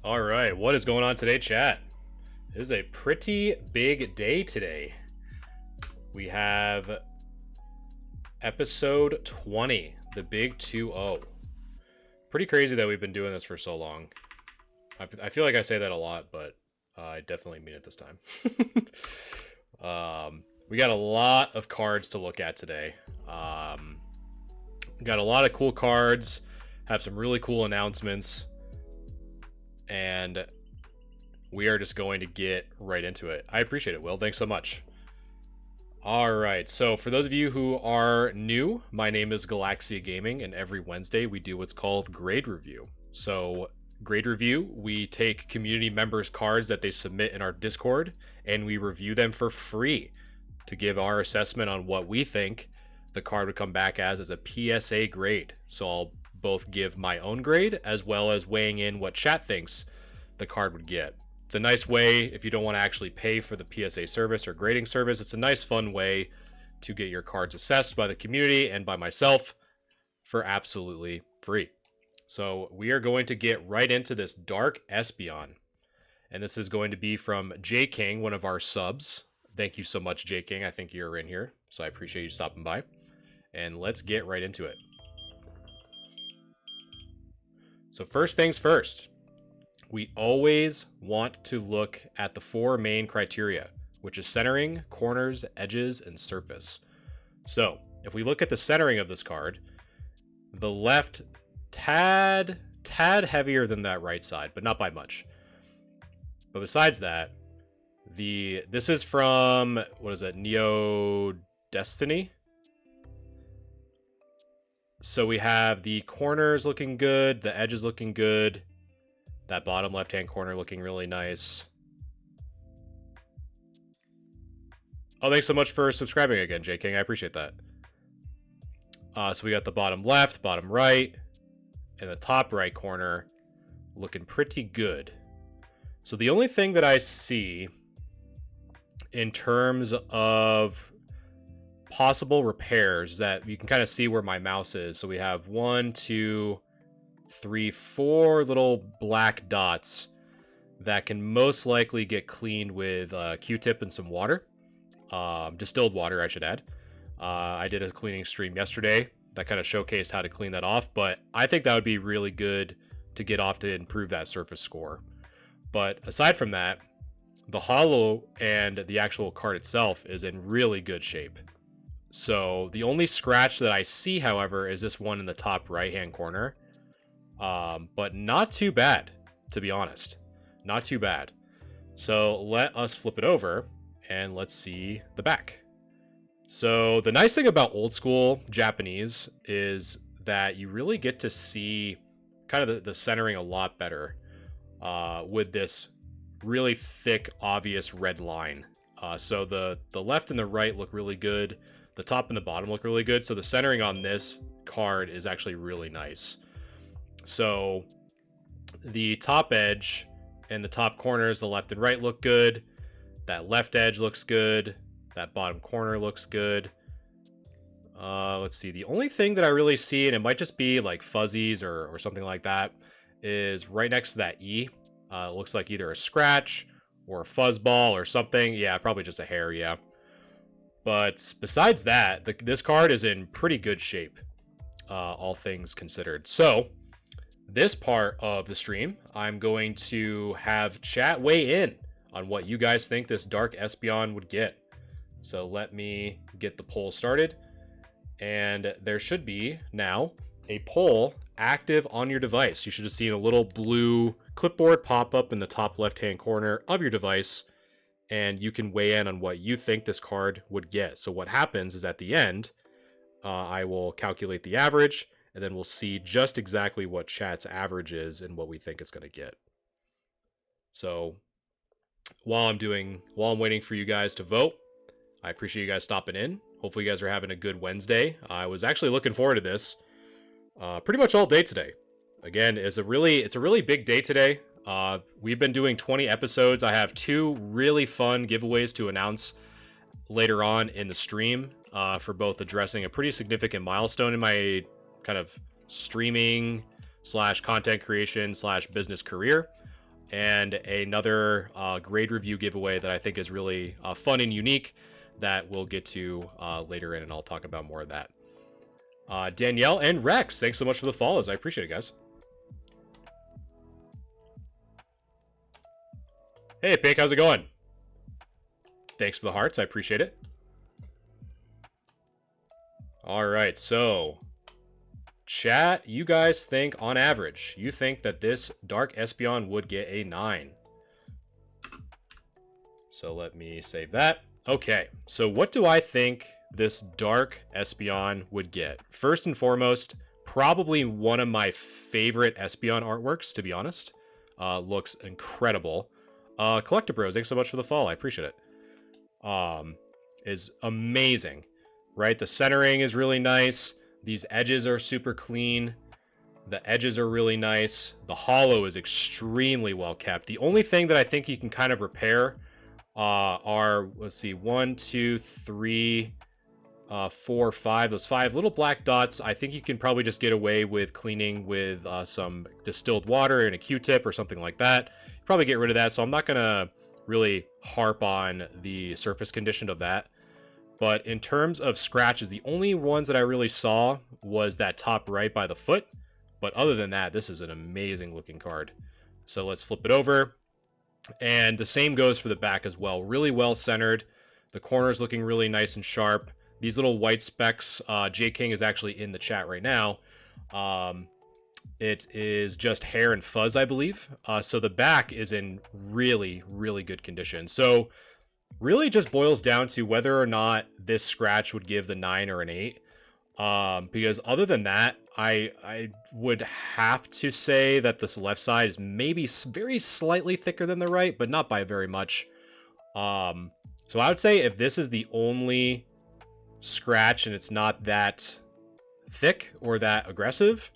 All right, what is going on today, chat? It is a pretty big day today. We have episode 20, the big 2-0. Pretty crazy that we've been doing this for so long. I feel like I say that a lot, but I definitely mean it this time. We got a lot of cards to look at today. We got a lot of cool cards, have some really cool announcements, and we are just going to get right into it. I appreciate it, Will. Thanks so much. All right. So for those of you who are new, my name is Galaxia Gaming, and every Wednesday we do what's called grade review. So grade review, we take community members' cards that they submit in our Discord, and we review them for free to give our assessment on what we think the card would come back as a PSA grade. So I'll both give my own grade as well as weighing in what chat thinks the card would get. It's a nice way if you don't want to actually pay for the PSA service or grading service. It's a nice, fun way to get your cards assessed by the community and by myself for absolutely free. So we are going to get right into this Dark Espeon. And this is going to be from J King, one of our subs. Thank you so much, J King. I think you're in here, so I appreciate you stopping by. And let's get right into it. So first things first. We always want to look at the four main criteria, which is centering, corners, edges, and surface. So if we look at the centering of this card, the left tad heavier than that right side, but not by much. But besides that, this is from, what is it, Neo Destiny? So we have the corners looking good, the edges looking good, that bottom left-hand corner looking really nice. Oh, thanks so much for subscribing again, J King. I appreciate that. So we got the bottom left, bottom right, and the top right corner looking pretty good. So the only thing that I see in terms of possible repairs that you can kind of see where my mouse is. So we have 1, 2, 3, 4 little black dots that can most likely get cleaned with a Q-tip and some water. Distilled water, I should add. I did a cleaning stream yesterday that kind of showcased how to clean that off, but I think that would be really good to get off to improve that surface score. But aside from that, the holo and the actual card itself is in really good shape. So the only scratch that I see, however, is this one in the top right-hand corner. But not too bad, to be honest. Not too bad. So let us flip it over and let's see the back. So the nice thing about old school Japanese is that you really get to see kind of the centering a lot better with this really thick, obvious red line. So the left and the right look really good. The top and the bottom look really good. So the centering on this card is actually really nice. So the top edge and the top corners, the left and right look good. That left edge looks good. That bottom corner looks good. Let's see. The only thing that I really see, and it might just be like fuzzies or something like that, is right next to that E. It looks like either a scratch or a fuzzball or something. Yeah, probably just a hair, yeah. But besides that, this card is in pretty good shape, all things considered. So this part of the stream, I'm going to have chat weigh in on what you guys think this Dark Espeon would get. So let me get the poll started. And there should be now a poll active on your device. You should have seen a little blue clipboard pop up in the top left-hand corner of your device. And you can weigh in on what you think this card would get. So what happens is at the end, I will calculate the average, and then we'll see just exactly what chat's average is and what we think it's going to get. So while I'm waiting for you guys to vote, I appreciate you guys stopping in. Hopefully you guys are having a good Wednesday. I was actually looking forward to this pretty much all day today. Again, it's a really big day today. We've been doing 20 episodes. I have 2 really fun giveaways to announce later on in the stream for both addressing a pretty significant milestone in my kind of streaming / content creation / business career. and another grade review giveaway that I think is really fun and unique that we'll get to later in, and I'll talk about more of that. Danielle and Rex, thanks so much for the follows. I appreciate it, guys. Hey, Pink, how's it going? Thanks for the hearts. I appreciate it. All right, so chat, you guys think on average, you think that this Dark Espeon would get a 9. So let me save that. Okay, so what do I think this Dark Espeon would get? First and foremost, probably one of my favorite Espeon artworks, to be honest. Looks incredible. Collector Bros, thanks so much for the follow. I appreciate it. Is amazing, right? The centering is really nice. These edges are super clean. The edges are really nice. The hollow is extremely well kept. The only thing that I think you can kind of repair are, let's see, 1, 2, 3, 4, 5. Those 5 little black dots, I think you can probably just get away with cleaning with some distilled water and a Q-tip or something like that. Probably get rid of that, so I'm not going to really harp on the surface condition of that. But in terms of scratches, the only ones that I really saw was that top right by the foot. But other than that, this is an amazing looking card. So let's flip it over. And the same goes for the back as well. Really well centered. The corners looking really nice and sharp. These little white specks, J King is actually in the chat right now. It is just hair and fuzz, I believe. So the back is in really, really good condition. So really just boils down to whether or not this scratch would give the 9 or an 8. Because other than that, I would have to say that this left side is maybe very slightly thicker than the right, but not by very much. So I would say if this is the only scratch and it's not that thick or that aggressive,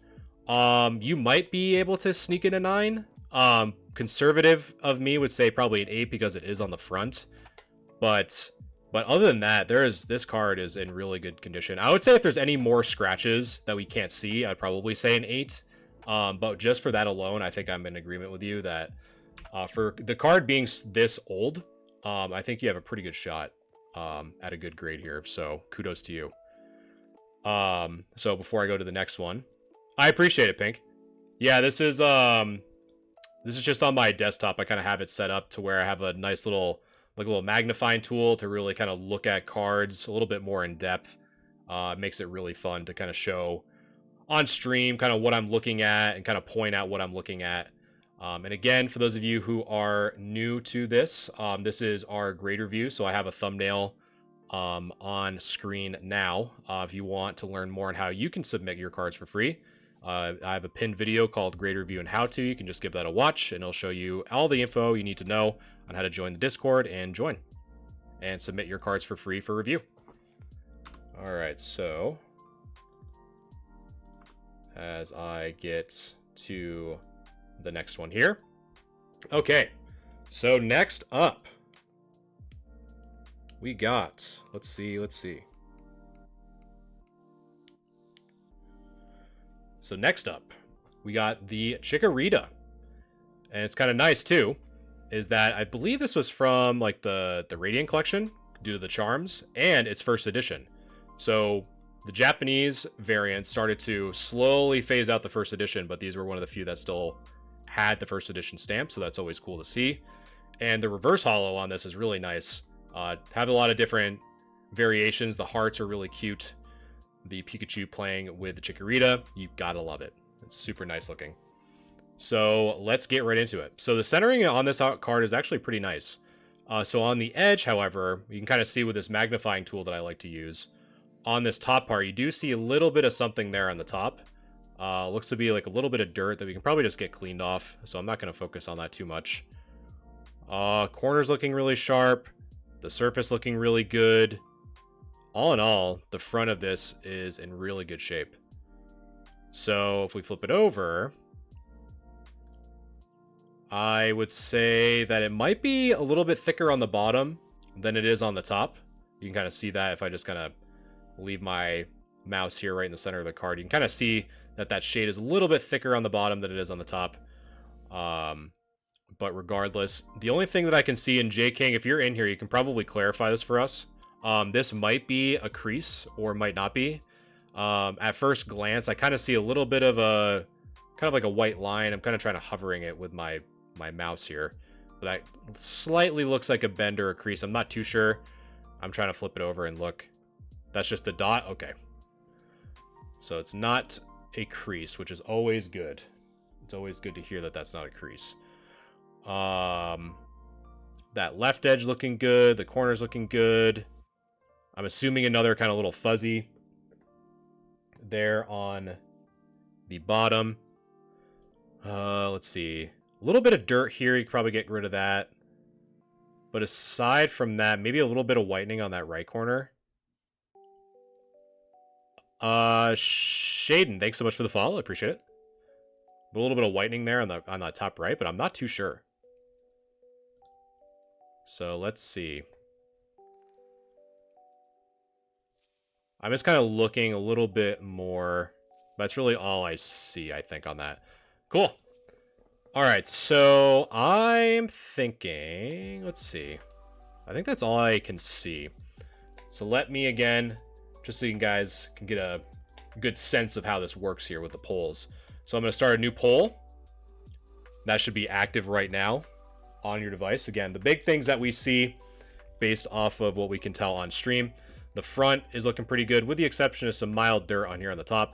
you might be able to sneak in a 9. Conservative of me would say probably an 8 because it is on the front. But other than that, this card is in really good condition. I would say if there's any more scratches that we can't see, I'd probably say an 8. But just for that alone, I think I'm in agreement with you that for the card being this old, I think you have a pretty good shot at a good grade here. So kudos to you. So before I go to the next one, I appreciate it, Pink. Yeah, this is just on my desktop. I kind of have it set up to where I have a nice little magnifying tool to really kind of look at cards a little bit more in depth. It makes it really fun to kind of show on stream kind of what I'm looking at and kind of point out what I'm looking at. And again, for those of you who are new to this, this is our grade review. So I have a thumbnail on screen now. If you want to learn more on how you can submit your cards for free, I have a pinned video called Grade Review and How To. You can just give that a watch and it'll show you all the info you need to know on how to join the Discord and join and submit your cards for free for review. All right, so as I get to the next one here. Okay, so next up, we got, let's see. So next up, we got the Chikorita. And it's kind of nice too, is that I believe this was from like the Radiant collection due to the charms and its first edition. So the Japanese variant started to slowly phase out the first edition, but these were one of the few that still had the first edition stamp. So that's always cool to see. And the reverse holo on this is really nice. Have a lot of different variations. The hearts are really cute. The Pikachu playing with the Chikorita, you gotta love it. It's super nice looking. So let's get right into it. So the centering on this card is actually pretty nice. So on the edge, however, you can kind of see with this magnifying tool that I like to use, on this top part, you do see a little bit of something there on the top. Looks to be like a little bit of dirt that we can probably just get cleaned off. So I'm not going to focus on that too much. Corners looking really sharp. The surface looking really good. All in all, the front of this is in really good shape. So if we flip it over, I would say that it might be a little bit thicker on the bottom than it is on the top. You can kind of see that if I just kind of leave my mouse here right in the center of the card. You can kind of see that that shade is a little bit thicker on the bottom than it is on the top. But regardless, the only thing that I can see in J King, if you're in here, you can probably clarify this for us. This might be a crease or might not be. At first glance, I kind of see a little bit of a, kind of like a white line. I'm kind of trying to hovering it with my mouse here. But that slightly looks like a bend or a crease. I'm not too sure. I'm trying to flip it over and look. That's just a dot? Okay. So it's not a crease, which is always good. It's always good to hear that that's not a crease. That left edge looking good. The corner's looking good. I'm assuming another kind of little fuzzy there on the bottom. Let's see. A little bit of dirt here. You could probably get rid of that. But aside from that, maybe a little bit of whitening on that right corner. Shaden, thanks so much for the follow. I appreciate it. A little bit of whitening there on the top right, but I'm not too sure. So let's see. I'm just kind of looking a little bit more. That's really all I see, I think, on that. Cool. All right, so I'm thinking, let's see. I think that's all I can see. So let me, again, just so you guys can get a good sense of how this works here with the polls. So I'm going to start a new poll. That should be active right now on your device. Again, the big things that we see based off of what we can tell on stream. The front is looking pretty good, with the exception of some mild dirt on here on the top.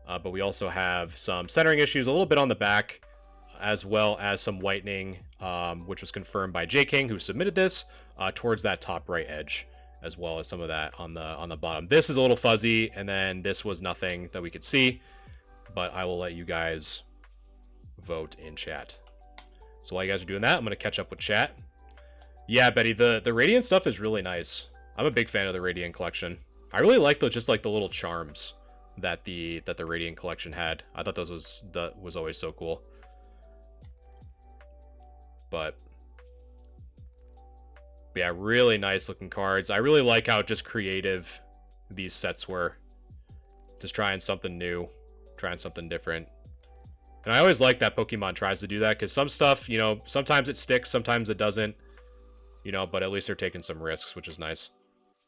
But we also have some centering issues a little bit on the back, as well as some whitening, which was confirmed by J King, who submitted this, towards that top right edge, as well as some of that on the bottom. This is a little fuzzy, and then this was nothing that we could see, but I will let you guys vote in chat. So while you guys are doing that, I'm going to catch up with chat. Yeah, Betty, the Radiant stuff is really nice. I'm a big fan of the Radiant collection. I really like just like the little charms that the Radiant collection had. I thought that was always so cool. But yeah, really nice looking cards. I really like how just creative these sets were. Just trying something new, trying something different. And I always like that Pokemon tries to do that, because some stuff, you know, sometimes it sticks, sometimes it doesn't, you know, but at least they're taking some risks, which is nice.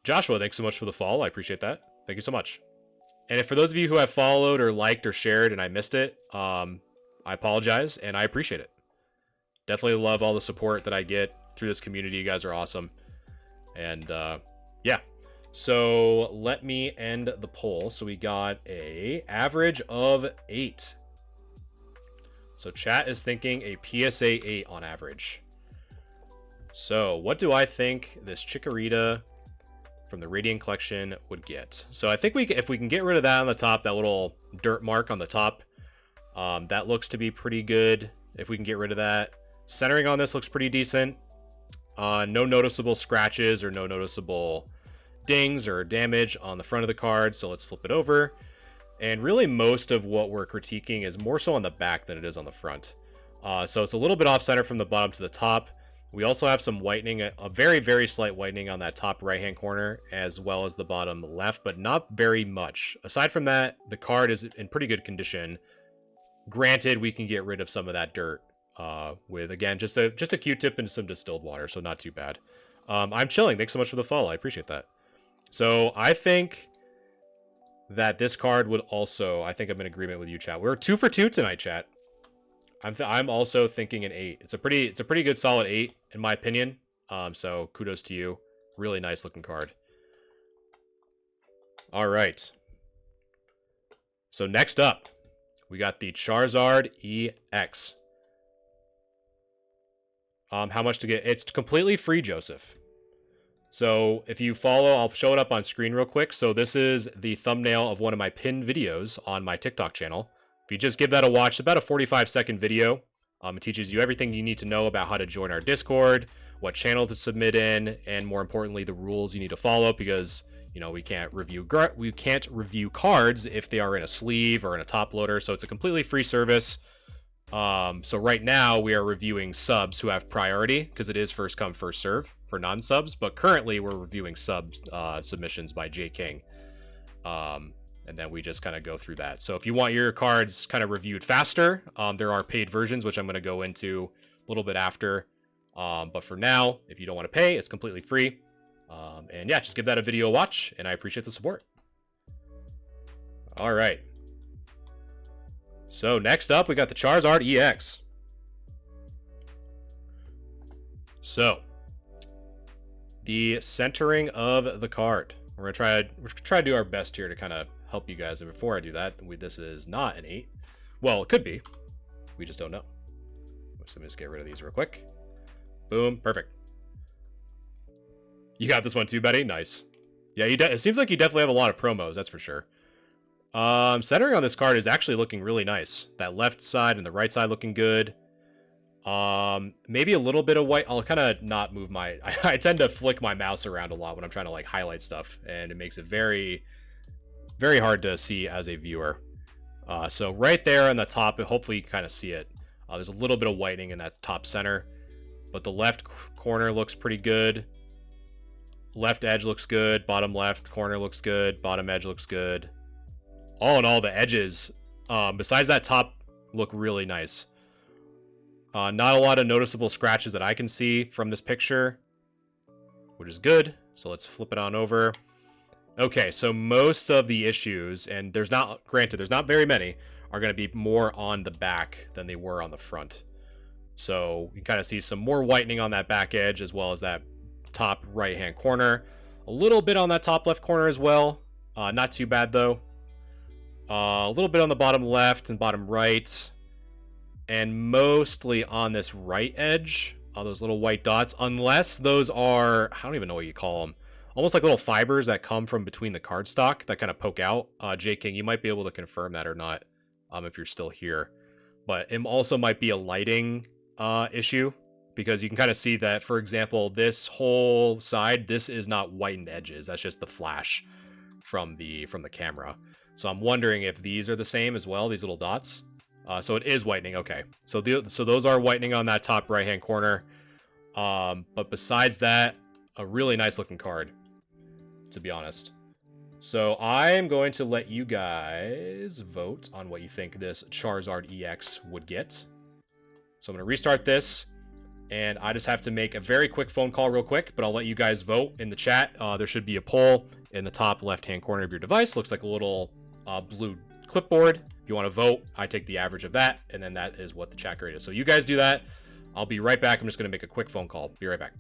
Joshua, thanks so much for the follow. I appreciate that. Thank you so much. And if for those of you who have followed or liked or shared and I missed it, I apologize and I appreciate it. Definitely love all the support that I get through this community. You guys are awesome. And yeah, so let me end the poll. So we got a average of 8. So chat is thinking a PSA 8 on average. So what do I think this Chikorita from the Radiant collection would get? So I think if we can get rid of that on the top, that little dirt mark on the top, that looks to be pretty good. If we can get rid of that. Centering on this looks pretty decent. No noticeable scratches or no noticeable dings or damage on the front of the card. So let's flip it over. And really most of what we're critiquing is more so on the back than it is on the front. So it's a little bit off center from the bottom to the top. We also have some whitening, a very, very slight whitening on that top right-hand corner, as well as the bottom left, but not very much. Aside from that, the card is in pretty good condition. Granted, we can get rid of some of that dirt with, again, just a Q-tip and some distilled water, so not too bad. I'm chilling. Thanks so much for the follow. I appreciate that. So I think that this card would also, I think I'm in agreement with you, chat. We're 2 for 2 tonight, chat. I'm also thinking an 8. It's a pretty good solid 8 in my opinion. So kudos to you. Really nice looking card. All right. So next up, we got the Charizard EX. How much to get? It's completely free, Joseph. So if you follow, I'll show it up on screen real quick. So this is the thumbnail of one of my pinned videos on my TikTok channel. If you just give that a watch, it's about a 45-second video. It teaches you everything you need to know about how to join our Discord, what channel to submit in, and more importantly, the rules you need to follow, because you know we can't review cards if they are in a sleeve or in a top loader. So it's a completely free service. So right now we are reviewing subs who have priority, because it is first come first serve for non-subs. But currently we're reviewing subs submissions by J King. and then we just kind of go through that. So if you want your cards kind of reviewed faster, there are paid versions, which I'm going to go into a little bit after. But for now, if you don't want to pay, it's completely free. And yeah, just give that a video watch, and I appreciate the support. All right. So next up, we got the Charizard EX. So the centering of the card. We're gonna try to do our best here to kind of help you guys. And before I do that, this is not an 8. Well, it could be. We just don't know. So let me just get rid of these real quick. Boom, perfect. You got this one too, Betty. Nice. Yeah, it seems like you definitely have a lot of promos. That's for sure. Centering on this card is actually looking really nice. That left side and the right side looking good. Maybe a little bit of white. I'll kind of not move my... I tend to flick my mouse around a lot when I'm trying to like highlight stuff, and it makes it very, very hard to see as a viewer. So right there on the top, hopefully you kind of see it. There's a little bit of whitening in that top center, but the left corner looks pretty good. Left edge looks good. Bottom left corner looks good. Bottom edge looks good. All in all, the edges, besides that top, look really nice. Not a lot of noticeable scratches that I can see from this picture, which is good. So let's flip it on over. Okay, so most of the issues, and there's not very many, are going to be more on the back than they were on the front. So you kind of see some more whitening on that back edge, as well as that top right-hand corner. A little bit on that top left corner as well. Not too bad, though. A little bit on the bottom left and bottom right. And mostly on this right edge, all those little white dots, unless those are, I don't even know what you call them, almost like little fibers that come from between the cardstock that kind of poke out. J King, you might be able to confirm that or not, if you're still here. But it also might be a lighting issue, because you can kind of see that, for example, this whole side, this is not whitened edges. That's just the flash from the camera. So I'm wondering if these are the same as well, these little dots. So it is whitening. Okay. So those are whitening on that top right-hand corner. But besides that, a really nice looking card, to be honest. So I'm going to let you guys vote on what you think this Charizard EX would get. So I'm going to restart this, and I just have to make a very quick phone call real quick, but I'll let you guys vote in the chat. There should be a poll in the top left-hand corner of your device. Looks like a little blue clipboard. If you want to vote, I take the average of that, and then that is what the chat grade is. So you guys do that. I'll be right back. I'm just going to make a quick phone call. Be right back.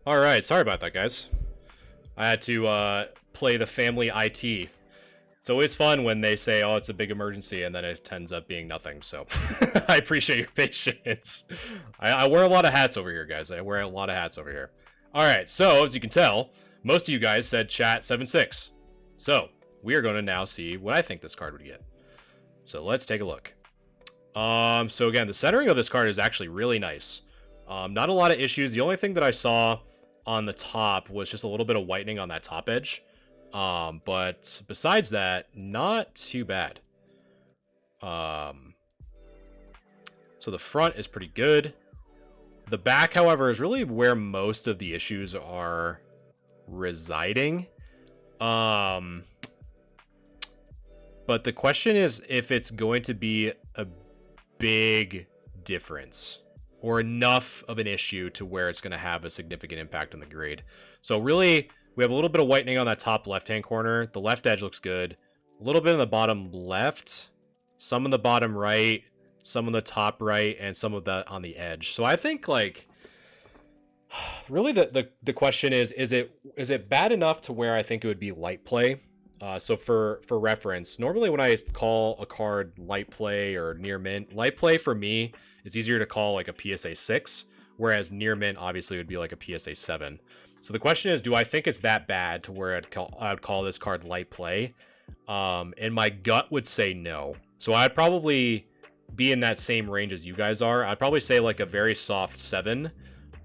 All right, sorry about that, guys. I had to play the family IT. It's always fun when they say, "Oh, it's a big emergency," and then it ends up being nothing. So, I appreciate your patience. I wear a lot of hats over here, guys. I wear a lot of hats over here. All right, so as you can tell, most of you guys said chat 7-6. So we are going to now see what I think this card would get. So let's take a look. So again, the centering of this card is actually really nice. Not a lot of issues. The only thing that I saw on the top was just a little bit of whitening on that top edge. But besides that, not too bad. So the front is pretty good. The back, however, is really where most of the issues are residing. But the question is if it's going to be a big difference or enough of an issue to where it's going to have a significant impact on the grade. So really, we have a little bit of whitening on that top left-hand corner. The left edge looks good. A little bit on the bottom left, some on the bottom right, some on the top right, and some of that on the edge. So I think, like, really the question is it bad enough to where I think it would be light play? So for reference, normally when I call a card light play or near mint, light play for me is easier to call like a PSA 6, whereas near mint obviously would be like a PSA 7. So the question is, do I think it's that bad to where I'd call this card light play? And my gut would say no. So I'd probably be in that same range as you guys are. I'd probably say like a very soft 7.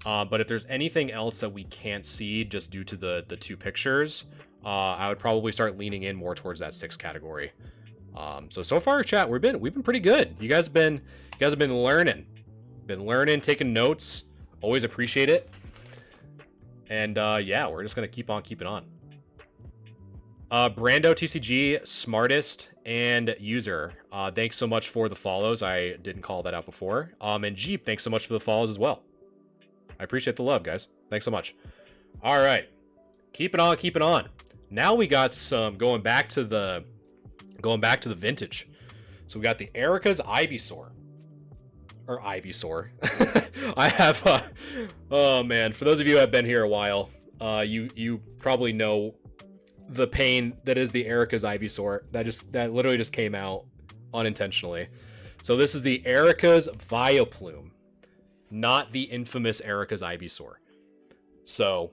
But if there's anything else that we can't see just due to the two pictures, I would probably start leaning in more towards that 6 category. So far, chat, we've been pretty good. You guys have been learning, taking notes. Always appreciate it. And yeah, we're just gonna keep on keeping on. Brando TCG, smartest and user. Thanks so much for the follows. I didn't call that out before. And Jeep, thanks so much for the follows as well. I appreciate the love, guys. Thanks so much. All right, keeping on. Now we got some going back to the vintage. So we got the Erica's Ivysaur. Or Ivysaur. I have oh man, for those of you who have been here a while, you probably know the pain that is the Erica's Ivysaur. That literally just came out unintentionally. So this is the Erica's Vileplume, not the infamous Erica's Ivysaur. So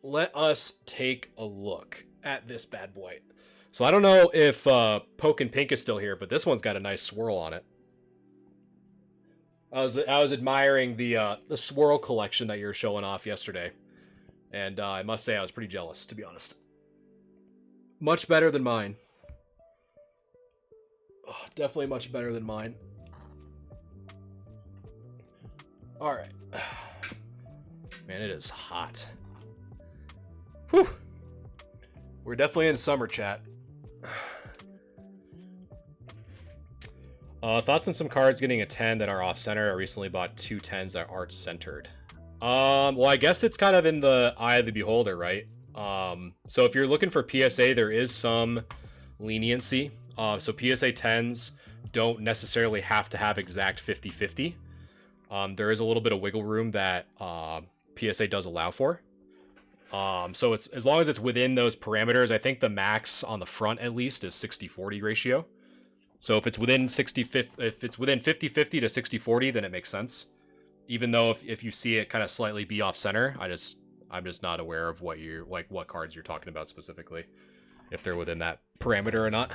let us take a look at this bad boy. So I don't know if Poke Pink is still here, but this one's got a nice swirl on it. I was admiring the swirl collection that you were showing off yesterday, and I must say I was pretty jealous, to be honest. Much better than mine. Oh, definitely much better than mine. All right, man, it is hot. Whew. We're definitely in summer, chat. Thoughts on some cards getting a 10 that are off center? I recently bought 2 10s that aren't centered. Well, I guess it's kind of in the eye of the beholder, right? So if you're looking for PSA, there is some leniency. So PSA 10s don't necessarily have to have exact 50-50. There is a little bit of wiggle room that PSA does allow for. So it's as long as it's within those parameters. I think the max on the front at least is 60-40 ratio. So if it's within 50-50 to 60-40, then it makes sense. Even though if you see it kind of slightly be off center, I'm just not aware of what cards you're talking about specifically, if they're within that parameter or not.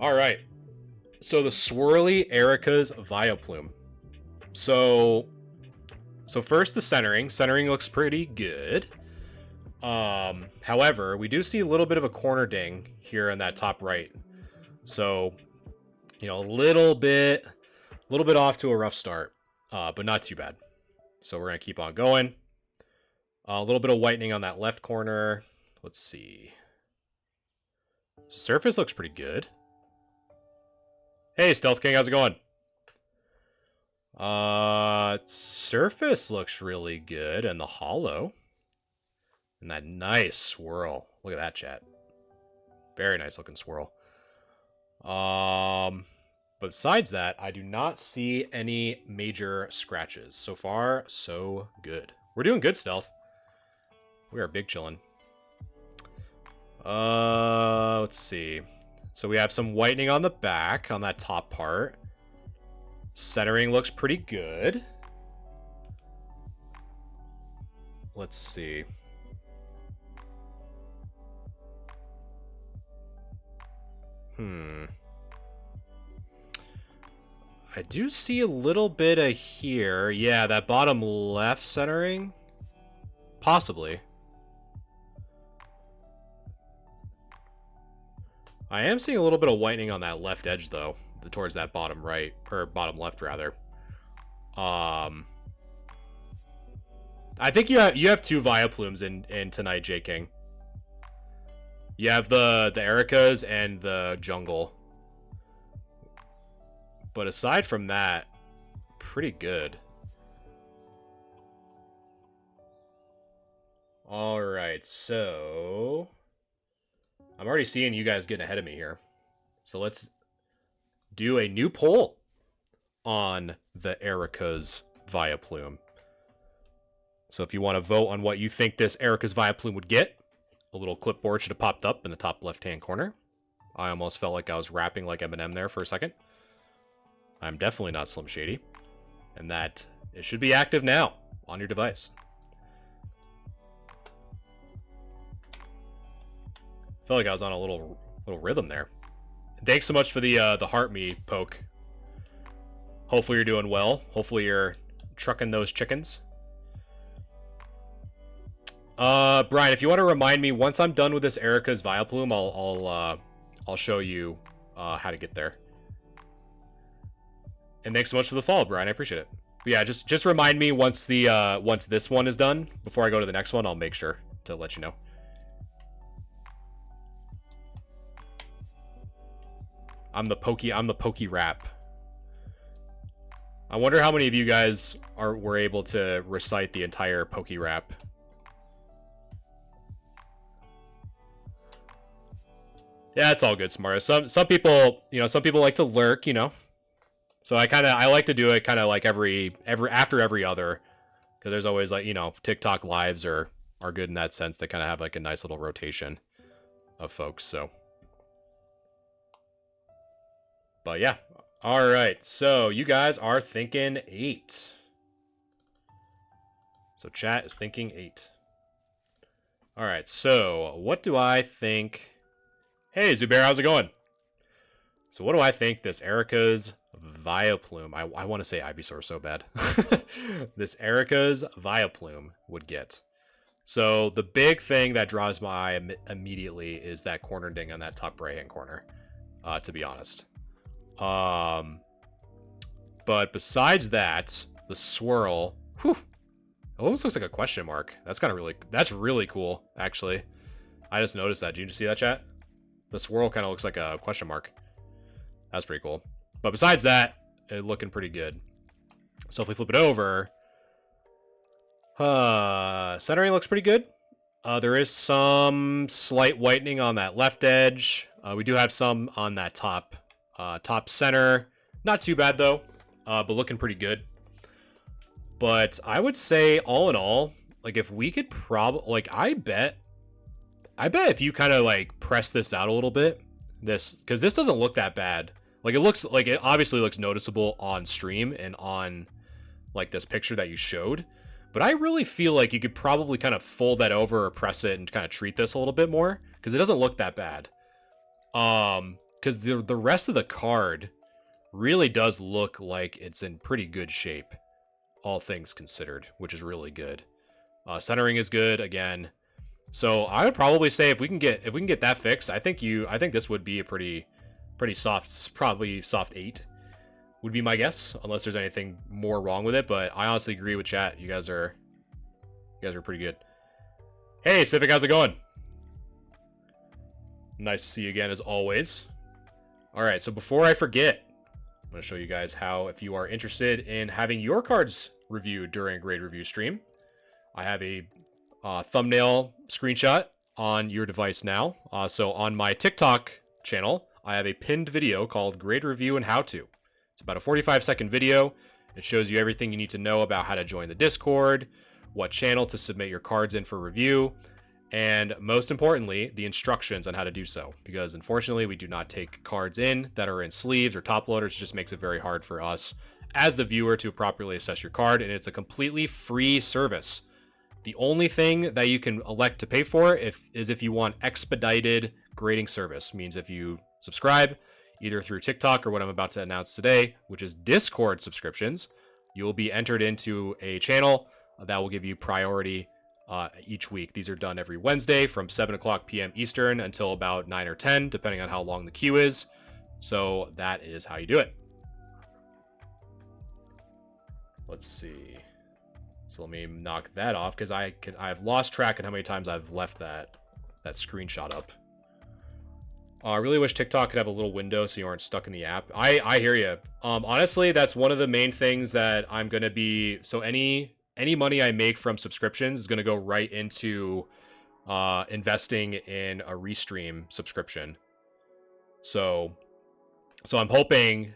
All right. So the swirly Erica's Vileplume. So first the centering. Centering looks pretty good. However, we do see a little bit of a corner ding here in that top right. So, a little bit off to a rough start, but not too bad. So we're going to keep on going. A little bit of whitening on that left corner. Let's see. Surface looks pretty good. Hey, Stealth King, how's it going? Surface looks really good, and the hollow. And that nice swirl. Look at that, chat. Very nice looking swirl. But besides that, I do not see any major scratches. So far, so good. We're doing good stealth. We are big chillin'. Let's see. So we have some whitening on the back on that top part. Centering looks pretty good. Let's see. I do see a little bit of here. Yeah, that bottom left centering. Possibly. I am seeing a little bit of whitening on that left edge, though. Towards that bottom right. Or bottom left, rather. I think you have two Vileplumes in tonight, J King. You have the Ericas and the Jungle. But aside from that, pretty good. Alright, so... I'm already seeing you guys getting ahead of me here. So let's do a new poll on the Erica's Vileplume. So if you want to vote on what you think this Erica's Vileplume would get, a little clipboard should have popped up in the top left-hand corner. I almost felt like I was rapping like Eminem there for a second. I'm definitely not Slim Shady. And that it should be active now on your device. Felt like I was on a little rhythm there. Thanks so much for the heart me poke. Hopefully you're doing well. Hopefully you're trucking those chickens. Brian, if you want to remind me once I'm done with this Erica's Vileplume, I'll show you how to get there. And thanks so much for the follow, Brian. I appreciate it. But yeah, just remind me once this one is done. Before I go to the next one, I'll make sure to let you know. I'm the pokey rap. I wonder how many of you guys were able to recite the entire pokey rap. Yeah, it's all good, Smart. Some people, some people like to lurk, So I like to do it kind of like after every other, because there's always like, TikTok lives are good in that sense. They kind of have like a nice little rotation of folks. So, but yeah, all right. So you guys are thinking 8. So chat is thinking 8. All right. So what do I think? Hey, Zubair, how's it going? So what do I think this Erica's Vileplume, I want to say Ivysaur so bad. This Erica's Vileplume would get. So the big thing that draws my eye immediately is that corner ding on that top right hand corner, to be honest. But besides that, the swirl, whew, it almost looks like a question mark. That's really cool, actually. I just noticed that. Did you just see that, chat? The swirl kind of looks like a question mark. That's pretty cool. But besides that, it's looking pretty good. So if we flip it over, centering looks pretty good. There is some slight whitening on that left edge. We do have some on that top center. Not too bad though, but looking pretty good. But I would say all in all, like if we could I bet if you kind of like press this out a little bit, because this doesn't look that bad. Like it obviously looks noticeable on stream and on like this picture that you showed, but I really feel like you could probably kind of fold that over or press it and kind of treat this a little bit more, because it doesn't look that bad. Because the rest of the card really does look like it's in pretty good shape, all things considered, which is really good. Centering is good again. So I would probably say if we can get that fixed, I think this would be a pretty soft, probably soft 8 would be my guess, unless there's anything more wrong with it. But I honestly agree with chat. You guys are pretty good. Hey Civic, how's it going? Nice to see you again as always. All right, so before I forget, I'm going to show you guys how, if you are interested in having your cards reviewed during a grade review stream, I have a thumbnail screenshot on your device now. So on my TikTok channel, I have a pinned video called Grade Review and How To. It's about a 45-second video. It shows you everything you need to know about how to join the Discord, what channel to submit your cards in for review, and most importantly, the instructions on how to do so. Because unfortunately, we do not take cards in that are in sleeves or top loaders. It just makes it very hard for us as the viewer to properly assess your card, and it's a completely free service. The only thing that you can elect to pay for is if you want expedited grading service. Means if you subscribe either through TikTok or what I'm about to announce today, which is Discord subscriptions, you'll be entered into a channel that will give you priority each week. These are done every Wednesday from 7 o'clock p.m. Eastern until about 9 or 10, depending on how long the queue is. So that is how you do it. Let's see. So let me knock that off because I've lost track of how many times I've left that screenshot up. I really wish TikTok could have a little window so you aren't stuck in the app. I hear you. Honestly, that's one of the main things that I'm gonna be. So any money I make from subscriptions is gonna go right into investing in a Restream subscription. So I'm hoping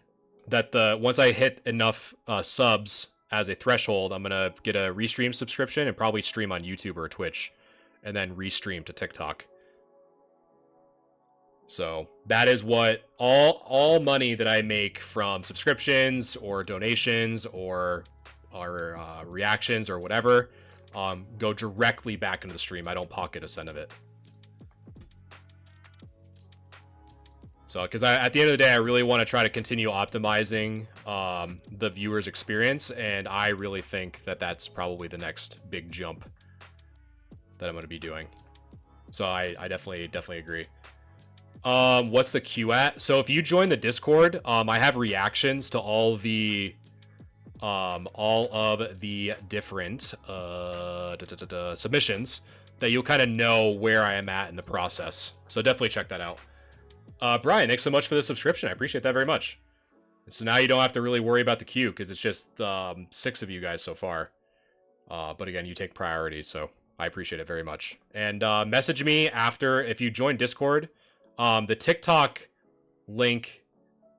that once I hit enough subs as a threshold, I'm gonna get a Restream subscription and probably stream on YouTube or Twitch, and then restream to TikTok. So that is what all money that I make from subscriptions or donations or reactions or whatever go directly back into the stream. I don't pocket a cent of it. So, because at the end of the day, I really want to try to continue optimizing the viewer's experience, and I really think that that's probably the next big jump that I'm going to be doing. So I definitely agree. What's the queue at? So if you join the Discord, I have reactions to all of the different submissions that you'll kind of know where I am at in the process. So definitely check that out. Brian, thanks so much for the subscription. I appreciate that very much. So now you don't have to really worry about the queue because it's just 6 of you guys so far. But again, you take priority, so I appreciate it very much. And message me after if you join Discord. The TikTok link,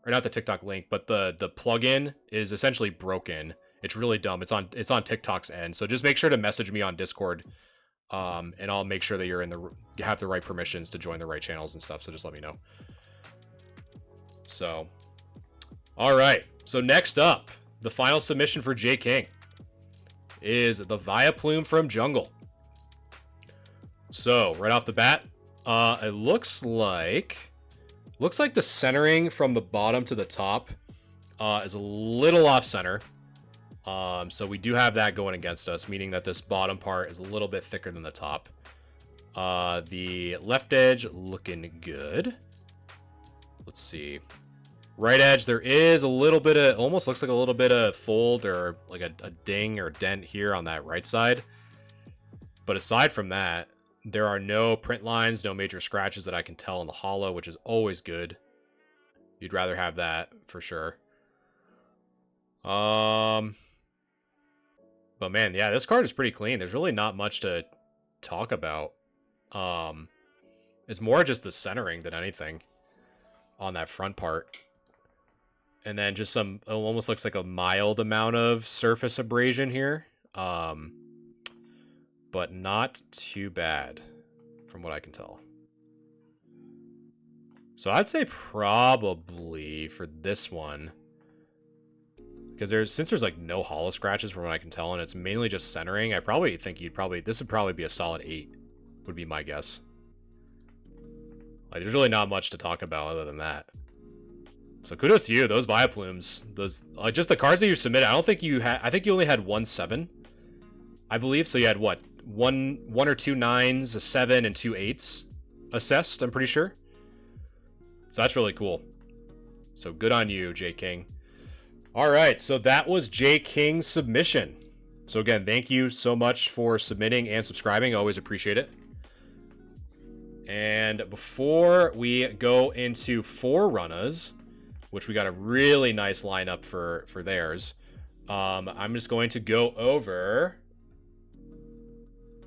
or not the TikTok link, but the plugin is essentially broken. It's really dumb. It's on TikTok's end. So just make sure to message me on Discord, and I'll make sure that you have the right permissions to join the right channels and stuff. So just let me know. So, all right. So next up, the final submission for J King is the Vileplume from Jungle. So right off the bat, it looks like the centering from the bottom to the top is a little off center. So we do have that going against us, meaning that this bottom part is a little bit thicker than the top. The left edge looking good. Let's see. Right edge, there is a little bit of, almost looks like a little bit of fold or like a ding or dent here on that right side. But aside from that, there are no print lines, no major scratches that I can tell in the hollow, which is always good. You'd rather have that for sure. But man, yeah, this card is pretty clean. There's really not much to talk about. It's more just the centering than anything on that front part. And then just it almost looks like a mild amount of surface abrasion here. But not too bad from what I can tell. So I'd say probably for this one, because since there's like no hollow scratches from what I can tell, and it's mainly just centering, I probably think this would probably be a solid 8, would be my guess. Like there's really not much to talk about other than that. So kudos to you, those Vileplumes, those just the cards that you submitted. I don't think you had. I think you only had 1 7, I believe. So you had what, one or 2 9s, a 7, and 2 8s assessed. I'm pretty sure. So that's really cool. So good on you, J King. All right, so that was J King's submission. So again, thank you so much for submitting and subscribing. I always appreciate it. And before we go into Forerunners, which we got a really nice lineup for theirs, I'm just going to go over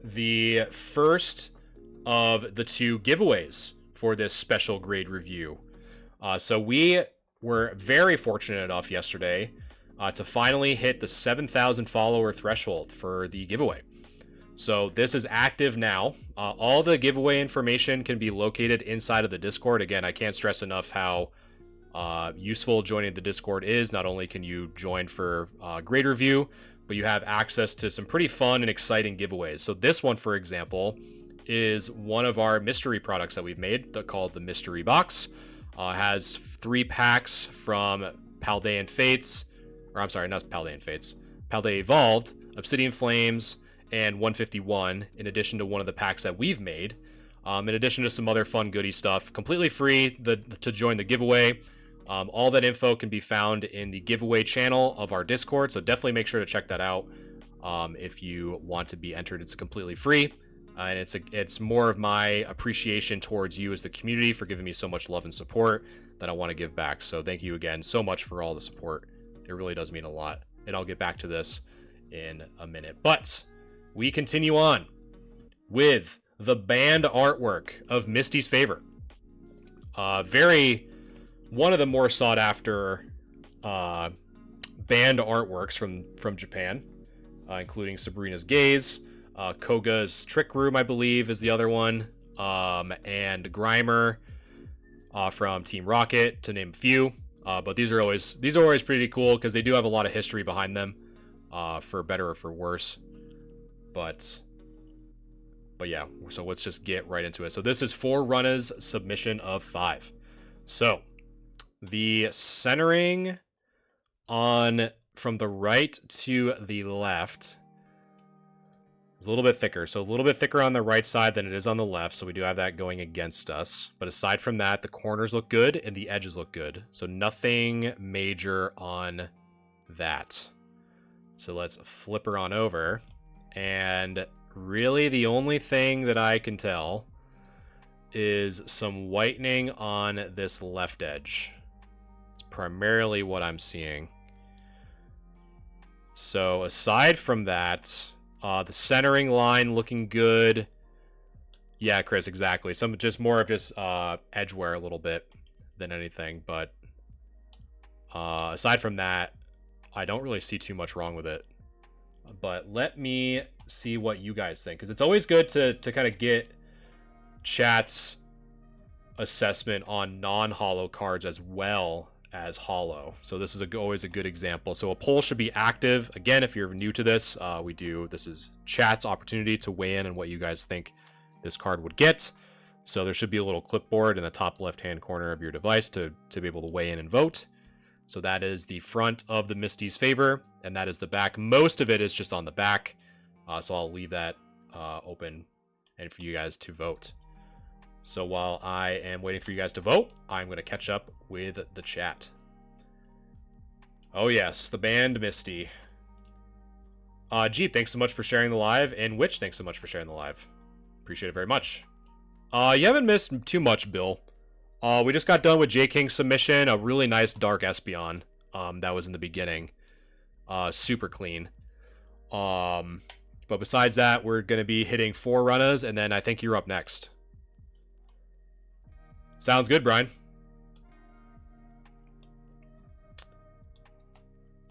the first of the 2 giveaways for this special grade review. So we were very fortunate enough yesterday to finally hit the 7,000 follower threshold for the giveaway. So this is active now. All the giveaway information can be located inside of the Discord. Again, I can't stress enough how useful joining the Discord is. Not only can you join for grade review, but you have access to some pretty fun and exciting giveaways. So this one, for example, is one of our mystery products that we've made called the Mystery Box. Has 3 packs from Paldean Fates, or I'm sorry, not Paldean Fates, Paldea Evolved, Obsidian Flames, and 151, in addition to one of the packs that we've made. In addition to some other fun goodie stuff, completely free to join the giveaway. All that info can be found in the giveaway channel of our Discord, so definitely make sure to check that out if you want to be entered. It's completely free, and it's more of my appreciation towards you as the community for giving me so much love and support that I want to give back. So thank you again so much for all the support. It really does mean a lot, and I'll get back to this in a minute. But we continue on with the band artwork of Misty's Favor. One of the more sought after band artworks from Japan, including Sabrina's Gaze, Koga's Trick Room, I believe, is the other one, and Grimer from Team Rocket, to name a few. But these are always pretty cool because they do have a lot of history behind them, for better or for worse. But yeah, so let's just get right into it. So this is 4Runner's submission of 5. So the centering on from the right to the left is a little bit thicker. So a little bit thicker on the right side than it is on the left. So we do have that going against us. But aside from that, the corners look good and the edges look good. So nothing major on that. So let's flip her on over. And really the only thing that I can tell is some whitening on this left edge. It's primarily what I'm seeing. So aside from that, the centering line looking good. Yeah, Chris, exactly. Just more of just edge wear a little bit than anything. But aside from that, I don't really see too much wrong with it. But let me see what you guys think, because it's always good to kind of get chat's assessment on non-holo cards as well as holo. So this is always a good example. So a poll should be active. Again, if you're new to this, this is chat's opportunity to weigh in on what you guys think this card would get. So there should be a little clipboard in the top left-hand corner of your device to be able to weigh in and vote. So that is the front of the Misty's Favor, and that is the back. Most of it is just on the back, so I'll leave that open and for you guys to vote. So while I am waiting for you guys to vote, I'm going to catch up with the chat. Oh yes, the band Misty. Jeep, thanks so much for sharing the live, and Witch, thanks so much for sharing the live. Appreciate it very much. You haven't missed too much, Bill. We just got done with J King's submission, a really nice Dark Espeon that was in the beginning. Super clean. But besides that, we're going to be hitting 4Runners, and then I think you're up next. Sounds good, Brian.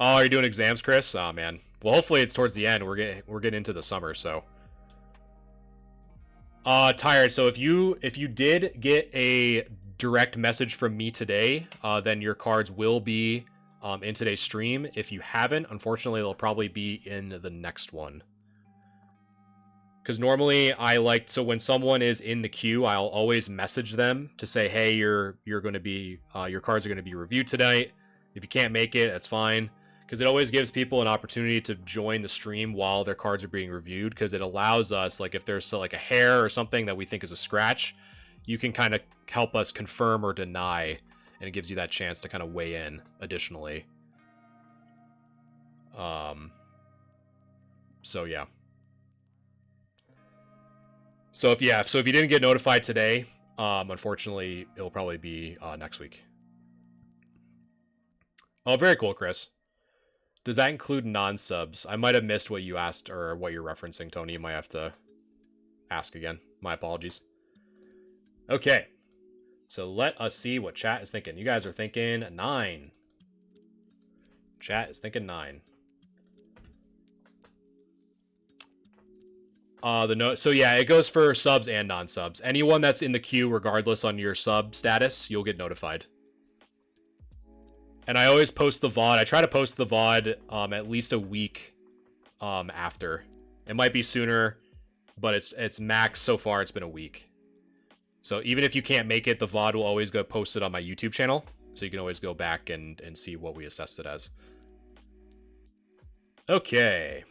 Oh, you're doing exams, Chris? Oh, man. Well, hopefully it's towards the end. We're getting into the summer, so. Tired. So if you did get a direct message from me today, then your cards will be in today's stream. If you haven't, unfortunately, they'll probably be in the next one. Because normally so when someone is in the queue, I'll always message them to say, hey, you're going to be, your cards are going to be reviewed tonight. If you can't make it, that's fine. Because it always gives people an opportunity to join the stream while their cards are being reviewed. Because it allows us, like if there's like a hair or something that we think is a scratch, you can kind of help us confirm or deny. And it gives you that chance to kind of weigh in additionally. So yeah. So if you didn't get notified today, unfortunately, it'll probably be next week. Oh, very cool, Chris. Does that include non-subs? I might have missed what you asked or what you're referencing, Tony. You might have to ask again. My apologies. Okay. So let us see what chat is thinking. You guys are thinking 9. Chat is thinking 9. The note. So yeah, it goes for subs and non-subs. Anyone that's in the queue, regardless on your sub status, you'll get notified. And I always post the VOD. I try to post the VOD at least a week after. It might be sooner, but it's max so far. It's been a week. So even if you can't make it, the VOD will always go posted on my YouTube channel. So you can always go back and see what we assessed it as. Okay.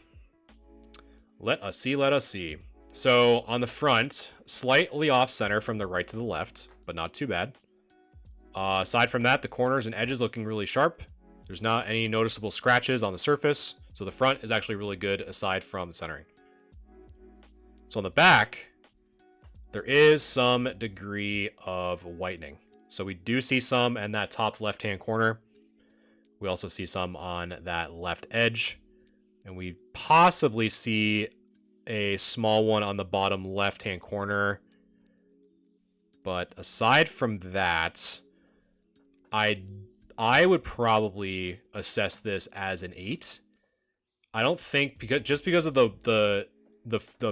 Let us see. So on the front, slightly off center from the right to the left, but not too bad. Aside from that, the corners and edges looking really sharp. There's not any noticeable scratches on the surface. So the front is actually really good aside from the centering. So on the back, there is some degree of whitening. So we do see some in that top left-hand corner. We also see some on that left edge. And we possibly see a small one on the bottom left-hand corner. But aside from that, I would probably assess this as an 8. I don't think because of the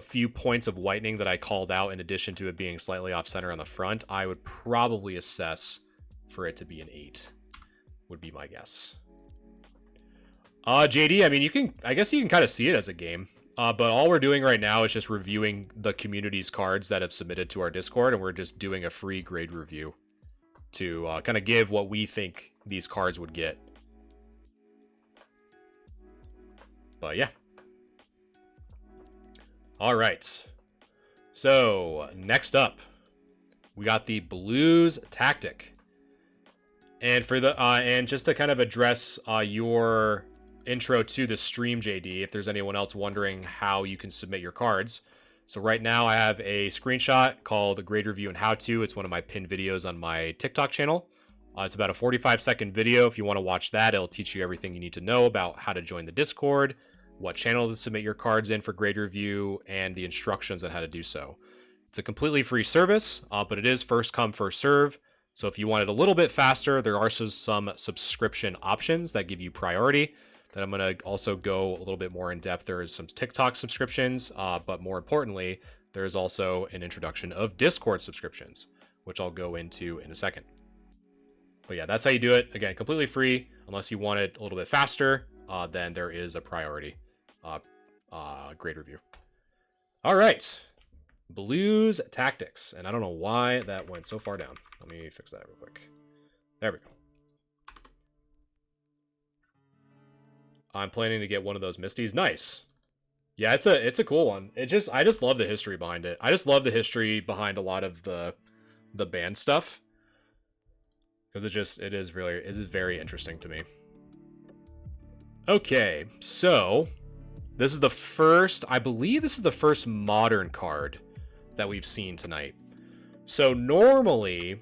few points of whitening that I called out, in addition to it being slightly off center on the front, I would probably assess for it to be an 8. Would be my guess. JD, I mean, I guess you can kind of see it as a game. But all we're doing right now is just reviewing the community's cards that have submitted to our Discord, and we're just doing a free grade review to kind of give what we think these cards would get. But yeah. All right. So next up, we got the Blues Tactic. And for the and just to kind of address your intro to the stream, JD, if there's anyone else wondering how you can submit your cards. So right now I have a screenshot called Grade Review and How To. It's one of my pinned videos on my TikTok channel. It's about a 45-second video. If you want to watch that, it'll teach you everything you need to know about how to join the Discord, what channel to submit your cards in for grade review, and the instructions on how to do so. It's a completely free service, but it is first come, first serve. So if you want it a little bit faster, there are some subscription options that give you priority that I'm going to also go a little bit more in depth. There is some TikTok subscriptions, but more importantly, there is also an introduction of Discord subscriptions, which I'll go into in a second. But yeah, that's how you do it. Again, completely free. Unless you want it a little bit faster, then there is a priority grade review. All right. Blues Tactics. And I don't know why that went so far down. Let me fix that real quick. There we go. I'm planning to get one of those Misties. Nice. Yeah, it's a cool one. I just love the history behind it. I just love the history behind a lot of the band stuff. Because it is very interesting to me. Okay, so this is the first, I believe this is the first modern card that we've seen tonight. So normally,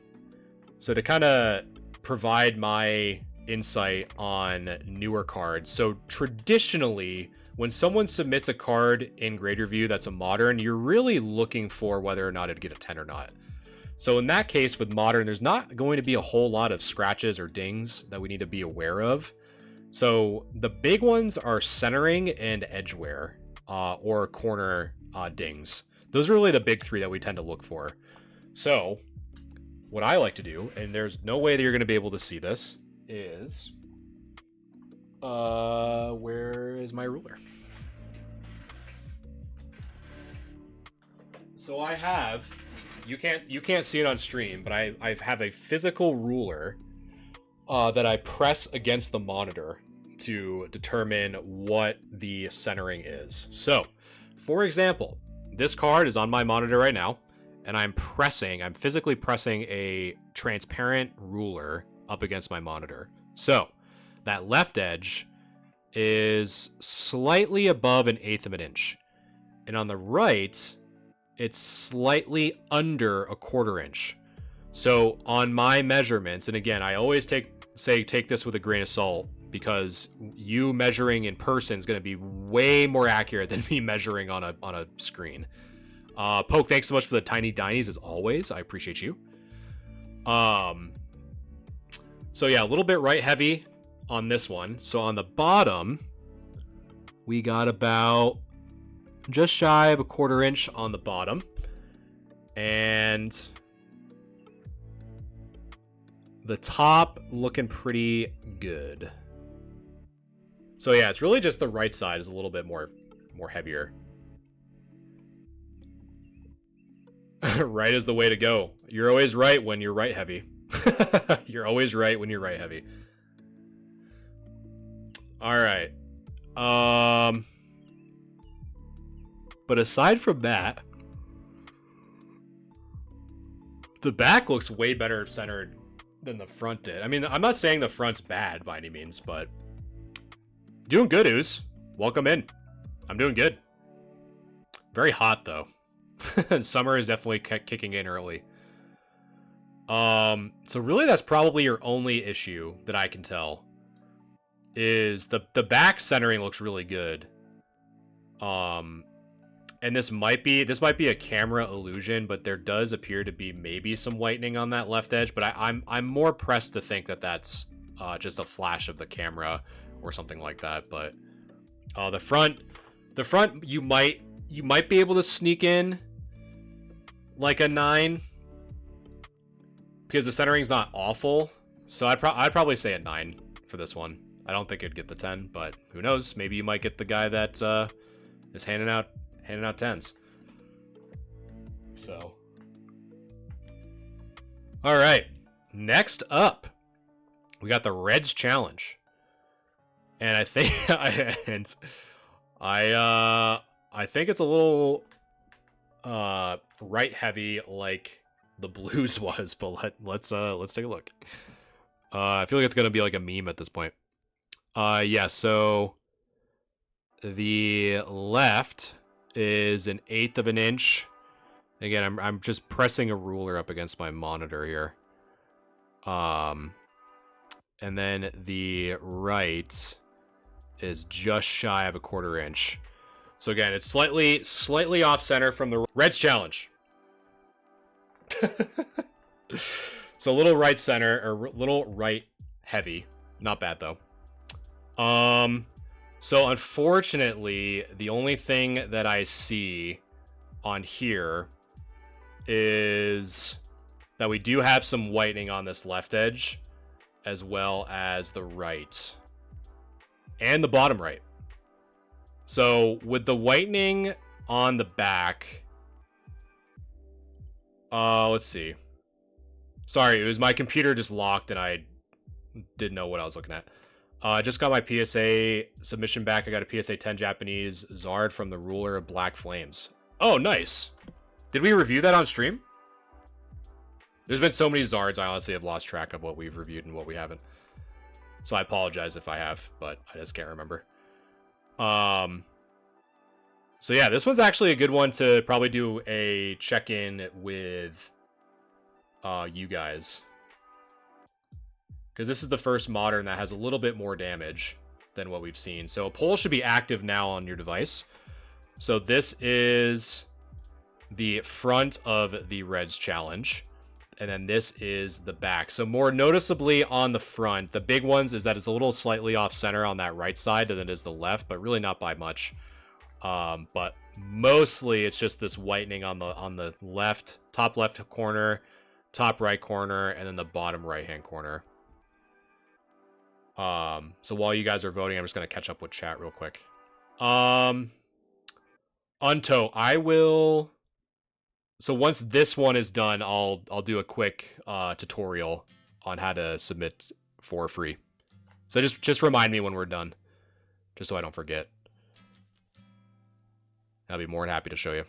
so to kind of provide my insight on newer cards. So traditionally, when someone submits a card in grade review that's a modern, you're really looking for whether or not it'd get a 10 or not. So in that case with modern, there's not going to be a whole lot of scratches or dings that we need to be aware of. So the big ones are centering and edge wear, or corner dings. Those are really the big three that we tend to look for. So what I like to do, and there's no way that you're going to be able to see this, is where is my ruler? So I have, you can't see it on stream, but I have a physical ruler that I press against the monitor to determine what the centering is. So, for example, this card is on my monitor right now, and I'm physically pressing a transparent ruler up against my monitor. So that left edge is slightly above 1/8 of an inch. And on the right, it's slightly under 1/4 inch. So on my measurements, and again, I always take this with a grain of salt, because you measuring in person is going to be way more accurate than me measuring on a screen. Poke, thanks so much for the tiny dinies as always. I appreciate you. So yeah, a little bit right heavy on this one. So on the bottom, we got about just shy of a 1/4 inch on the bottom. And the top looking pretty good. So yeah, it's really just the right side is a little bit more heavier. Right is the way to go. You're always right when you're right heavy. You're always right when you're right heavy. All right. But aside from that, the back looks way better centered than the front did. I mean, I'm not saying the front's bad by any means, but doing good, Ooze. Welcome in. I'm doing good. Very hot though. Summer is definitely kicking in early. So really that's probably your only issue that I can tell is the back centering looks really good. And this might be a camera illusion, but there does appear to be maybe some whitening on that left edge, but I'm more pressed to think that that's just a flash of the camera or something like that. But the front you might be able to sneak in like a 9 because the centering's not awful. So I'd probably say a 9 for this one. I don't think it'd get the 10, but who knows? Maybe you might get the guy that is handing out 10s. So, all right. Next up, we got the Reds Challenge, and I think I think it's a little right heavy like the Blues was, but let's take a look. I feel like it's gonna be like a meme at this point. Yeah. So the left is 1/8 of an inch. Again, I'm just pressing a ruler up against my monitor here. And then the right is just shy of a 1/4 inch. So again, it's slightly off center from the Reds Challenge. So a little right center or little right heavy. Not bad though. So unfortunately, the only thing that I see on here is that we do have some whitening on this left edge as well as the right and the bottom right. So with the whitening on the back, let's see. Sorry, it was my computer just locked and I didn't know what I was looking at. I just got my PSA submission back. I got a PSA 10 Japanese Zard from the Ruler of Black Flames. Oh, nice. Did we review that on stream? There's been so many Zards, I honestly have lost track of what we've reviewed and what we haven't. So I apologize if I have, but I just can't remember. So yeah, this one's actually a good one to probably do a check-in with you guys. Because this is the first modern that has a little bit more damage than what we've seen. So a poll should be active now on your device. So this is the front of the Reds Challenge. And then this is the back. So more noticeably on the front, the big ones is that it's a little slightly off center on that right side than it is the left, but really not by much. But mostly it's just this whitening on the left, top left corner, top right corner, and then the bottom right hand corner. So while you guys are voting, I'm just going to catch up with chat real quick. Unto, I will... So once this one is done, I'll do a quick tutorial on how to submit for free. So just remind me when we're done, just so I don't forget. I'll be more than happy to show you.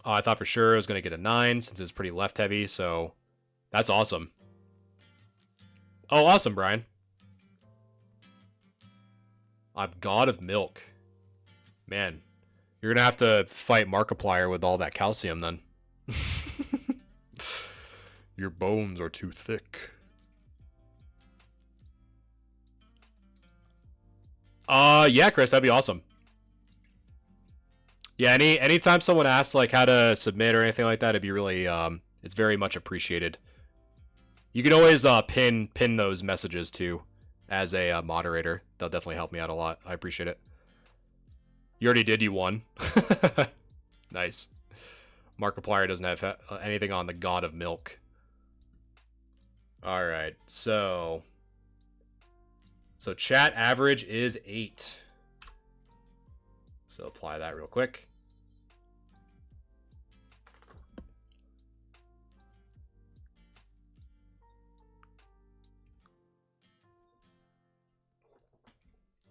I thought for sure I was going to get a 9 since it's pretty left heavy, so that's awesome. Oh, awesome, Brian. I'm God of Milk. Man, you're going to have to fight Markiplier with all that calcium then. Your bones are too thick. Yeah, Chris, that'd be awesome. Yeah, anytime someone asks like how to submit or anything like that, it'd be really it's very much appreciated. You can always pin those messages too as a moderator. That'll definitely help me out a lot. I appreciate it. You already did, you won. Nice. Markiplier doesn't have anything on the god of milk. Alright, so chat average is 8. So apply that real quick.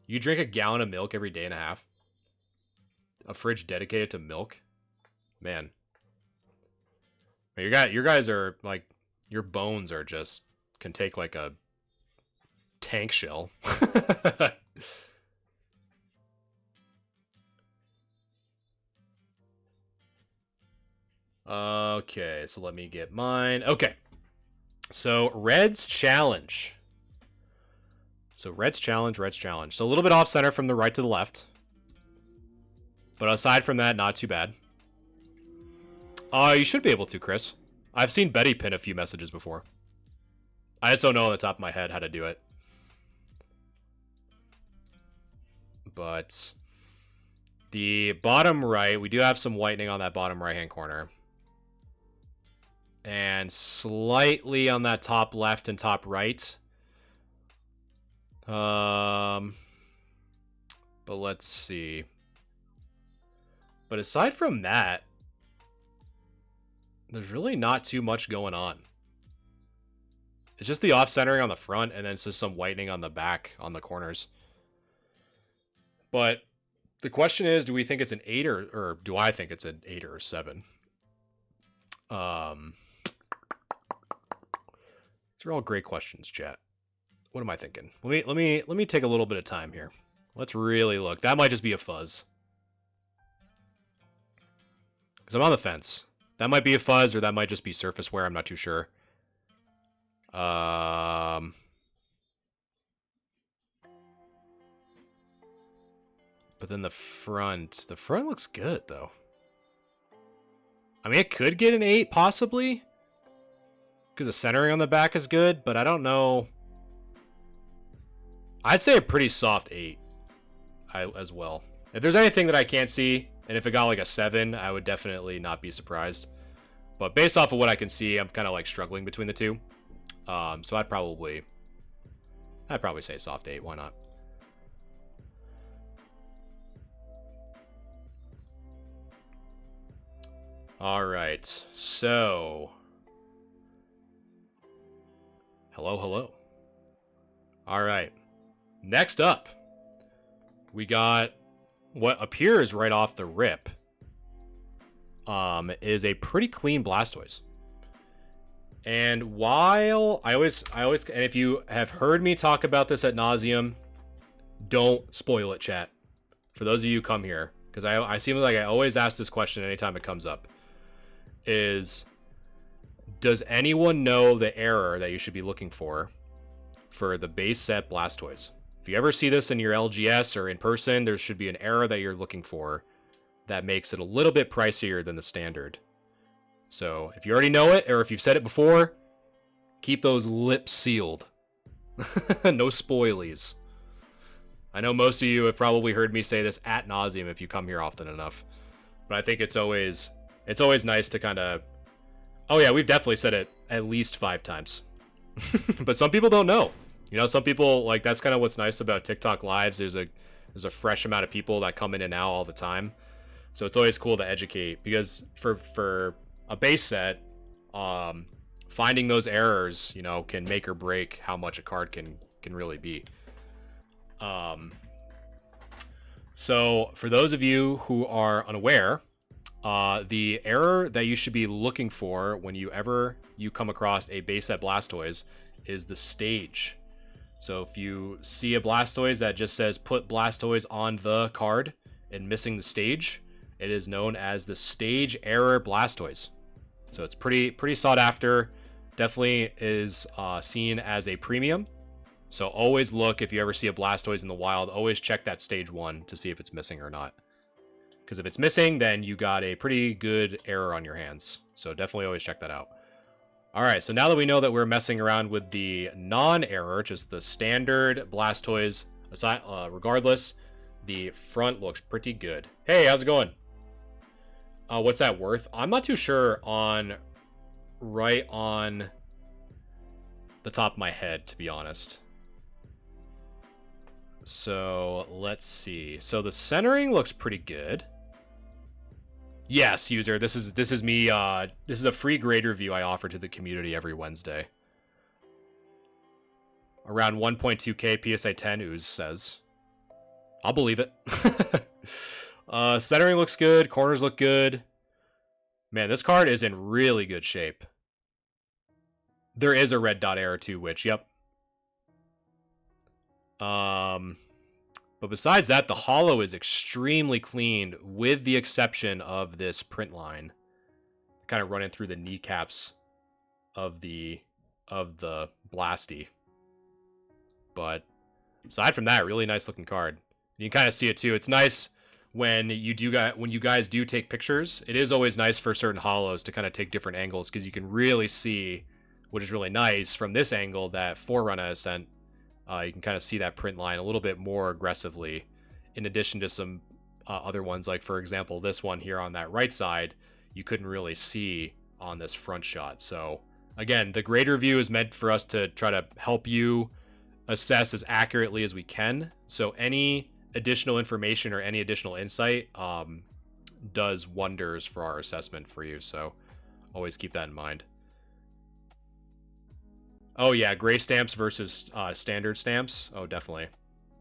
You drink a gallon of milk every day and a half? A fridge dedicated to milk? Man. Your guys are, like, your bones are just, can take, like, a tank shell. Okay, so let me get mine. Okay. So, Red's challenge. Red's challenge. So a little bit off center from the right to the left. But aside from that, not too bad. You should be able to, Chris. I've seen Betty pin a few messages before. I just don't know on the top of my head how to do it. But the bottom right, we do have some whitening on that bottom right-hand corner. And slightly on that top left and top right. But let's see. But aside from that, there's really not too much going on. It's just the off-centering on the front, and then it's just some whitening on the back, on the corners. But the question is, do we think it's an 8 or do I think it's an 8 or a 7? These are all great questions, chat. What am I thinking? Let me take a little bit of time here. Let's really look. That might just be a fuzz. Because I'm on the fence. That might be a fuzz, or that might just be surface wear. I'm not too sure. But then the front looks good, though. I mean, it could get an 8, possibly. Because the centering on the back is good, but I don't know. I'd say a pretty soft 8 as well. If there's anything that I can't see, and if it got like a 7, I would definitely not be surprised. But based off of what I can see, I'm kind of like struggling between the two. So I'd probably say soft 8. Why not? All right. So, hello. All right. Next up, we got what appears right off the rip. Is a pretty clean Blastoise. And while I always, and if you have heard me talk about this ad nauseum, don't spoil it, chat. For those of you who come here, because I seem like I always ask this question anytime it comes up, is, does anyone know the error that you should be looking for the base set Blastoise? If you ever see this in your LGS or in person, there should be an error that you're looking for that makes it a little bit pricier than the standard. So if you already know it, or if you've said it before, keep those lips sealed. No spoilies. I know most of you have probably heard me say this ad nauseum if you come here often enough. But I think it's always nice to kind of... Oh yeah, we've definitely said it at least 5 times. But some people don't know. You know, some people, like, that's kind of what's nice about TikTok lives. There's a fresh amount of people that come in and out all the time. So it's always cool to educate, because for a base set, finding those errors, you know, can make or break how much a card can really be. So for those of you who are unaware, the error that you should be looking for when you come across a base set Blastoise is the stage. So if you see a Blastoise that just says put Blastoise on the card and missing the stage, it is known as the stage error Blastoise. So it's pretty sought after. Definitely is seen as a premium. So always look, if you ever see a Blastoise in the wild, always check that stage 1 to see if it's missing or not. Because if it's missing, then you got a pretty good error on your hands. So definitely always check that out. All right, so now that we know that we're messing around with the non-error, just the standard Blastoise, regardless, The front looks pretty good. Hey, how's it going? What's that worth? I'm not too sure right on the top of my head, to be honest. So let's see. So the centering looks pretty good. Yes, user. This is me. This is a free grade review I offer to the community every Wednesday. Around 1.2k PSA 10 ooze says. I'll believe it. Centering looks good. Corners look good. Man, this card is in really good shape. There is a red dot error too, which, yep. But besides that, the holo is extremely clean, with the exception of this print line, kind of running through the kneecaps of the Blasty. But aside from that, really nice looking card. You can kind of see it too. It's nice when you guys do take pictures. It is always nice for certain holos to kind of take different angles, because you can really see, which is really nice from this angle that Forerunner has sent. You can kind of see that print line a little bit more aggressively, in addition to some other ones, like for example this one here on that right side you couldn't really see on this front shot. So again, the grade review is meant for us to try to help you assess as accurately as we can. So any additional information or any additional insight does wonders for our assessment for you. So always keep that in mind. Oh yeah, gray stamps versus standard stamps. Oh, definitely.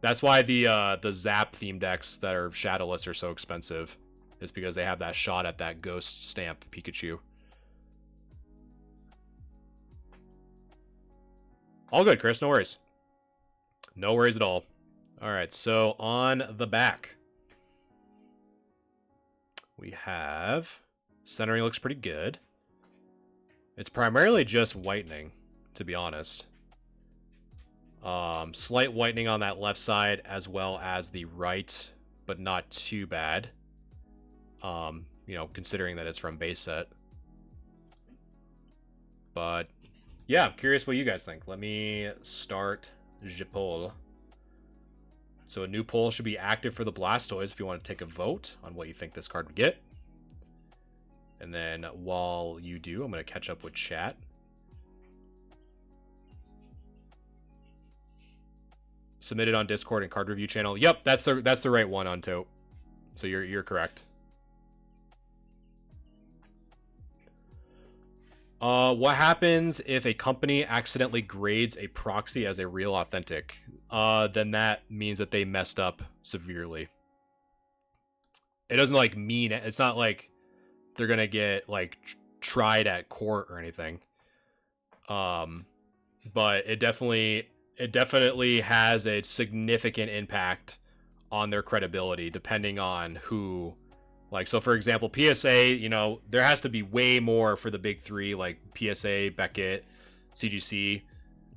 That's why the Zap theme decks that are shadowless are so expensive. Is because they have that shot at that ghost stamp Pikachu. All good, Chris. No worries. No worries at all. All right, so on the back, we have centering looks pretty good. It's primarily just whitening, to be honest. Slight whitening on that left side as well as the right, but not too bad. You know, considering that it's from base set. But yeah, I'm curious what you guys think. Let me start the poll. So a new poll should be active for the Blastoise if you want to take a vote on what you think this card would get. And then while you do, I'm going to catch up with chat. Submitted on Discord and card review channel. Yep, that's the right one on Tote. So you're correct. What happens if a company accidentally grades a proxy as a real authentic? Then that means that they messed up severely. It doesn't like mean it's not like they're gonna get like tried at court or anything. But it definitely has a significant impact on their credibility depending on who. Like, so for example, PSA, you know, there has to be way more for the big three, like PSA, Beckett, CGC,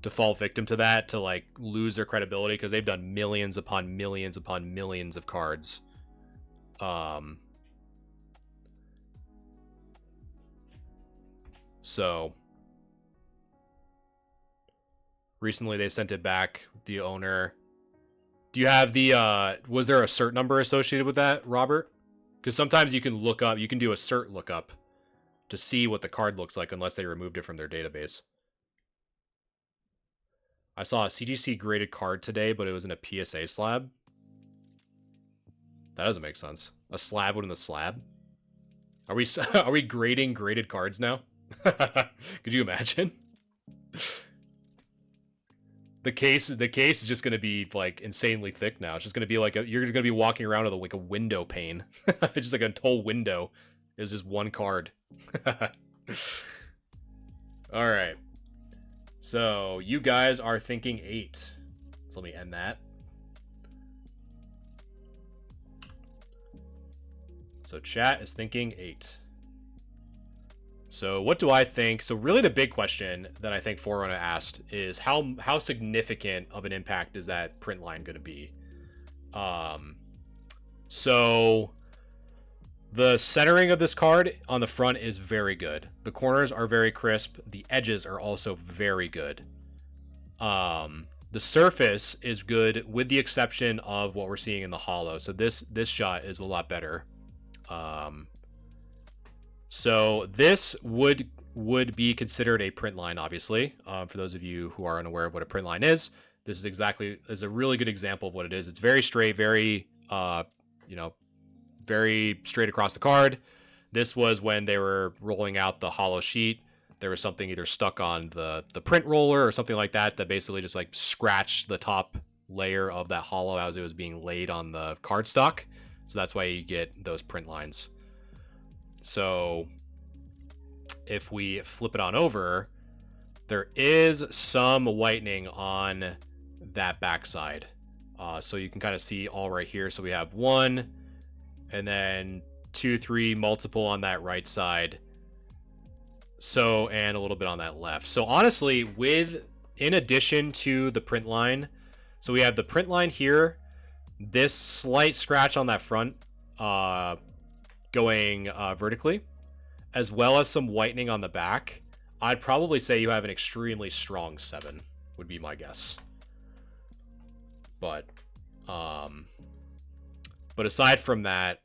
to fall victim to that, to like lose their credibility, because they've done millions upon millions upon millions of cards. So recently they sent it back, the owner. Do you have the, was there a cert number associated with that, Robert? Because sometimes you can look up, you can do a cert lookup to see what the card looks like unless they removed it from their database. I saw a CGC graded card today, but it was in a PSA slab. That doesn't make sense. A slab within a slab? Are we grading graded cards now? Could you imagine? The case is just gonna be like insanely thick now. It's just gonna be like you're gonna be walking around with like a window pane. Just like a whole window is just one card. All right. So you guys are thinking 8. So let me end that. So chat is thinking 8. So what do I think? So really the big question that I think Forerunner asked is how significant of an impact is that print line going to be? So the centering of this card on the front is very good. The corners are very crisp. The edges are also very good. The surface is good with the exception of what we're seeing in the holo. So this shot is a lot better. So this would be considered a print line, obviously. For those of you who are unaware of what a print line is, this is a really good example of what it is. It's very straight, very very straight across the card. This was when they were rolling out the holo sheet. There was something either stuck on the print roller or something like that basically just like scratched the top layer of that holo as it was being laid on the cardstock. So that's why you get those print lines. So if we flip it on over, there is some whitening on that backside. So you can kind of see all right here. So we have 1 and then 2, 3, multiple on that right side. So, and a little bit on that left. So honestly, in addition to the print line, so we have the print line here, this slight scratch on that front going vertically, as well as some whitening on the back. I'd probably say you have an extremely strong 7, would be my guess. But aside from that,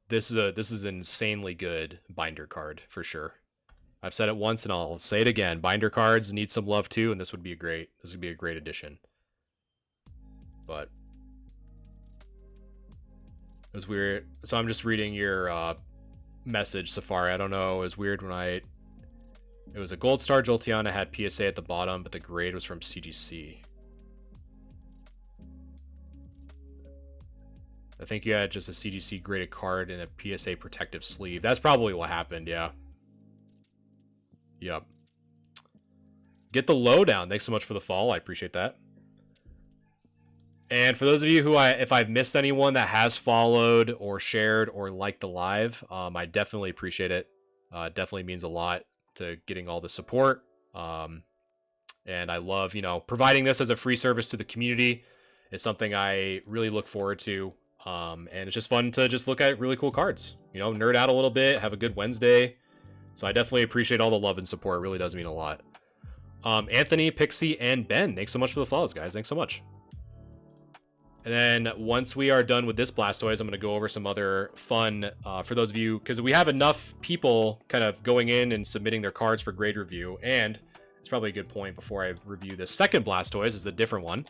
this is an insanely good binder card for sure. I've said it once and I'll say it again. Binder cards need some love too, and this would be a great addition. But it was weird. So I'm just reading your message, Safari. I don't know. It was weird when it was a Gold Star Jolteon. It had PSA at the bottom, but the grade was from CGC. I think you had just a CGC graded card and a PSA protective sleeve. That's probably what happened, yeah. Yep. Get the lowdown. Thanks so much for the follow. I appreciate that. And for those of you who if I've missed anyone that has followed or shared or liked the live, I definitely appreciate it. Definitely means a lot to getting all the support. And I love, providing this as a free service to the community. It's something I really look forward to. And it's just fun to just look at really cool cards, nerd out a little bit, have a good Wednesday. So I definitely appreciate all the love and support. It really does mean a lot. Anthony, Pixie, and Ben, thanks so much for the follows, guys. Thanks so much. And then once we are done with this Blastoise, I'm going to go over some other fun for those of you, because we have enough people kind of going in and submitting their cards for grade review. And it's probably a good point before I review the second Blastoise, is a different one.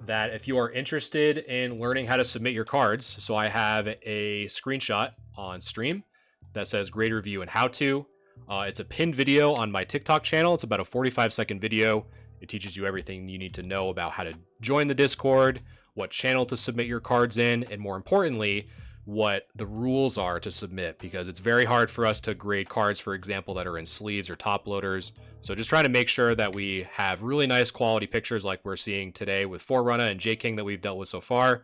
That if you are interested in learning how to submit your cards, so I have a screenshot on stream that says grade review and how to. It's a pinned video on my TikTok channel. It's about a 45-second video. It teaches you everything you need to know about how to join the Discord, what channel to submit your cards in, and more importantly, what the rules are to submit, because it's very hard for us to grade cards, for example, that are in sleeves or top loaders. So just trying to make sure that we have really nice quality pictures like we're seeing today with Forerunner and J King that we've dealt with so far.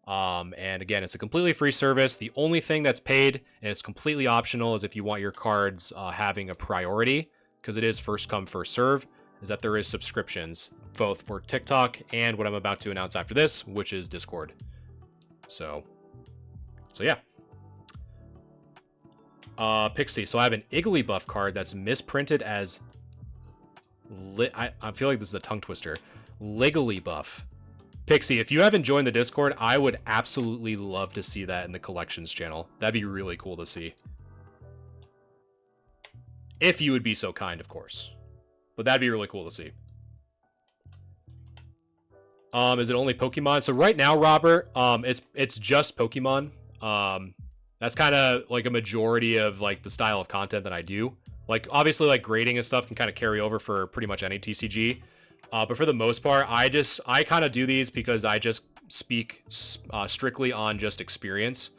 And again, it's a completely free service. The only thing that's paid, and it's completely optional, is if you want your cards having a priority, because it is first come, first serve, is that there is subscriptions, both for TikTok and what I'm about to announce after this, which is Discord. So yeah. Pixie. So I have an Igglybuff card that's misprinted as... I feel like this is a tongue twister. Ligglybuff. Pixie, if you haven't joined the Discord, I would absolutely love to see that in the collections channel. That'd be really cool to see. If you would be so kind, of course. But that'd be really cool to see. Is it only Pokemon? So right now, Robert, it's just Pokemon. That's kind of like a majority of like the style of content that I do. Like obviously like grading and stuff can kind of carry over for pretty much any TCG. But for the most part, I kind of do these because I just speak strictly on just experience.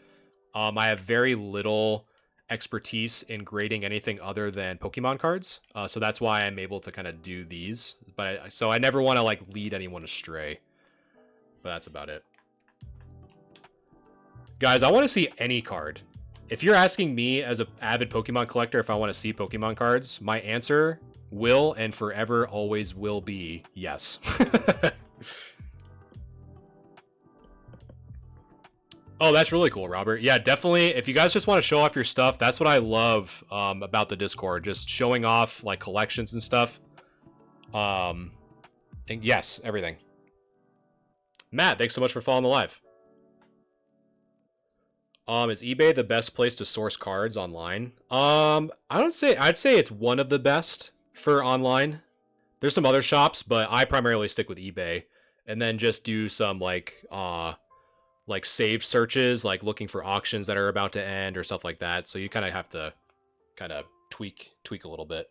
I have very little expertise in grading anything other than Pokemon cards. So that's why I'm able to kind of do these. But so I never want to like lead anyone astray. But that's about it. Guys, I want to see any card. If you're asking me as an avid Pokemon collector if I want to see Pokemon cards, my answer will and forever always will be yes. Oh, that's really cool, Robert. Yeah, definitely. If you guys just want to show off your stuff, that's what I love about the Discord. Just showing off like collections and stuff. And yes, everything. Matt, thanks so much for following the live. Is eBay the best place to source cards online? I'd say it's one of the best for online. There's some other shops, but I primarily stick with eBay, and then just do some like save searches, like looking for auctions that are about to end or stuff like that. So you kind of have to tweak a little bit.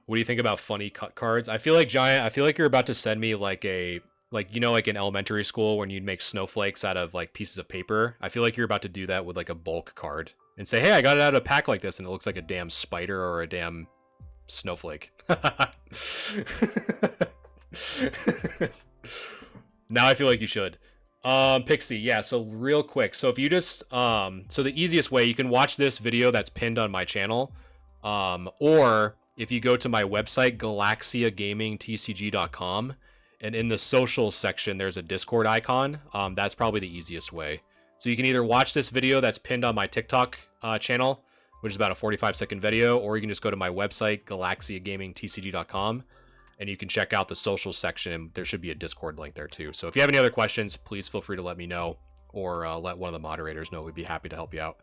What do you think about funny cut cards? I feel like Giant, I feel like you're about to send me like like in elementary school when you'd make snowflakes out of like pieces of paper. I feel like you're about to do that with like a bulk card and say, hey, I got it out of a pack like this, and it looks like a damn spider or a damn snowflake. Now I feel like you should. Pixie, yeah, so real quick. So if you just so the easiest way, you can watch this video that's pinned on my channel. Or if you go to my website, galaxiagamingtcg.com, and in the social section, there's a Discord icon. That's probably the easiest way. So you can either watch this video that's pinned on my TikTok channel, which is about a 45-second video, or you can just go to my website, galaxiagamingtcg.com, and you can check out the social section, and there should be a Discord link there too. So if you have any other questions, please feel free to let me know, or let one of the moderators know. We'd be happy to help you out.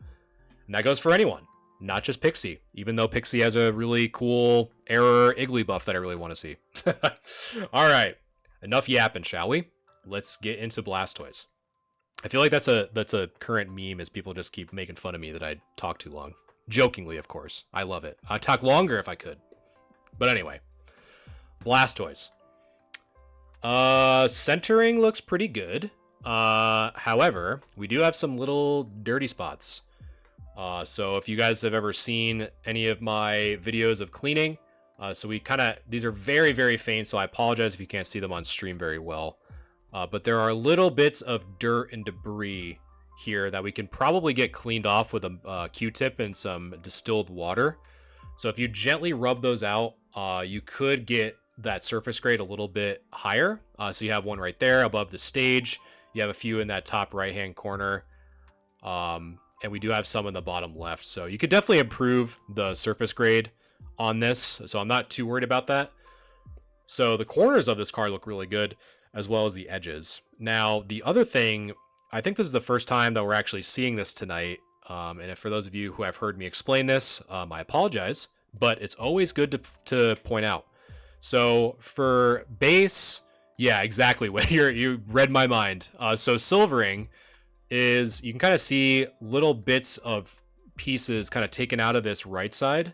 And that goes for anyone, not just Pixie, even though Pixie has a really cool error Iggly buff that I really want to see. All right, enough yapping, shall we? Let's get into Blastoise. I feel like that's a current meme, as people just keep making fun of me that I talk too long. Jokingly, of course. I love it. I'd talk longer if I could. But anyway, Blastoise. Centering looks pretty good. However, we do have some little dirty spots. So if you guys have ever seen any of my videos of cleaning, so these are very, very faint, so I apologize if you can't see them on stream very well. But there are little bits of dirt and debris here that we can probably get cleaned off with a Q-tip and some distilled water. So if you gently rub those out, you could get that surface grade a little bit higher. So you have one right there above the stage. You have a few in that top right-hand corner. And we do have some in the bottom left. So you could definitely improve the surface grade on this. So I'm not too worried about that. So the corners of this card look really good, as well as the edges. Now, the other thing, I think this is the first time that we're actually seeing this tonight. And if for those of you who have heard me explain this, I apologize, but it's always good to point out. So for base, yeah, exactly. You read my mind. So silvering is, you can kind of see little bits of pieces kind of taken out of this right side.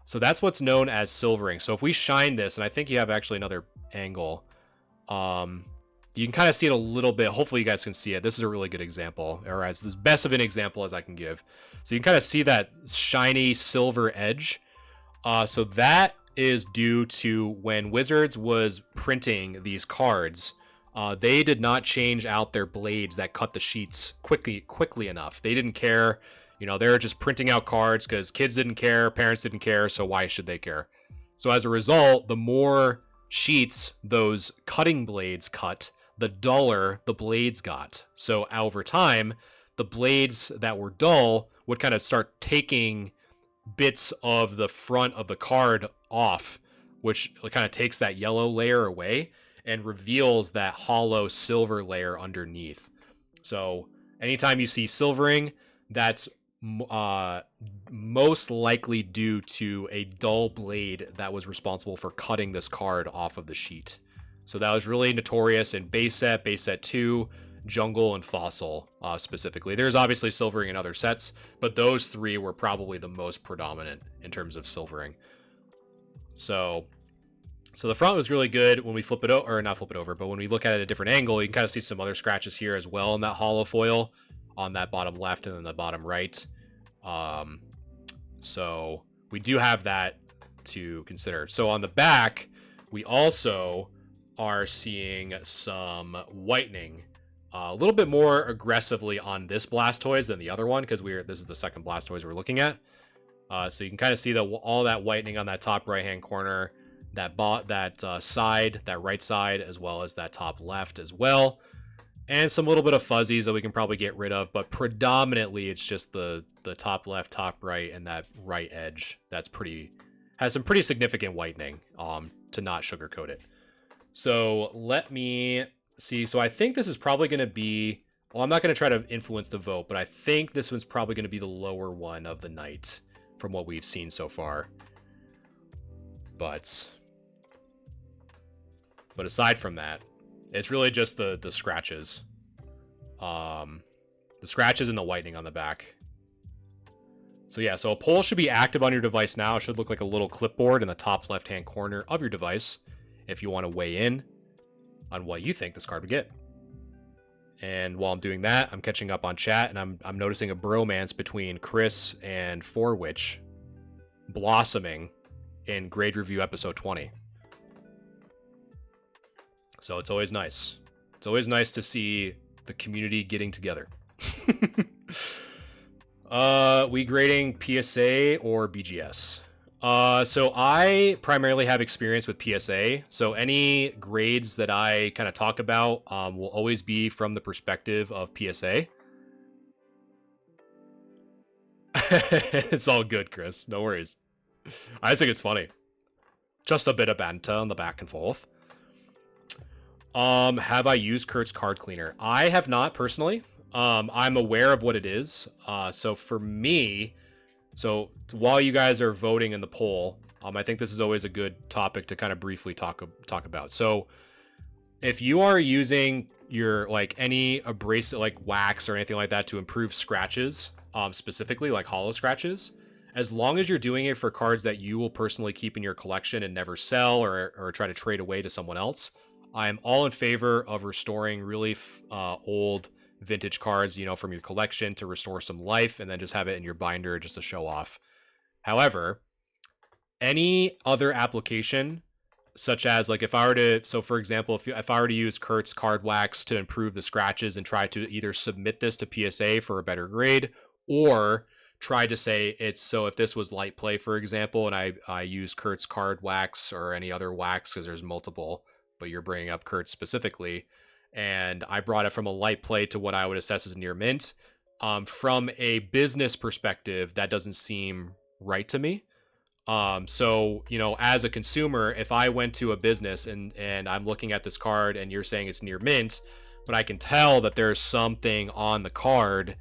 So that's what's known as silvering. So if we shine this, and I think you have actually another angle, you can kind of see it a little bit. Hopefully you guys can see it. This is a really good example, or as best of an example as I can give. So you can kind of see that shiny silver edge. So that is due to when Wizards was printing these cards, they did not change out their blades that cut the sheets quickly enough. They didn't care. You know, they were just printing out cards because kids didn't care, parents didn't care, so why should they care? So as a result, the more sheets those cutting blades cut, the duller the blades got. So over time, the blades that were dull would kind of start taking bits of the front of the card off, which kind of takes that yellow layer away and reveals that hollow silver layer underneath. So anytime you see silvering, that's most likely due to a dull blade that was responsible for cutting this card off of the sheet. So that was really notorious in base set 2, jungle, and fossil specifically. There's obviously silvering in other sets, but those three were probably the most predominant in terms of silvering. So the front was really good. When we flip it over, or not flip it over, but when we look at it at a different angle, you can kind of see some other scratches here as well in that hollow foil on that bottom left and then the bottom right. So we do have that to consider. So on the back, we also are seeing some whitening a little bit more aggressively on this Blastoise than the other one, because this is the second Blastoise we're looking at. So you can kind of see all that whitening on that top right-hand corner, that side, that right side, as well as that top left as well. And some little bit of fuzzies that we can probably get rid of, but predominantly it's just the top left, top right, and that right edge that's has has some pretty significant whitening, to not sugarcoat it. So let me see. So I think this is probably going to be, well, I'm not going to try to influence the vote, but I think this one's probably going to be the lower one of the night from what we've seen so far. But aside from that, it's really just the scratches. The scratches and the whitening on the back. So yeah, so a poll should be active on your device now. It should look like a little clipboard in the top left-hand corner of your device if you want to weigh in on what you think this card would get. And while I'm doing that, I'm catching up on chat, and I'm noticing a bromance between Chris and Forwitch blossoming in Grade Review episode 20. So it's always nice. It's always nice to see the community getting together. We grading PSA or BGS? So I primarily have experience with PSA. So any grades that I kind of talk about will always be from the perspective of PSA. It's all good, Chris. No worries. I just think it's funny. Just a bit of banter on the back and forth. Have I used Kurt's card cleaner? I have not personally. I'm aware of what it is. So for me, so while you guys are voting in the poll, I think this is always a good topic to kind of briefly talk about. So if you are using your, like, any abrasive, like wax or anything like that to improve scratches, specifically like hollow scratches, as long as you're doing it for cards that you will personally keep in your collection and never sell or try to trade away to someone else, I am all in favor of restoring really old vintage cards, you know, from your collection to restore some life and then just have it in your binder just to show off. However, any other application, such as, like, if I were to, so for example, if I were to use Kurt's card wax to improve the scratches and try to either submit this to PSA for a better grade, or try to say it's, so if this was light play, for example, and I use Kurt's card wax or any other wax, because there's multiple, but you're bringing up Kurt specifically, and I brought it from a light play to what I would assess as near mint. From a business perspective, that doesn't seem right to me. So, you know, as a consumer, if I went to a business and I'm looking at this card and you're saying it's near mint, but I can tell that there's something on the card,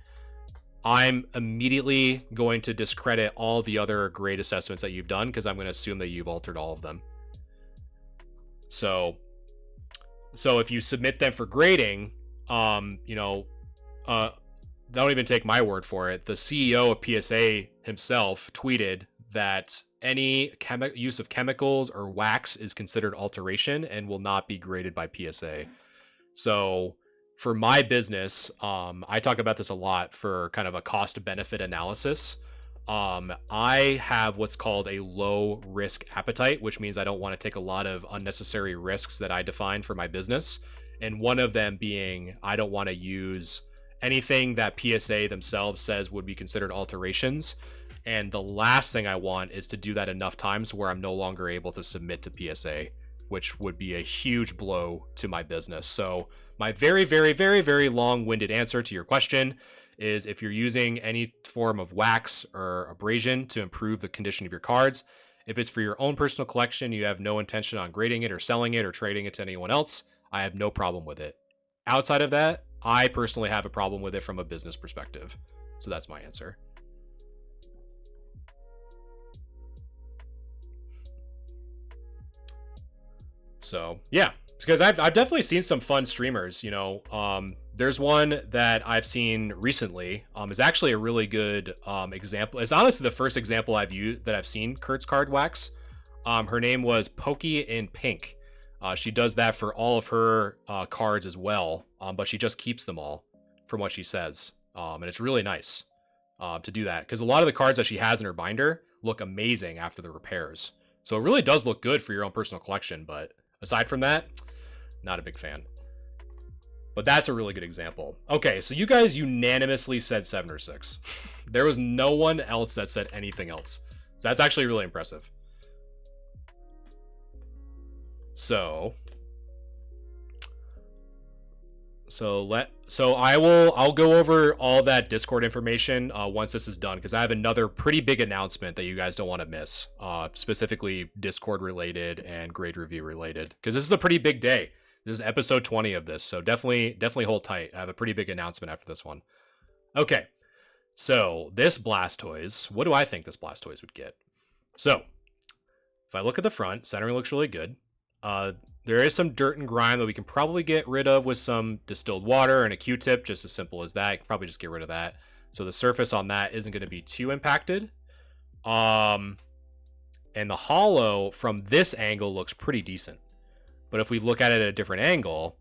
I'm immediately going to discredit all the other grade assessments that you've done, because I'm going to assume that you've altered all of them. So if you submit them for grading, you know, don't even take my word for it. The CEO of PSA himself tweeted that any use of chemicals or wax is considered alteration and will not be graded by PSA. So for my business, I talk about this a lot for kind of a cost benefit analysis. I have what's called a low risk appetite, which means I don't want to take a lot of unnecessary risks that I define for my business. And one of them being, I don't want to use anything that PSA themselves says would be considered alterations. And the last thing I want is to do that enough times where I'm no longer able to submit to PSA, which would be a huge blow to my business. So my very, very, very, very long-winded answer to your question is, if you're using any form of wax or abrasion to improve the condition of your cards, if it's for your own personal collection, you have no intention on grading it or selling it or trading it to anyone else, I have no problem with it. Outside of that, I personally have a problem with it from a business perspective. So that's my answer. So yeah, because I've definitely seen some fun streamers, you know. There's one that I've seen recently, is actually a really good example. It's honestly the first example I've seen Kurt's card wax. Her name was Pokey in Pink. She does that for all of her cards as well, but she just keeps them all, from what she says. And it's really nice to do that, because a lot of the cards that she has in her binder look amazing after the repairs. So it really does look good for your own personal collection, but aside from that, not a big fan. But that's a really good example. Okay, so you guys unanimously said 7 or 6. There was no one else that said anything else. So that's actually really impressive. So I'll go over all that Discord information once this is done, because I have another pretty big announcement that you guys don't want to miss, specifically Discord related and grade review related, because this is a pretty big day. This is episode 20 of this, so definitely hold tight. I have a pretty big announcement after this one. Okay, so this Blastoise, what do I think this Blastoise would get? So if I look at the front, centering looks really good. There is some dirt and grime that we can probably get rid of with some distilled water and a Q-tip, just as simple as that. You can probably just get rid of that. So the surface on that isn't going to be too impacted. And the hollow from this angle looks pretty decent. But if we look at it at a different angle,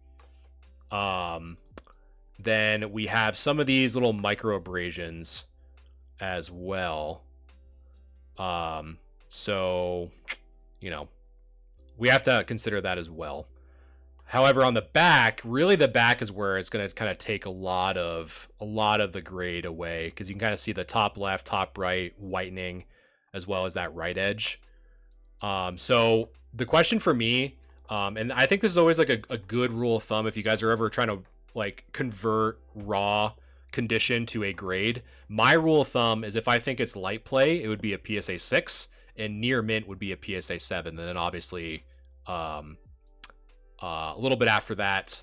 then we have some of these little micro abrasions as well. So, you know, we have to consider that as well. However, on the back, really the back is where it's going to kind of take a lot of the grade away, because you can kind of see the top left, top right whitening, as well as that right edge. So the question for me, and I think this is always like a good rule of thumb if you guys are ever trying to like convert raw condition to a grade. My rule of thumb is if I think it's light play, it would be a PSA 6, and near mint would be a PSA 7. And then obviously a little bit after that,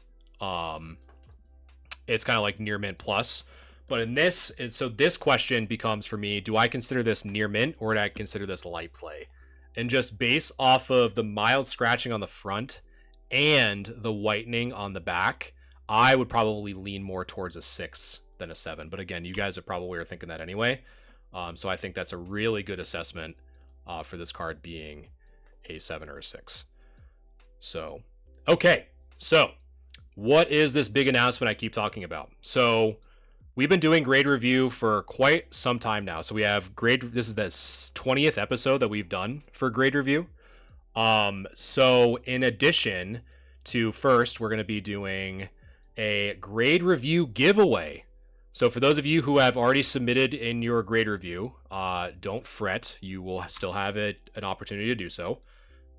it's kind of like near mint plus. But in this, and so this question becomes for me, do I consider this near mint or do I consider this light play? And just based off of the mild scratching on the front and the whitening on the back, I would probably lean more towards a 6 than a 7. But again, you guys are probably thinking that anyway. So I think that's a really good assessment for this card being a 7 or a 6. So, okay. So, what is this big announcement I keep talking about? So, we've been doing grade review for quite some time now. So we have this is the 20th episode that we've done for grade review. So in addition to first, we're going to be doing a grade review giveaway. So for those of you who have already submitted in your grade review, don't fret. You will still have an opportunity to do so.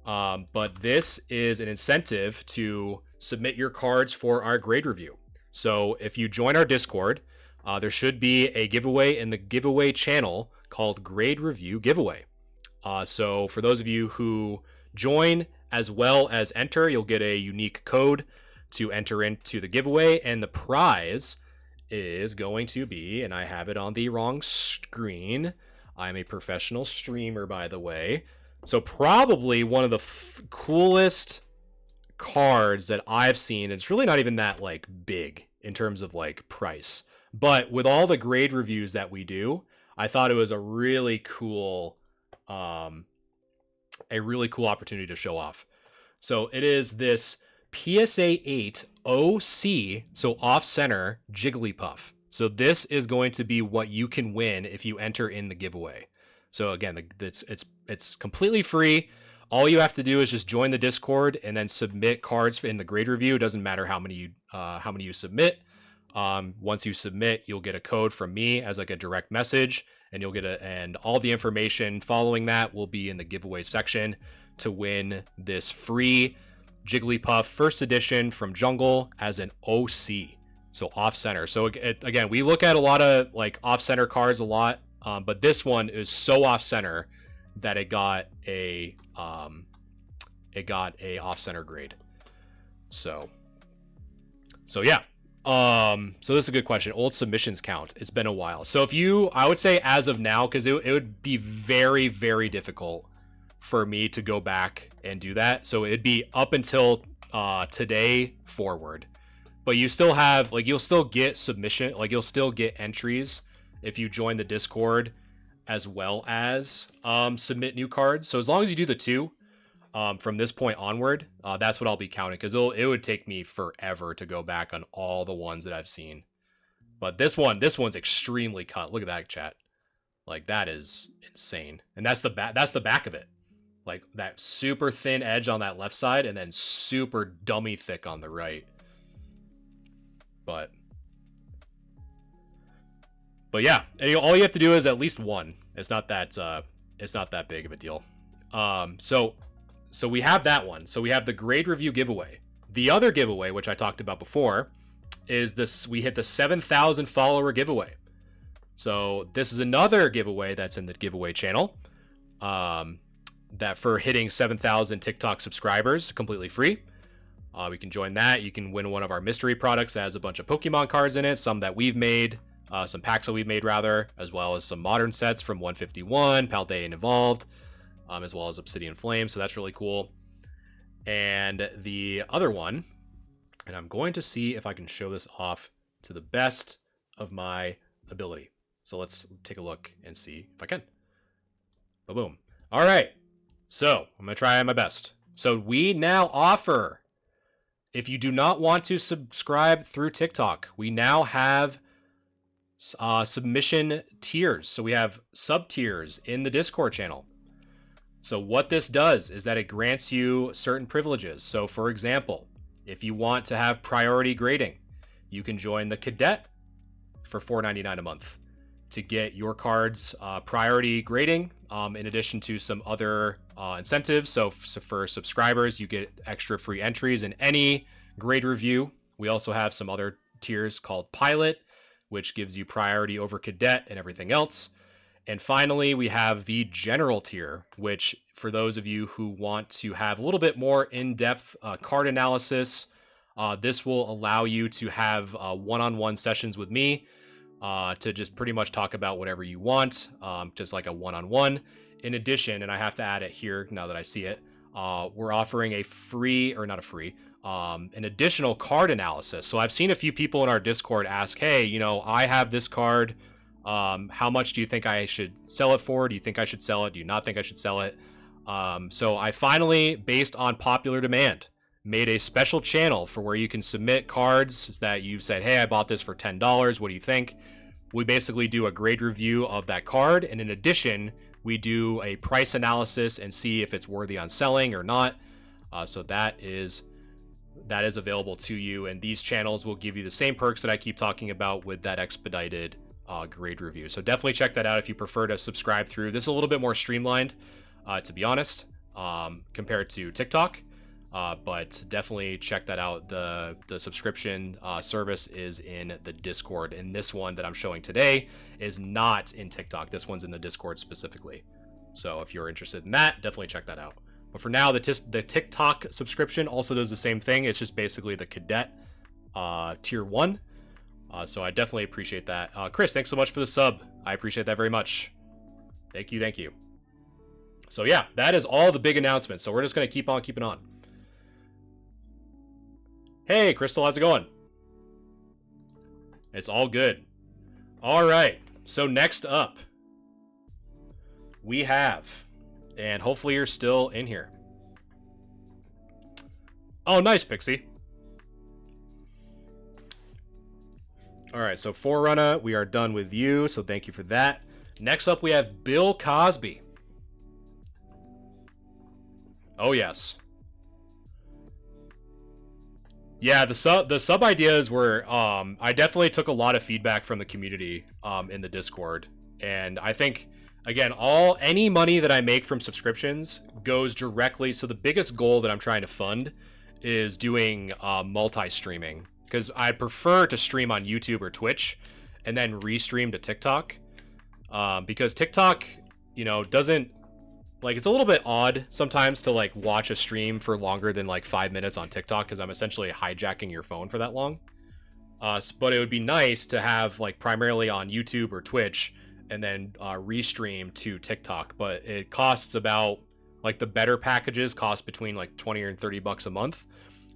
But this is an incentive to submit your cards for our grade review. So if you join our Discord, there should be a giveaway in the giveaway channel called Grade Review Giveaway. So for those of you who join as well as enter, you'll get a unique code to enter into the giveaway. And the prize is going to be, and I have it on the wrong screen. I'm a professional streamer, by the way. So probably one of the coolest cards that I've seen. It's really not even that like big in terms of like price. But with all the grade reviews that we do, I thought it was a really cool opportunity to show off. So it is this PSA 8 OC, so off center Jigglypuff. So this is going to be what you can win if you enter in the giveaway. So again, it's completely free. All you have to do is just join the Discord and then submit cards in the grade review. It doesn't matter how many you submit. Once you submit, you'll get a code from me as like a direct message, and you'll get and all the information following that will be in the giveaway section to win this free Jigglypuff first edition from Jungle as an OC, so off center. So again, we look at a lot of like off center cards a lot, but this one is so off center that it got a off center grade. So yeah. So this is a good question. Old submissions count. It's been a while. So I would say as of now, because it would be very, very difficult for me to go back and do that. So it'd be up until today forward. But you still have, like, you'll still get submission, like you'll still get entries if you join the Discord as well as submit new cards. So as long as you do the two, from this point onward, that's what I'll be counting, because it would take me forever to go back on all the ones that I've seen. But this one's extremely cut. Look at that, chat. Like, that is insane. And that's the back of it. Like, that super thin edge on that left side and then super dummy thick on the right. But yeah, all you have to do is at least one. It's not that big of a deal. So we have that one. So we have the grade review giveaway. The other giveaway, which I talked about before, is this: we hit the 7,000 follower giveaway. So this is another giveaway that's in the giveaway channel. That for hitting 7,000 TikTok subscribers, completely free. We can join that. You can win one of our mystery products that has a bunch of Pokemon cards in it, some that we've made, some packs that we've made rather, as well as some modern sets from 151, Paldean Evolved, as well as Obsidian Flame. So that's really cool. And the other one, and I'm going to see if I can show this off to the best of my ability. So let's take a look and see if I can. Boom. All right. So I'm going to try my best. So we now offer, if you do not want to subscribe through TikTok, we now have submission tiers. So we have sub tiers in the Discord channel. So what this does is that it grants you certain privileges. So for example, if you want to have priority grading, you can join the Cadet for $4.99 a month to get your cards priority grading, in addition to some other incentives. So for subscribers, you get extra free entries in any grade review. We also have some other tiers called Pilot, which gives you priority over Cadet and everything else. And finally, we have the General tier, which for those of you who want to have a little bit more in-depth card analysis, this will allow you to have one-on-one sessions with me to just pretty much talk about whatever you want, just like a one-on-one. In addition, and I have to add it here now that I see it, we're offering a free, or not a free, an additional card analysis. So I've seen a few people in our Discord ask, hey, you know, I have this card. How much do you think I should sell it for? Do you think I should sell it? Do you not think I should sell it? So I finally, based on popular demand, made a special channel for where you can submit cards that you've said, hey, I bought this for $10. What do you think? We basically do a grade review of that card. And in addition, we do a price analysis and see if it's worthy on selling or not. So that is available to you. And these channels will give you the same perks that I keep talking about with that expedited grade review. So definitely check that out if you prefer to subscribe through. This is a little bit more streamlined, to be honest, compared to TikTok. But definitely check that out. The subscription service is in the Discord, and this one that I'm showing today is not in TikTok. This one's in the Discord specifically. So if you're interested in that, definitely check that out. But for now, the TikTok subscription also does the same thing. It's just basically the Cadet tier 1. So I definitely appreciate that. Chris, thanks so much for the sub. I appreciate that very much. Thank you. Thank you. So yeah, that is all the big announcements. So we're just going to keep on keeping on. Hey, Crystal, how's it going? It's all good. All right. So next up, we have, and hopefully you're still in here. Oh, nice, Pixie. All right, so Forerunner, we are done with you, so thank you for that. Next up, we have Bill Cosby. Oh, yes. Yeah, the sub ideas were, I definitely took a lot of feedback from the community in the Discord. And I think, again, any money that I make from subscriptions goes directly. So the biggest goal that I'm trying to fund is doing multi-streaming. Because I prefer to stream on YouTube or Twitch and then restream to TikTok. Because TikTok, you know, doesn't, like, it's a little bit odd sometimes to, like, watch a stream for longer than, like, 5 minutes on TikTok because I'm essentially hijacking your phone for that long. But it would be nice to have, like, primarily on YouTube or Twitch and then restream to TikTok. But it costs about, like, the better packages cost between, like, 20 or 30 bucks a month.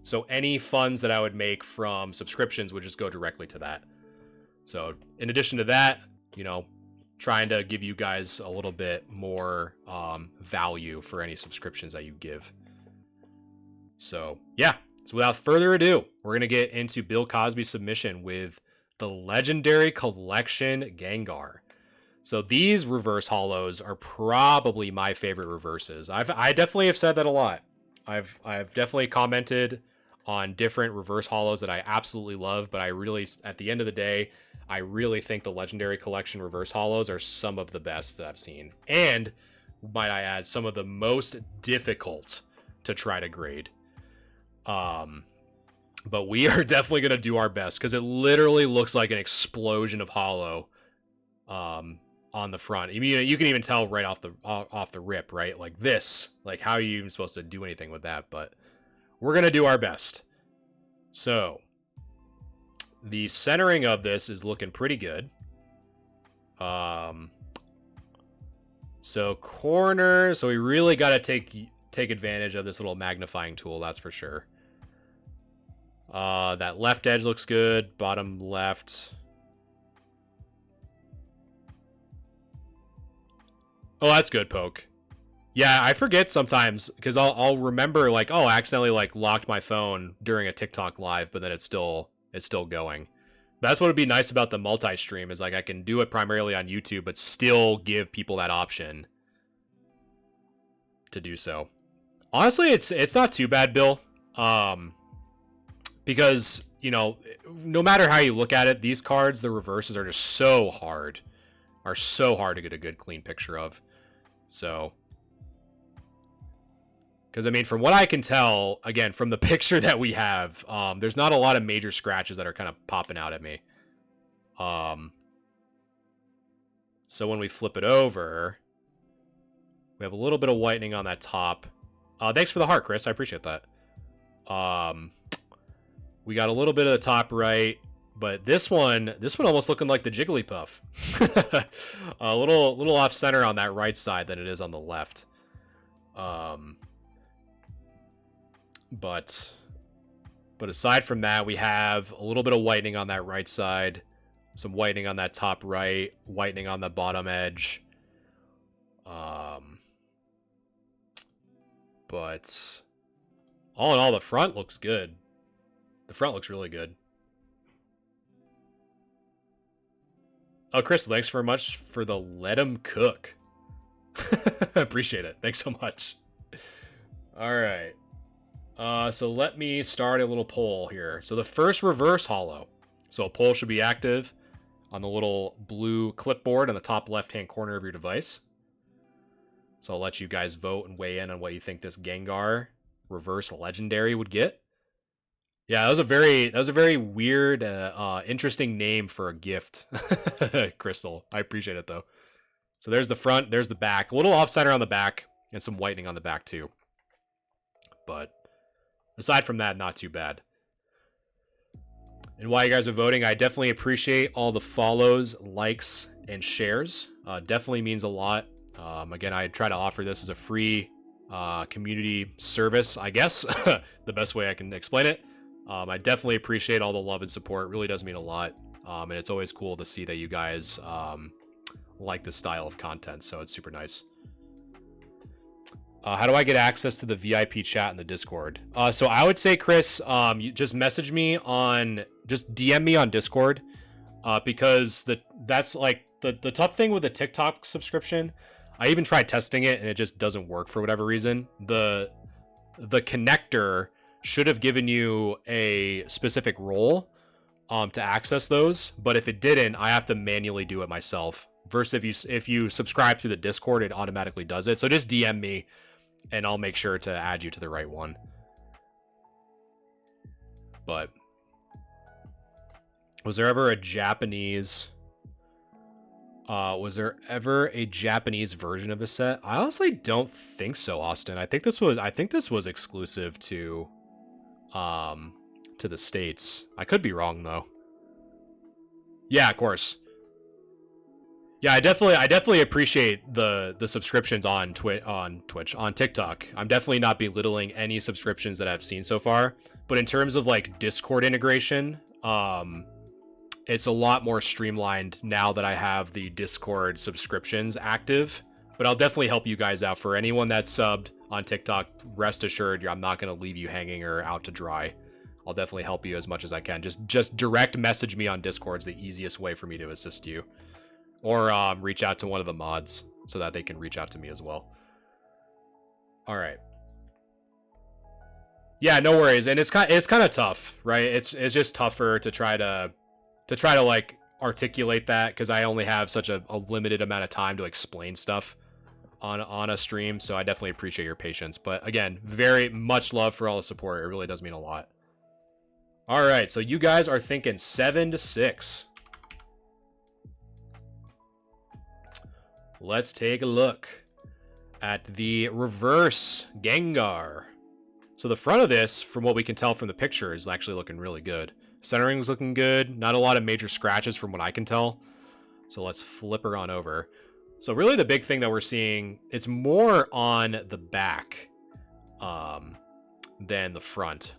So any funds that I would make from subscriptions would just go directly to that. So in addition to that, you know, trying to give you guys a little bit more value for any subscriptions that you give. So yeah, so without further ado, we're going to get into Bill Cosby's submission with the Legendary Collection Gengar. So these reverse holos are probably my favorite reverses. I definitely have said that a lot. I've definitely commented on different reverse holos that I absolutely love, but I really, at the end of the day, I really think the Legendary Collection reverse holos are some of the best that I've seen. And, might I add, some of the most difficult to try to grade. But we are definitely going to do our best because it literally looks like an explosion of hollow on the front. I mean, you can even tell right off the rip, right? Like this. Like, how are you even supposed to do anything with that? But we're going to do our best. So, the centering of this is looking pretty good. So corner. So we really got to take advantage of this little magnifying tool. That's for sure. That left edge looks good. Bottom left. Oh, that's good, Poke. Yeah, I forget sometimes because I'll remember like, oh, I accidentally like locked my phone during a TikTok live, but then it's still going. That's what would be nice about the multi-stream is like I can do it primarily on YouTube, but still give people that option to do so. Honestly, it's not too bad, Bill. Because, you know, no matter how you look at it, these cards, the reverses are just so hard. Are so hard to get a good clean picture of. So, because I mean, from what I can tell, again, from the picture that we have, there's not a lot of major scratches that are kind of popping out at me. So when we flip it over, we have a little bit of whitening on that top. Thanks for the heart, Chris. I appreciate that. We got a little bit of the top right, but this one almost looking like the Jigglypuff. A little off center on that right side than it is on the left. But aside from that, we have a little bit of whitening on that right side, some whitening on that top right, whitening on the bottom edge. But all in all, the front looks good. The front looks really good. Oh, Chris, thanks very much for the let 'em cook. Appreciate it. Thanks so much. All right. So let me start a little poll here. So the first reverse hollow. So a poll should be active on the little blue clipboard in the top left-hand corner of your device. So I'll let you guys vote and weigh in on what you think this Gengar reverse legendary would get. Yeah, that was a very weird, interesting name for a gift, Crystal. I appreciate it though. So there's the front, there's the back, a little off center on the back, and some whitening on the back too. But aside from that, not too bad. And while you guys are voting, I definitely appreciate all the follows, likes, and shares. Definitely means a lot. Again, I try to offer this as a free community service, I guess, the best way I can explain it. I definitely appreciate all the love and support. It really does mean a lot. And it's always cool to see that you guys like this style of content. So it's super nice. How do I get access to the VIP chat in the Discord? So I would say, Chris, you just message me just DM me on Discord, because that's like the tough thing with the TikTok subscription. I even tried testing it and it just doesn't work for whatever reason. The connector should have given you a specific role to access those, but if it didn't, I have to manually do it myself. Versus if you subscribe through the Discord, it automatically does it. So just DM me and I'll make sure to add you to the right one. But was there ever a Japanese version of the set? I honestly don't think so, Austin. I think this was exclusive to the States. I could be wrong though. Yeah, of course. Yeah, I definitely appreciate the subscriptions on TikTok. I'm definitely not belittling any subscriptions that I've seen so far, but in terms of like Discord integration, it's a lot more streamlined now that I have the Discord subscriptions active. But I'll definitely help you guys out. For anyone that's subbed on TikTok, rest assured, I'm not going to leave you hanging or out to dry. I'll definitely help you as much as I can. Just direct message me on Discord is the easiest way for me to assist you. Or reach out to one of the mods so that they can reach out to me as well. All right. Yeah, no worries. And it's kind of tough, right? It's just tougher to try to like articulate that because I only have such a limited amount of time to explain stuff on a stream. So I definitely appreciate your patience. But again, very much love for all the support. It really does mean a lot. All right, so you guys are thinking 7-6. Let's take a look at the reverse Gengar. So the front of this, from what we can tell from the picture, is actually looking really good. Centering's looking good. Not a lot of major scratches from what I can tell. So let's flip her on over. So really the big thing that we're seeing, it's more on the back than the front.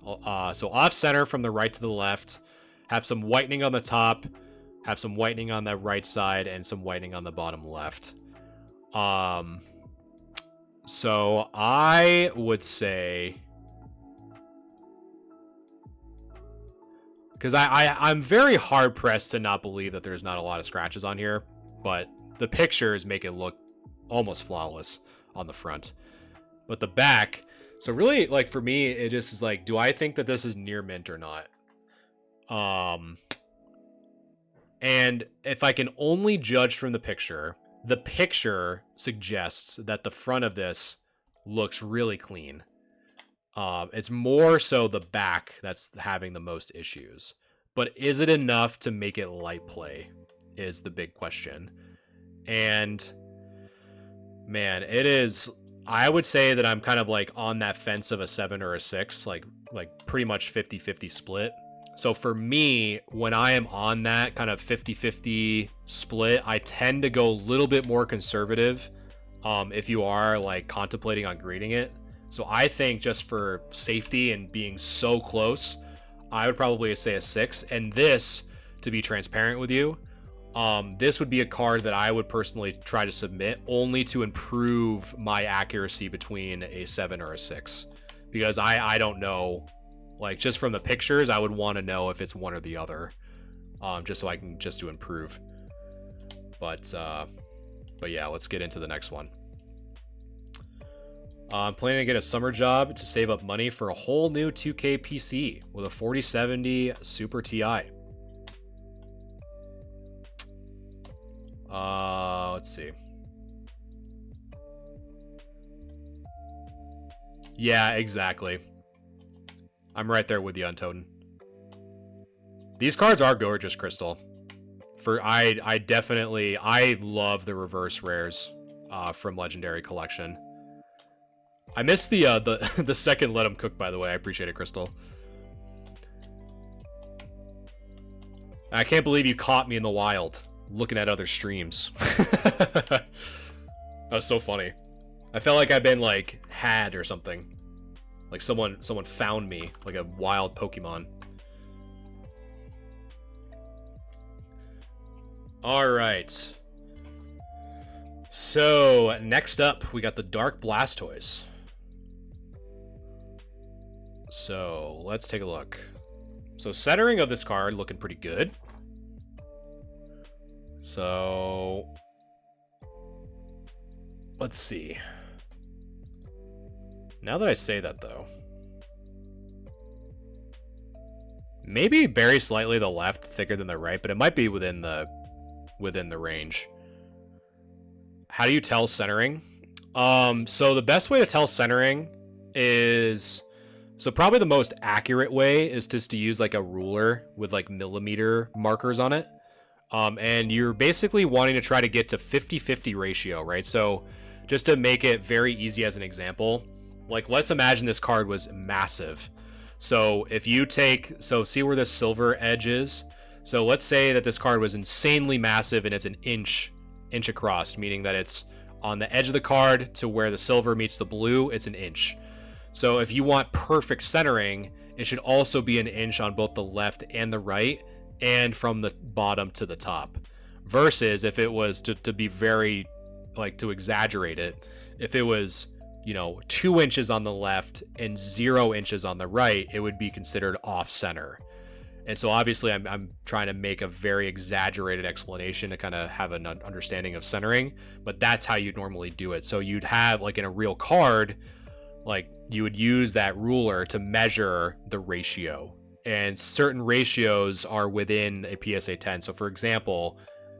So off center from the right to the left, have some whitening on the top, have some whitening on the right side, and some whitening on the bottom left. So I would say, because I'm very hard pressed to not believe that there's not a lot of scratches on here, but the pictures make it look almost flawless on the front. But the back, so really, like, for me, it just is like, do I think that this is near mint or not? And if I can only judge from the picture suggests that the front of this looks really clean. It's more so the back that's having the most issues. But is it enough to make it light play is the big question. And man, it is, I would say that I'm kind of like on that fence of a 7 or a 6, like pretty much 50-50 split. So for me, when I am on that kind of 50-50 split, I tend to go a little bit more conservative if you are like contemplating on grading it. So I think just for safety and being so close, I would probably say a 6. And this, to be transparent with you, this would be a card that I would personally try to submit only to improve my accuracy between a 7 or a 6. Because I don't know, like just from the pictures, I would want to know if it's one or the other, just so I can just to improve. But yeah, let's get into the next one. I'm planning to get a summer job to save up money for a whole new 2K PC with a 4070 Super Ti. Let's see. Yeah, exactly. I'm right there with you, Untoden. These cards are gorgeous, Crystal. I definitely love the reverse rares from Legendary Collection. I missed the second Let 'em Cook, by the way. I appreciate it, Crystal. I can't believe you caught me in the wild looking at other streams. That was so funny. I felt like I've been like had or something. Like someone found me like a wild Pokemon. All right. So next up, we got the Dark Blastoise. So let's take a look. So centering of this card looking pretty good. So let's see. Now that I say that, though, maybe very slightly the left thicker than the right, but it might be within the range. How do you tell centering? So the best way to tell centering is, so probably the most accurate way is just to use like a ruler with like millimeter markers on it. And you're basically wanting to try to get to 50-50 ratio, right? So just to make it very easy as an example, like let's imagine this card was massive. So if you see where this silver edge is? So let's say that this card was insanely massive and it's an inch across, meaning that it's on the edge of the card to where the silver meets the blue, it's an inch. So if you want perfect centering, it should also be an inch on both the left and the right, and from the bottom to the top. Versus if it was to be very, like, to exaggerate it, if it was, 2 inches on the left and 0 inches on the right, it would be considered off center. And so obviously I'm trying to make a very exaggerated explanation to kind of have an understanding of centering, but that's how you'd normally do it. So you'd have, like in a real card, like you would use that ruler to measure the ratio, and certain ratios are within a PSA 10. So for example,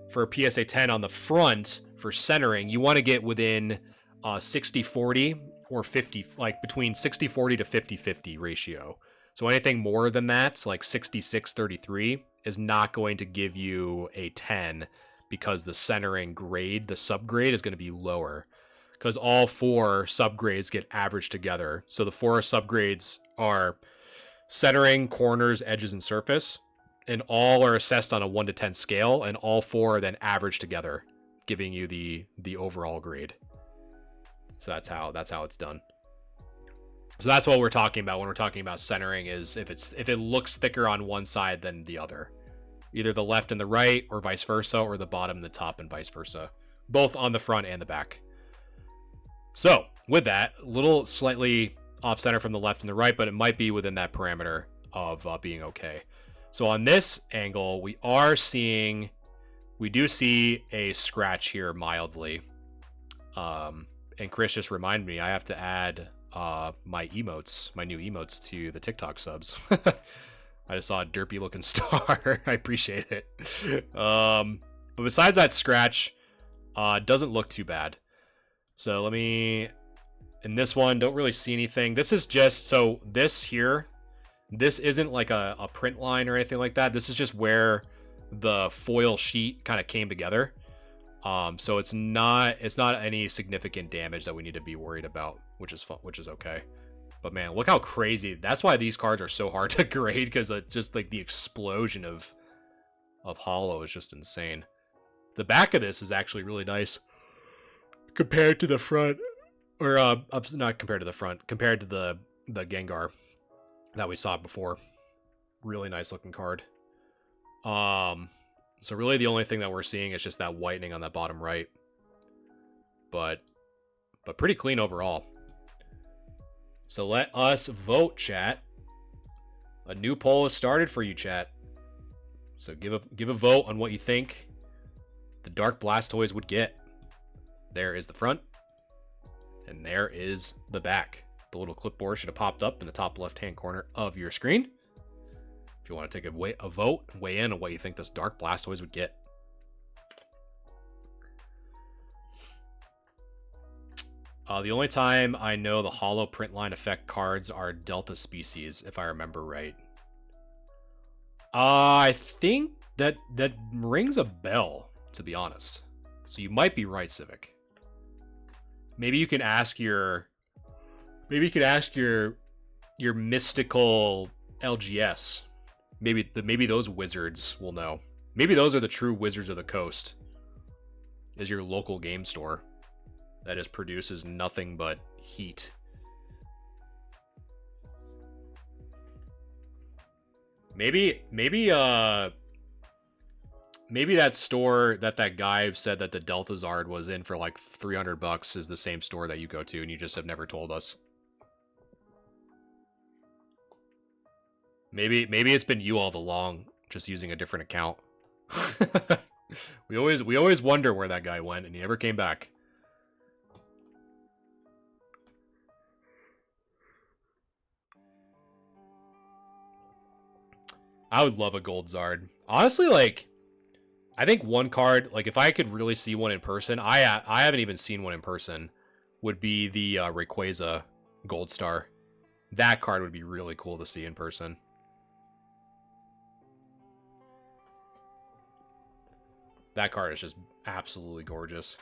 for a PSA 10 on the front for centering, you want to get within 60-40 or 50, like between 60-40 to 50-50 ratio. So anything more than that, like 6633, is not going to give you a 10 because the centering grade, the subgrade, is going to be lower because all 4 subgrades get averaged together. So the 4 subgrades are centering, corners, edges, and surface, and all are assessed on a 1 to 10 scale, and all 4 are then averaged together, giving you the overall grade. So that's how it's done. So that's what we're talking about when we're talking about centering, is if it looks thicker on one side than the other. Either the left and the right, or vice versa, or the bottom and the top and vice versa. Both on the front and the back. So, with that, a little slightly off center from the left and the right, but it might be within that parameter of being okay. So on this angle, we do see a scratch here mildly. And Chris just reminded me, I have to add my emotes, my new emotes to the TikTok subs. I just saw a derpy looking star. I appreciate it. But besides that scratch, doesn't look too bad. So in this one, don't really see anything. This is just, so this here, this isn't like a print line or anything like that. This is just where the foil sheet kind of came together. So it's not any significant damage that we need to be worried about, which is fun, which is okay. But man, look how crazy. That's why these cards are so hard to grade, because it's just like the explosion of holo is just insane. The back of this is actually really nice compared to the front, or not compared to the front, compared to the Gengar that we saw before. Really nice looking card. So really the only thing that we're seeing is just that whitening on that bottom right. But pretty clean overall. So let us vote, chat. A new poll has started for you, chat. So give a vote on what you think the Dark Blastoise would get. There is the front. And there is the back. The little clipboard should have popped up in the top left-hand corner of your screen. If you want to take a vote, weigh in on what you think this Dark Blastoise would get. The only time I know the holo print line effect cards are Delta species, if I remember right. I think that rings a bell, to be honest. So you might be right, Civic. Maybe you can ask your mystical LGS. Maybe those wizards will know. Maybe those are the true Wizards of the Coast. Is your local game store that just produces nothing but heat. Maybe that store that guy said that the Delta Zard was in for like $300 is the same store that you go to and you just have never told us. Maybe it's been you all along, just using a different account. We always wonder where that guy went, and he never came back. I would love a gold Zard. Honestly, like, I think one card, like, if I could really see one in person, I haven't even seen one in person, would be the Rayquaza Gold Star. That card would be really cool to see in person. That card is just absolutely gorgeous.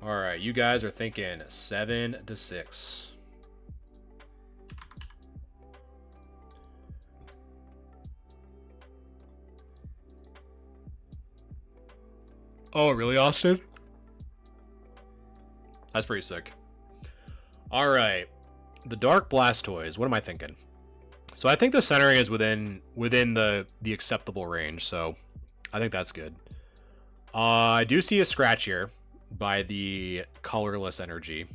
All right, you guys are thinking 7-6. Oh, really, Austin? That's pretty sick. All right, the Dark Blastoise. What am I thinking? So I think the centering is within the acceptable range. So I think that's good. I do see a scratch here by the colorless energy.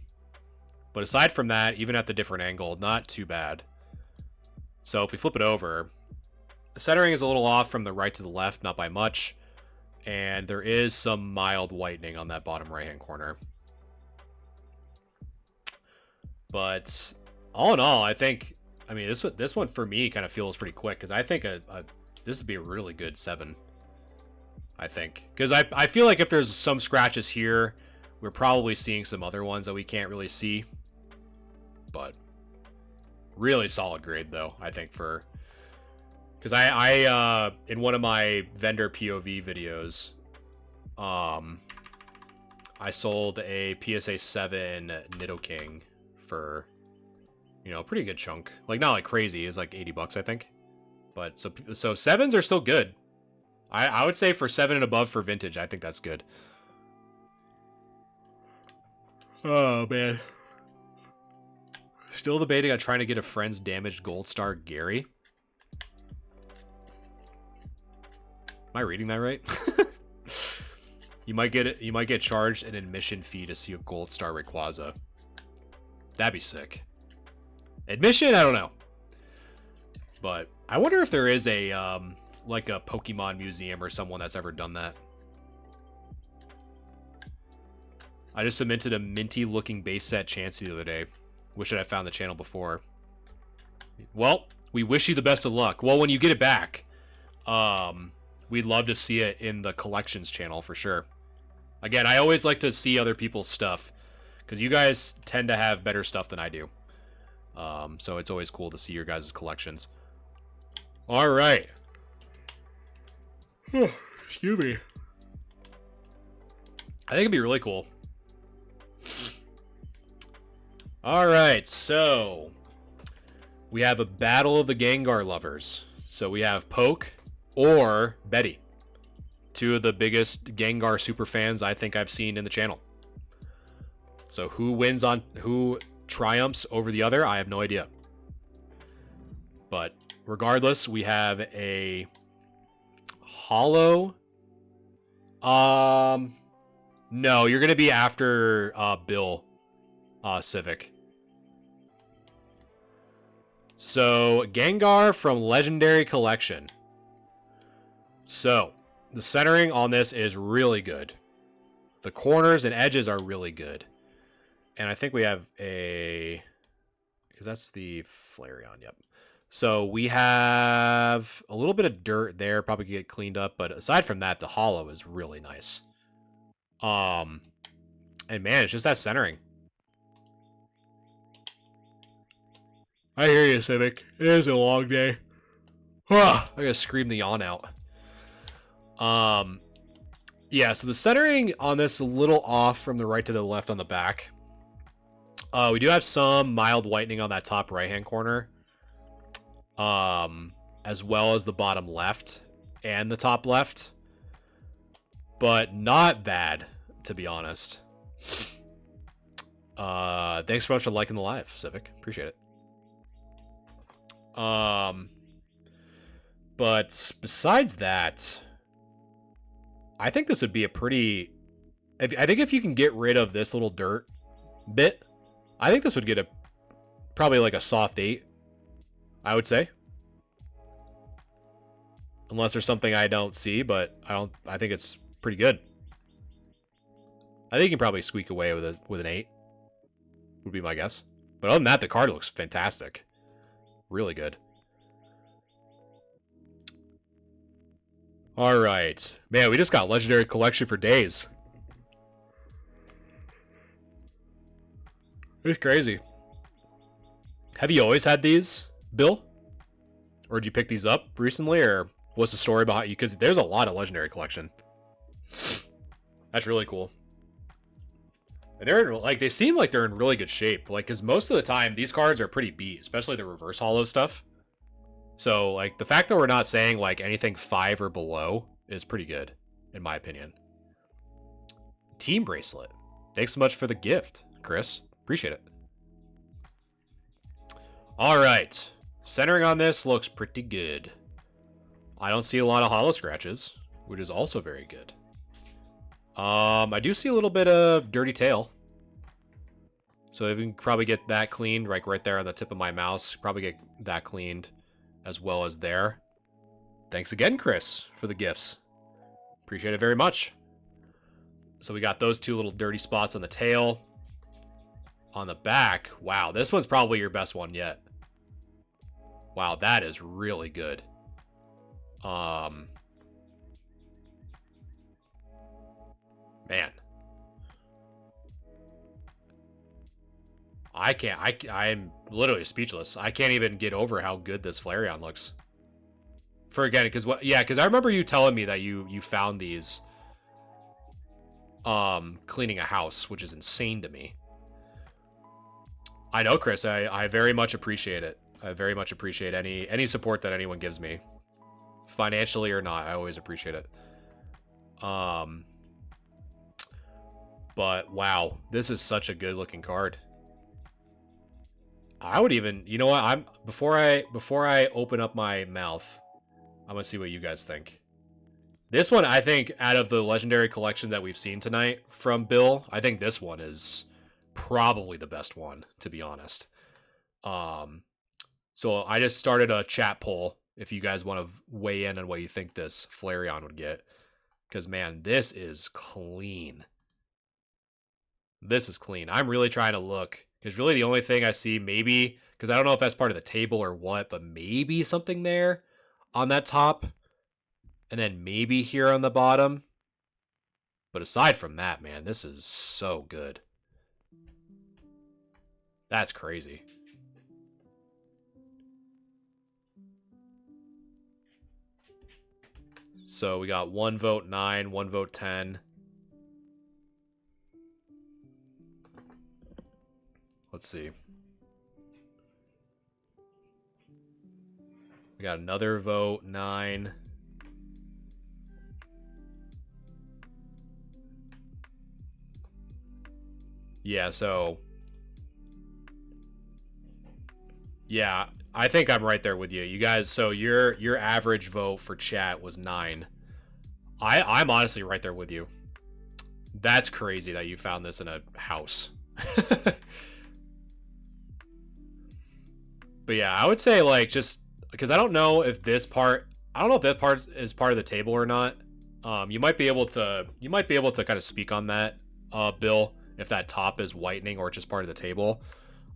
But aside from that, even at the different angle, not too bad. So if we flip it over, the centering is a little off from the right to the left, not by much. And there is some mild whitening on that bottom right-hand corner. But all in all, I mean, this one for me kind of feels pretty quick, because I think this would be a really good 7. I think. Because I feel like if there's some scratches here, we're probably seeing some other ones that we can't really see. But Really solid grade, though, I think, for... Because I in one of my vendor POV videos, I sold a PSA 7 Nidoking for, you know, a pretty good chunk. Like, not like crazy. It's like 80 bucks, I think. But, so 7s are still good. I would say for 7 and above for vintage, I think that's good. Oh, man. Still debating on trying to get a friend's damaged gold star Gary. Am I reading that right? You might get charged an admission fee to see a gold star Rayquaza. That'd be sick. Admission, I don't know. But I wonder if there is a like a Pokemon museum or someone that's ever done that. I just minted a minty looking base set Chansey the other day. Wish that I found the channel before. Well, we wish you the best of luck. Well, when you get it back, we'd love to see it in the collections channel for sure. Again, I always like to see other people's stuff because you guys tend to have better stuff than I do. So it's always cool to see your guys' collections. All right. Excuse me. I think it'd be really cool. All right, so we have a battle of the Gengar lovers. So we have Poke or Betty. Two of the biggest Gengar super fans I think I've seen in the channel. So who triumphs over the other, I have no idea. But regardless, we have a holo. No, you're gonna be after Bill Civic. So Gengar from Legendary Collection. So the centering on this is really good. The corners and edges are really good. And I think we have a... because that's the Flareon, yep. So we have a little bit of dirt there, probably get cleaned up. But aside from that, the holo is really nice. And man, it's just that centering. I hear you, Civic. It is a long day. I gotta scream the yawn out. Yeah, so the centering on this is a little off from the right to the left on the back. We do have some mild whitening on that top right-hand corner. As well as the bottom left and the top left. But not bad, to be honest. Thanks so much for liking the live, Civic. Appreciate it. But besides that, I think this would be a pretty... I think if you can get rid of this little dirt bit, I think this would get probably like a soft 8, I would say. Unless there's something I don't see, but I think it's pretty good. I think you can probably squeak away with an 8. Would be my guess. But other than that, the card looks fantastic. Really good. All right. Man, we just got Legendary Collection for days. It's crazy. Have you always had these, Bill? Or did you pick these up recently, or what's the story behind you? Because there's a lot of Legendary Collection. That's really cool. And they're like, they seem like they're in really good shape. Like, because most of the time these cards are pretty beat, especially the reverse holo stuff. So, like, the fact that we're not saying like anything 5 or below is pretty good, in my opinion. Team bracelet. Thanks so much for the gift, Chris. Appreciate it. All right, centering on this looks pretty good. I don't see a lot of holo scratches, which is also very good. I do see a little bit of dirty tail. So if we can probably get that cleaned, like right there on the tip of my mouse, probably get that cleaned as well as there. Thanks again, Chris, for the gifts. Appreciate it very much. So we got those two little dirty spots on the tail. On the back, wow, this one's probably your best one yet. Wow, that is really good. Man. I can't. I'm literally speechless. I can't even get over how good this Flareon looks. For again, because what? Yeah, because I remember you telling me that you found these cleaning a house, which is insane to me. I know, Chris. I very much appreciate it. I very much appreciate any support that anyone gives me, financially or not. I always appreciate it. But wow, this is such a good looking card. I would even, you know what? Before I open up my mouth, I'm gonna see what you guys think. This one, I think, out of the legendary collection that we've seen tonight from Bill, I think this one is probably the best one, to be honest. So I just started a chat poll if you guys want to weigh in on what you think this Flareon would get. Because, man, this is clean. This is clean. I'm really trying to look. Because really the only thing I see, maybe, because I don't know if that's part of the table or what, but maybe something there on that top. And then maybe here on the bottom. But aside from that, man, this is so good. That's crazy. So we got 1 vote 9, 1 vote 10. Let's see. We got another vote 9. Yeah, so yeah, I think I'm right there with you. You guys, so your average vote for chat was 9. I'm honestly right there with you. That's crazy that you found this in a house. But yeah, I would say like just because I don't know if that part is part of the table or not. You might be able to kind of speak on that, Bill, if that top is whitening or just part of the table.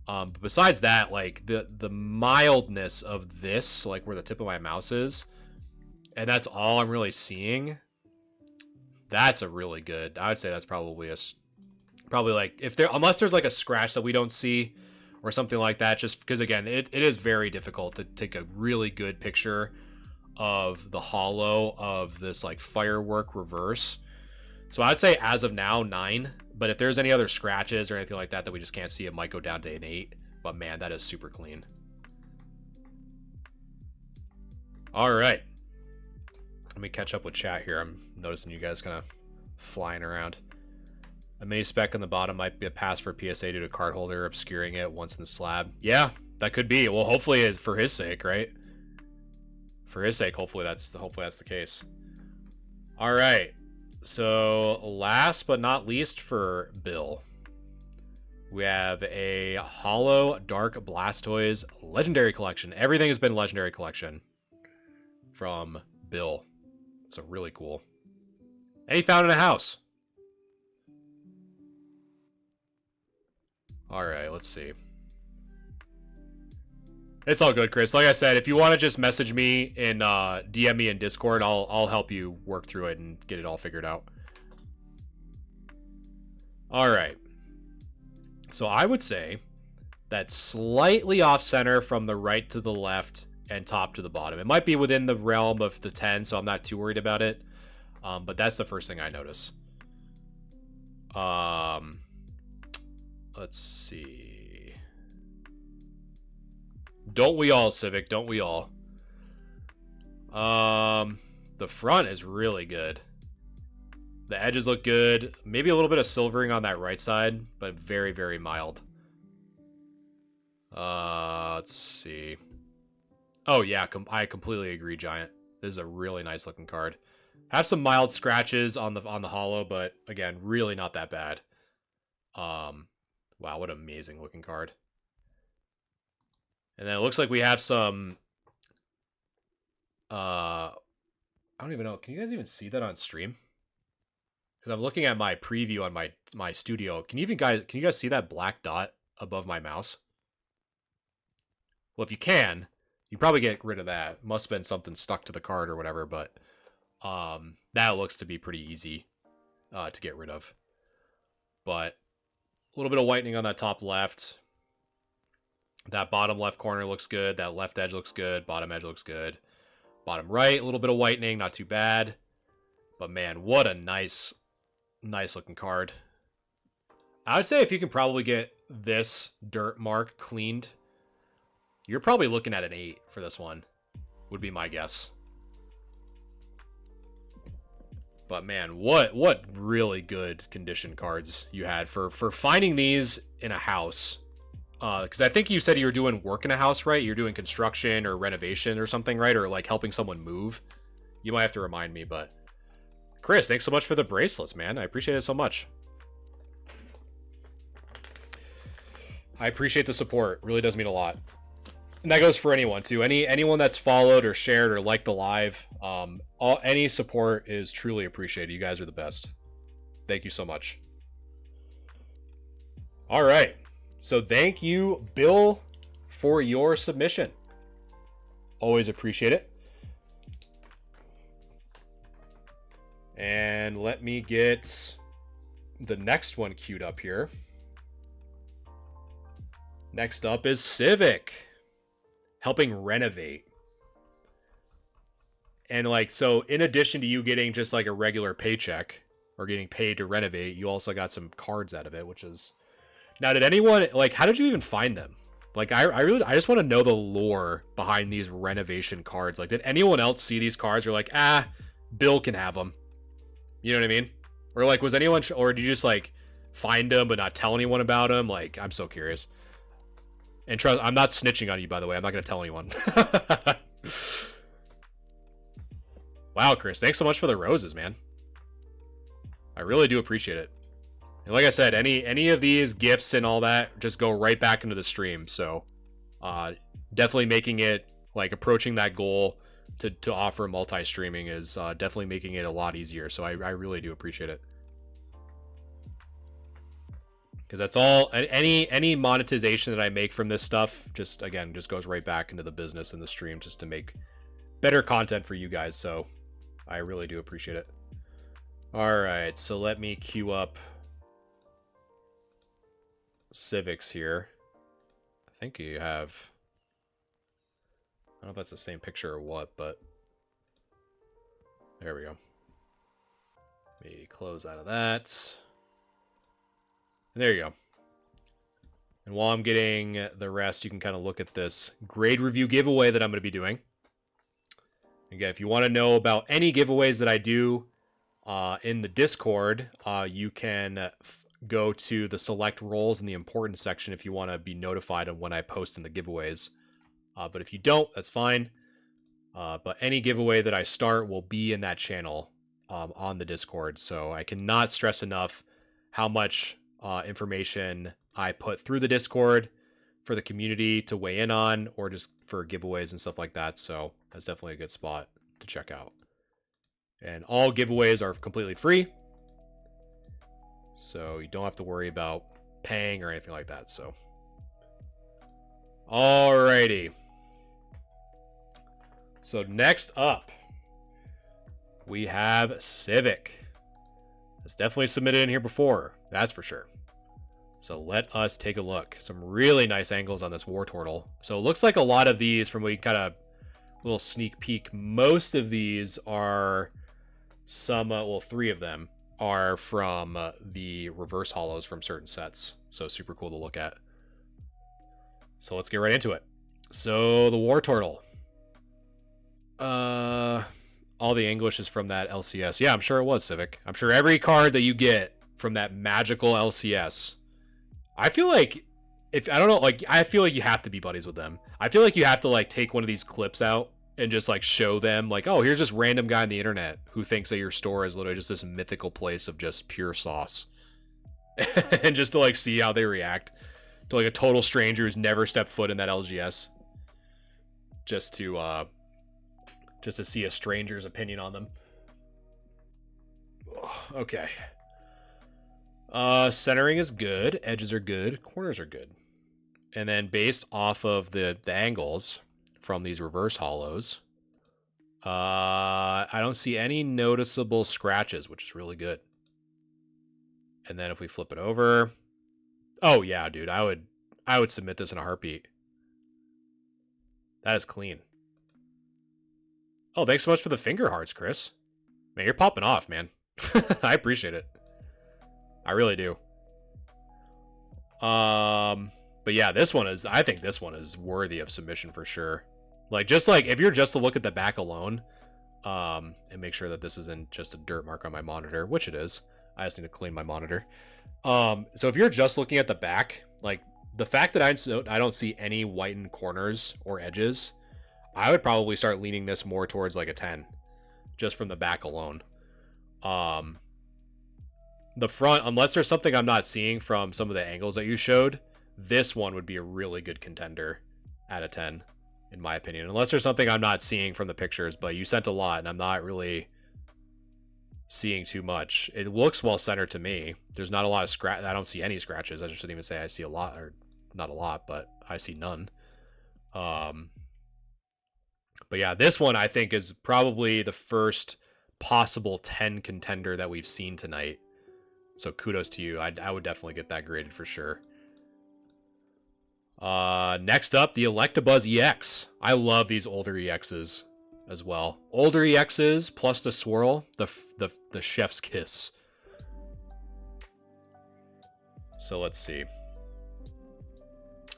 But besides that, like the mildness of this, like where the tip of my mouse is, and that's all I'm really seeing. That's a really good. I would say that's probably like unless there's like a scratch that we don't see or something like that, just because again it is very difficult to take a really good picture of the hollow of this like firework reverse. So I'd say as of now 9, but if there's any other scratches or anything like that that we just can't see, it might go down to an 8. But man, that is super clean. All right, let me catch up with chat here. I'm noticing you guys kind of flying around. A mini spec on the bottom might be a pass for PSA due to card holder obscuring it once in the slab. Yeah, that could be. Well, hopefully it's for his sake, right? For his sake, hopefully that's the case. All right. So last but not least for Bill, we have a Hollow Dark Blastoise Legendary Collection. Everything has been Legendary Collection from Bill. So really cool. And he found it in a house. All right, let's see. It's all good, Chris. Like I said, if you want to just message me and DM me in Discord, I'll help you work through it and get it all figured out. All right. So I would say that's slightly off center from the right to the left and top to the bottom. It might be within the realm of the 10, so I'm not too worried about it. But that's the first thing I notice. Let's see. Don't we all, Civic? Don't we all? The front is really good. The edges look good. Maybe a little bit of silvering on that right side, but very, very mild. Let's see. Oh yeah, I completely agree, Giant. This is a really nice looking card. Have some mild scratches on the hollow, but again, really not that bad. Wow, what an amazing looking card. And then it looks like we have some I don't even know. Can you guys even see that on stream? Because I'm looking at my preview on my studio. Can you guys see that black dot above my mouse? Well, if you can, you probably get rid of that. Must have been something stuck to the card or whatever, but that looks to be pretty easy to get rid of. But a little bit of whitening on that top left. That bottom left corner looks good. That left edge looks good. Bottom edge looks good. Bottom right, a little bit of whitening, not too bad. But man, what a nice looking card. I would say if you can probably get this dirt mark cleaned, you're probably looking at an 8 for this one, would be my guess. But man, what really good condition cards you had for finding these in a house. Because I think you said you were doing work in a house, right? You're doing construction or renovation or something, right? Or like helping someone move. You might have to remind me, but Chris, thanks so much for the bracelets, man. I appreciate it so much. I appreciate the support. It really does mean a lot. And that goes for anyone too. Anyone that's followed or shared or liked the live, any support is truly appreciated. You guys are the best. Thank you so much. All right. So thank you, Bill, for your submission. Always appreciate it. And let me get the next one queued up here. Next up is Civic, helping renovate. And like, so in addition to you getting just like a regular paycheck or getting paid to renovate, you also got some cards out of it, which is... Now, did anyone, like, how did you even find them? Like, I just want to know the lore behind these renovation cards. Like, did anyone else see these cards? Or like, Bill can have them. You know what I mean? Or like, was anyone, or did you just like find them but not tell anyone about them? Like, I'm so curious. And trust, I'm not snitching on you, by the way. I'm not going to tell anyone. Wow, Chris, thanks so much for the roses, man. I really do appreciate it. And like I said, any of these gifts and all that just go right back into the stream. So definitely making it, like, approaching that goal to offer multi-streaming is definitely making it a lot easier. So I really do appreciate it. Because that's all, any monetization that I make from this stuff, just, again, just goes right back into the business and the stream just to make better content for you guys. So I really do appreciate it. All right, so let me queue up Civics here. I think you have, I don't know if that's the same picture or what, but there we go. Let me close out of that. And there you go. And while I'm getting the rest, you can kind of look at this grade review giveaway that I'm going to be doing. Again, if you want to know about any giveaways that I do in the Discord, you can go to the select roles in the important section if you want to be notified of when I post in the giveaways. But if you don't, that's fine. But any giveaway that I start will be in that channel on the Discord. So I cannot stress enough how much information I put through the Discord for the community to weigh in on, or just for giveaways and stuff like that. So that's definitely a good spot to check out. And all giveaways are completely free, so you don't have to worry about paying or anything like that. So, alrighty. So next up, we have Civic. It's definitely submitted in here before, that's for sure. So let us take a look. Some really nice angles on this War Turtle. So it looks like a lot of these, from what you kind of little sneak peek, most of these are some, well, 3 of them are from the reverse hollows from certain sets. So super cool to look at. So let's get right into it. So the War Turtle. All the English is from that LCS. Yeah, I'm sure it was, Civic. I'm sure every card that you get from that magical LCS. I feel like, I don't know, like, I feel like you have to be buddies with them. I feel like you have to, like, take one of these clips out and just, like, show them, like, oh, here's this random guy on the internet who thinks that your store is literally just this mythical place of just pure sauce. And just to, like, see how they react to, like, a total stranger who's never stepped foot in that LGS. Just to see a stranger's opinion on them. Okay. Centering is good. Edges are good. Corners are good. And then based off of the angles from these reverse hollows, I don't see any noticeable scratches, which is really good. And then if we flip it over, oh yeah, dude, I would submit this in a heartbeat. That is clean. Oh, thanks so much for the finger hearts, Chris. Man, you're popping off, man. I appreciate it. I really do. But yeah, I think this one is worthy of submission for sure. Like, just like, if you're just to look at the back alone, and make sure that this isn't just a dirt mark on my monitor, which it is. I just need to clean my monitor. So if you're just looking at the back, like, the fact that I don't see any whitened corners or edges, I would probably start leaning this more towards like a 10, just from the back alone. The front, unless there's something I'm not seeing from some of the angles that you showed, this one would be a really good contender at a 10, in my opinion. Unless there's something I'm not seeing from the pictures, but you sent a lot, and I'm not really seeing too much. It looks well centered to me. There's not a lot of scratch. I don't see any scratches. I just didn't even say I see a lot, or not a lot, but I see none. But yeah, this one I think is probably the first possible 10 contender that we've seen tonight. So kudos to you. I would definitely get that graded for sure. Next up, the Electabuzz EX. I love these older EXs as well. Older EXs plus the swirl, the chef's kiss. So let's see.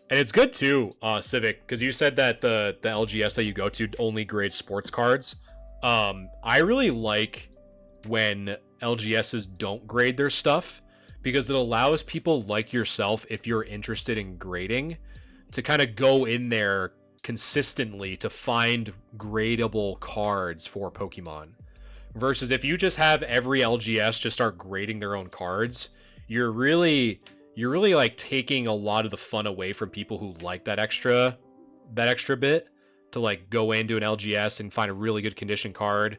And it's good too, Civic, because you said that the LGS that you go to only grades sports cards. I really like when LGSs don't grade their stuff, because it allows people like yourself, if you're interested in grading, to kind of go in there consistently to find gradable cards for Pokemon. Versus if you just have every LGS just start grading their own cards, you're really like taking a lot of the fun away from people who like that extra bit to like go into an LGS and find a really good condition card,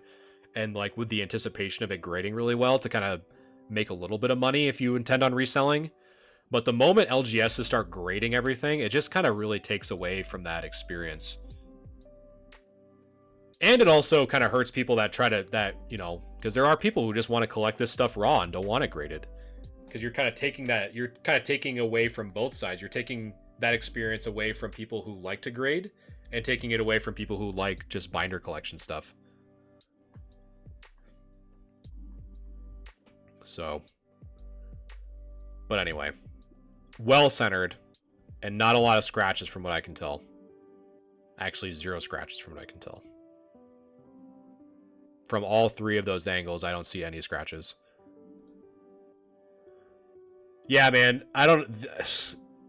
and like with the anticipation of it grading really well to kind of make a little bit of money if you intend on reselling. But the moment LGSs start grading everything, it just kind of really takes away from that experience. And it also kind of hurts people that because there are people who just want to collect this stuff raw and don't want it graded. Because you're kind of taking away from both sides. You're taking that experience away from people who like to grade, and taking it away from people who like just binder collection stuff. So, but anyway, well centered, and not a lot of scratches from what I can tell. Actually, 0 scratches from what I can tell. From all 3 of those angles, I don't see any scratches. Yeah, man, I don't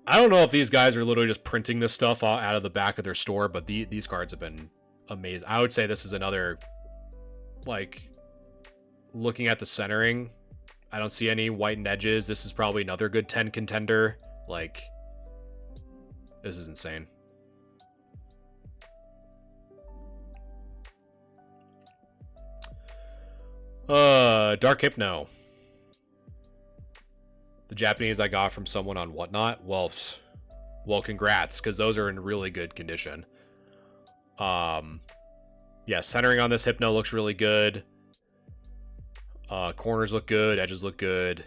know if these guys are literally just printing this stuff out of the back of their store, but these cards have been amazing. I would say this is another, like, looking at the centering, I don't see any whitened edges. This is probably another good 10 contender. Like, this is insane. Dark Hypno. The Japanese I got from someone on Whatnot. Well, congrats, because those are in really good condition. Yeah, centering on this Hypno looks really good. Corners look good. Edges look good.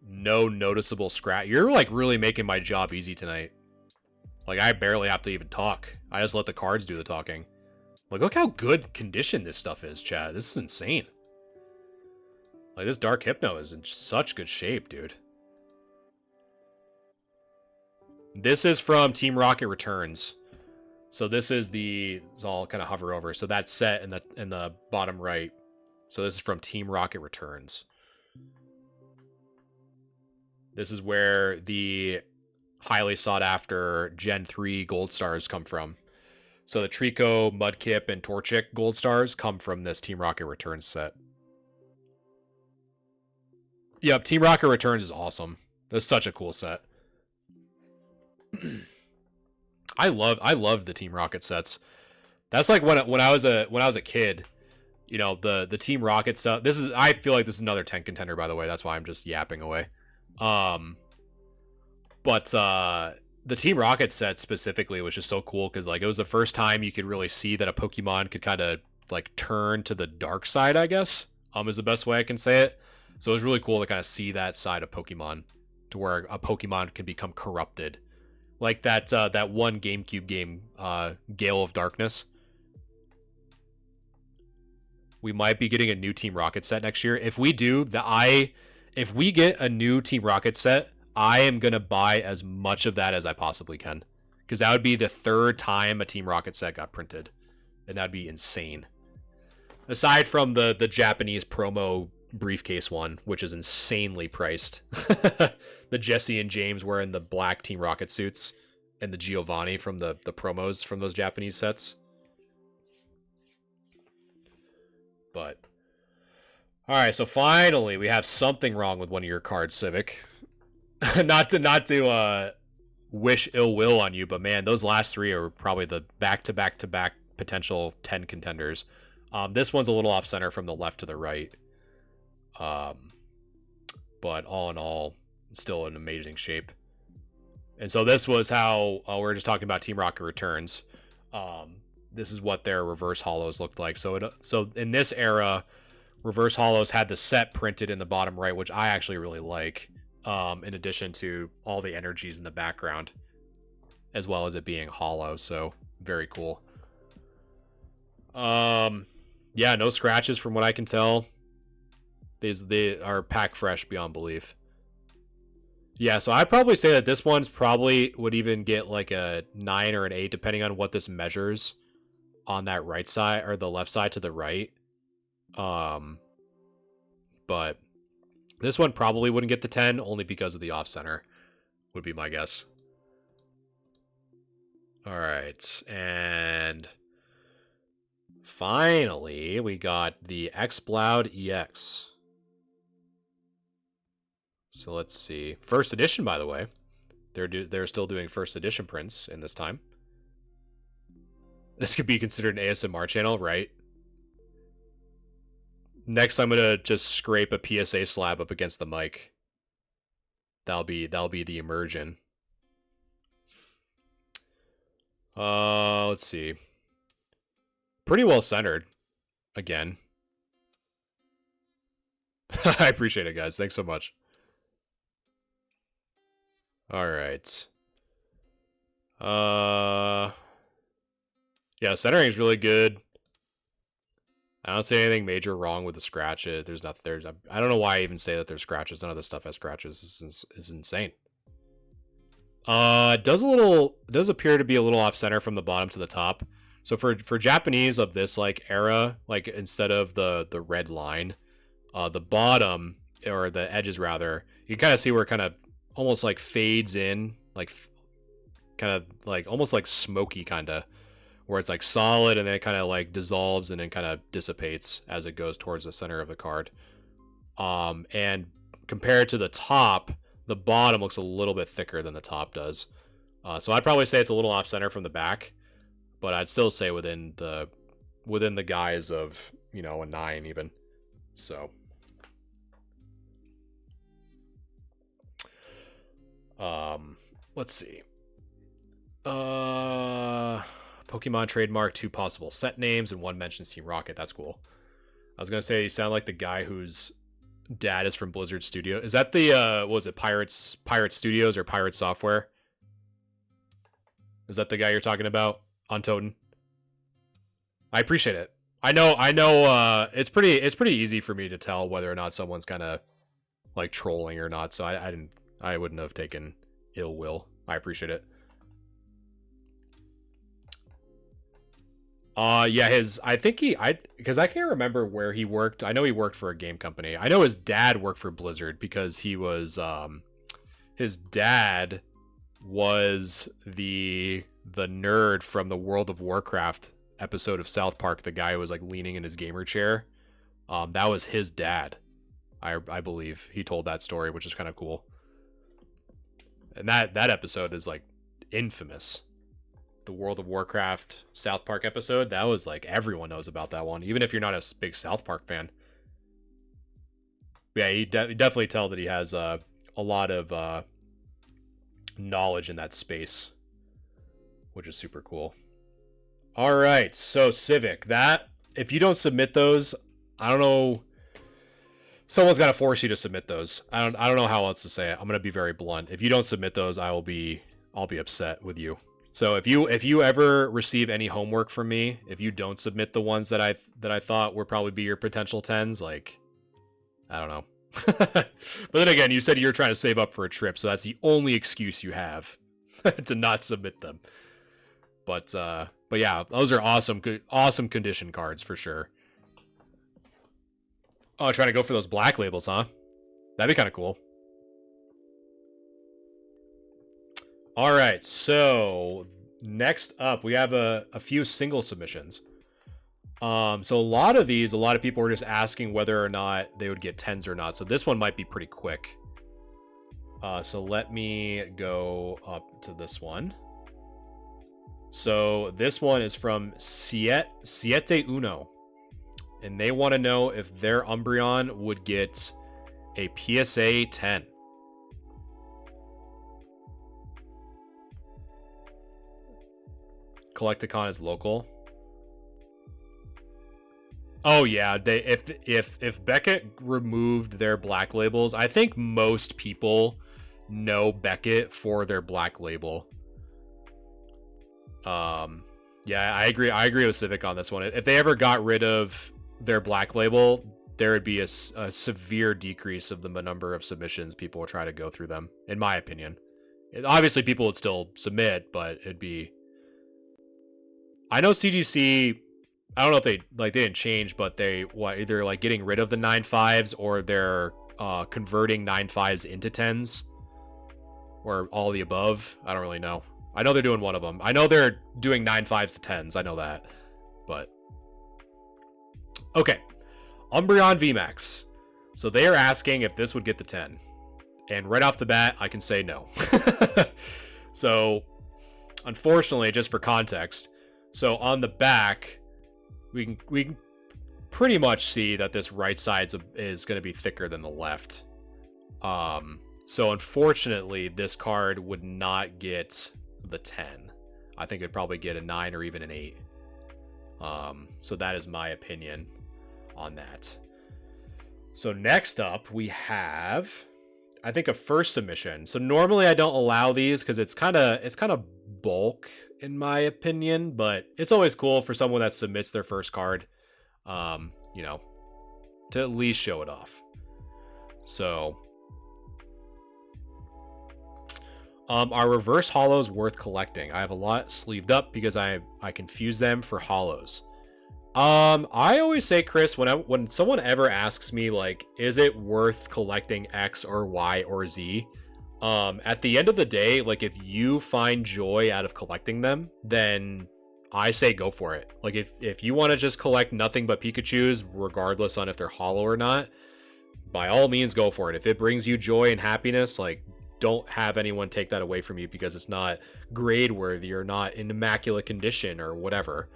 No noticeable scratch. You're like really making my job easy tonight. Like, I barely have to even talk. I just let the cards do the talking. Like, look how good condition this stuff is, Chad. This is insane. Like, this Dark Hypno is in such good shape, dude. This is from Team Rocket Returns. So this is so I'll kind of hover over. So that's set in the bottom right. So this is from Team Rocket Returns. This is where the highly sought after Gen 3 Gold Stars come from. So the Trico, Mudkip, and Torchic Gold Stars come from this Team Rocket Returns set. Yep, Team Rocket Returns is awesome. That's such a cool set. I love the Team Rocket sets. That's like when I was a kid, you know, the Team Rocket stuff. I feel like this is another 10 contender, by the way. That's why I'm just yapping away. But the Team Rocket set specifically was just so cool because like it was the first time you could really see that a Pokemon could kind of like turn to the dark side, I guess. Is the best way I can say it. So it was really cool to kind of see that side of Pokemon, to where a Pokemon can become corrupted like that one GameCube game, Gale of Darkness. We might be getting a new Team Rocket set next year. If we do, if we get a new Team Rocket set, I am gonna buy as much of that as I possibly can, because that would be the third time a Team Rocket set got printed, and that'd be insane. Aside from the Japanese promo briefcase one, which is insanely priced. The Jesse and James wearing the black Team Rocket suits, and the Giovanni from the promos from those Japanese sets. But all right, so finally we have something wrong with one of your cards, Civic. not to wish ill will on you, but man, those last three are probably the back-to-back potential 10 contenders. This one's a little off center from the left to the right. But all in all, still in amazing shape. And so this was how we were just talking about Team Rocket Returns. This is what their reverse hollows looked like. So in this era, reverse hollows had the set printed in the bottom right, which I actually really like. In addition to all the energies in the background, as well as it being hollow. So very cool. Yeah, no scratches from what I can tell. They are pack fresh beyond belief. Yeah, so I'd probably say that this one's probably would even get like a 9 or an 8, depending on what this measures on that right side or the left side to the right. But this one probably wouldn't get the 10 only because of the off center, would be my guess. All right, and finally we got the X-Bloud EX. So let's see. First edition, by the way. They're still doing first edition prints in this time. This could be considered an ASMR channel, right? Next, I'm gonna just scrape a PSA slab up against the mic. That'll be the immersion. Let's see. Pretty well centered. Again. I appreciate it, guys. Thanks so much. All right. Yeah, centering is really good. I don't see anything major wrong with the scratch. There's nothing. I don't know why I even say that there's scratches. None of this stuff has scratches. This is insane. It does appear to be a little off center from the bottom to the top. So for Japanese of this like era, like instead of the red line, the bottom or the edges rather, you can kind of see where it kind of almost like fades in, like kind of like almost like smoky kind of, where it's like solid and then it kind of like dissolves and then kind of dissipates as it goes towards the center of the card. And compared to the top, the bottom looks a little bit thicker than the top does. So I'd probably say it's a little off center from the back, but I'd still say within the guise of, you know, a 9 even. So let's see. Pokemon trademark, 2 possible set names, and 1 mentions Team Rocket. That's cool. I was gonna say you sound like the guy whose dad is from Blizzard Studio. Is that the what was it, Pirate Studios or Pirate Software? Is that the guy you're talking about on Toten? I appreciate it. I know it's pretty easy for me to tell whether or not someone's kind of like trolling or not, so I wouldn't have taken ill will. I appreciate it. Yeah, because I can't remember where he worked. I know he worked for a game company. I know his dad worked for Blizzard because he was, his dad was the nerd from the World of Warcraft episode of South Park, the guy who was like leaning in his gamer chair. That was his dad. I believe he told that story, which is kind of cool. And that episode is like infamous. The World of Warcraft South Park episode, that was like everyone knows about that one, even if you're not a big South Park fan. Yeah, you definitely tell that he has a lot of knowledge in that space, which is super cool. All right, so Civic, that if you don't submit those, I don't know. Someone's got to force you to submit those. I don't know how else to say it. I'm gonna be very blunt. If you don't submit those, I'll be I'll be upset with you. So if you ever receive any homework from me, if you don't submit the ones that I thought would probably be your potential 10s, like, I don't know. But then again, you said you were trying to save up for a trip, so that's the only excuse you have to not submit them. But yeah, those are awesome condition cards for sure. Oh, trying to go for those black labels, huh? That'd be kind of cool. All right, so next up, we have a few single submissions. So a lot of people were just asking whether or not they would get 10s or not. So this one might be pretty quick. So let me go up to this one. So this one is from Siete Uno. And they want to know if their Umbreon would get a PSA 10. Collecticon is local. Oh yeah, if Beckett removed their black labels, I think most people know Beckett for their black label. Yeah, I agree with Civic on this one. If they ever got rid of their black label, there would be a severe decrease of the number of submissions people would try to go through them, in my opinion. Obviously, people would still submit, but it'd be... I know CGC... I don't know if they didn't change, but they either like getting rid of the 9.5s or they're converting 9.5s into 10s, or all the above. I don't really know. I know they're doing one of them. I know they're doing 9.5s to 10s. I know that, but okay. Umbreon VMAX. So they are asking if this would get the 10, and right off the bat, I can say no. So, unfortunately, just for context, so on the back, we can pretty much see that this right side is going to be thicker than the left. So unfortunately, this card would not get the 10. I think it'd probably get a 9 or even an 8. So that is my opinion on that. So next up, we have, I think, a first submission. So normally I don't allow these because it's kind of bulk in my opinion, but it's always cool for someone that submits their first card, you know, to at least show it off. So are reverse hollows worth collecting? I have a lot sleeved up because I confuse them for hollows. I always say, Chris, when someone ever asks me, like, is it worth collecting X or Y or Z? At the end of the day, like, if you find joy out of collecting them, then I say go for it. Like, if you want to just collect nothing but Pikachus, regardless on if they're hollow or not, by all means, go for it. If it brings you joy and happiness, like, don't have anyone take that away from you because it's not grade worthy or not in immaculate condition or whatever.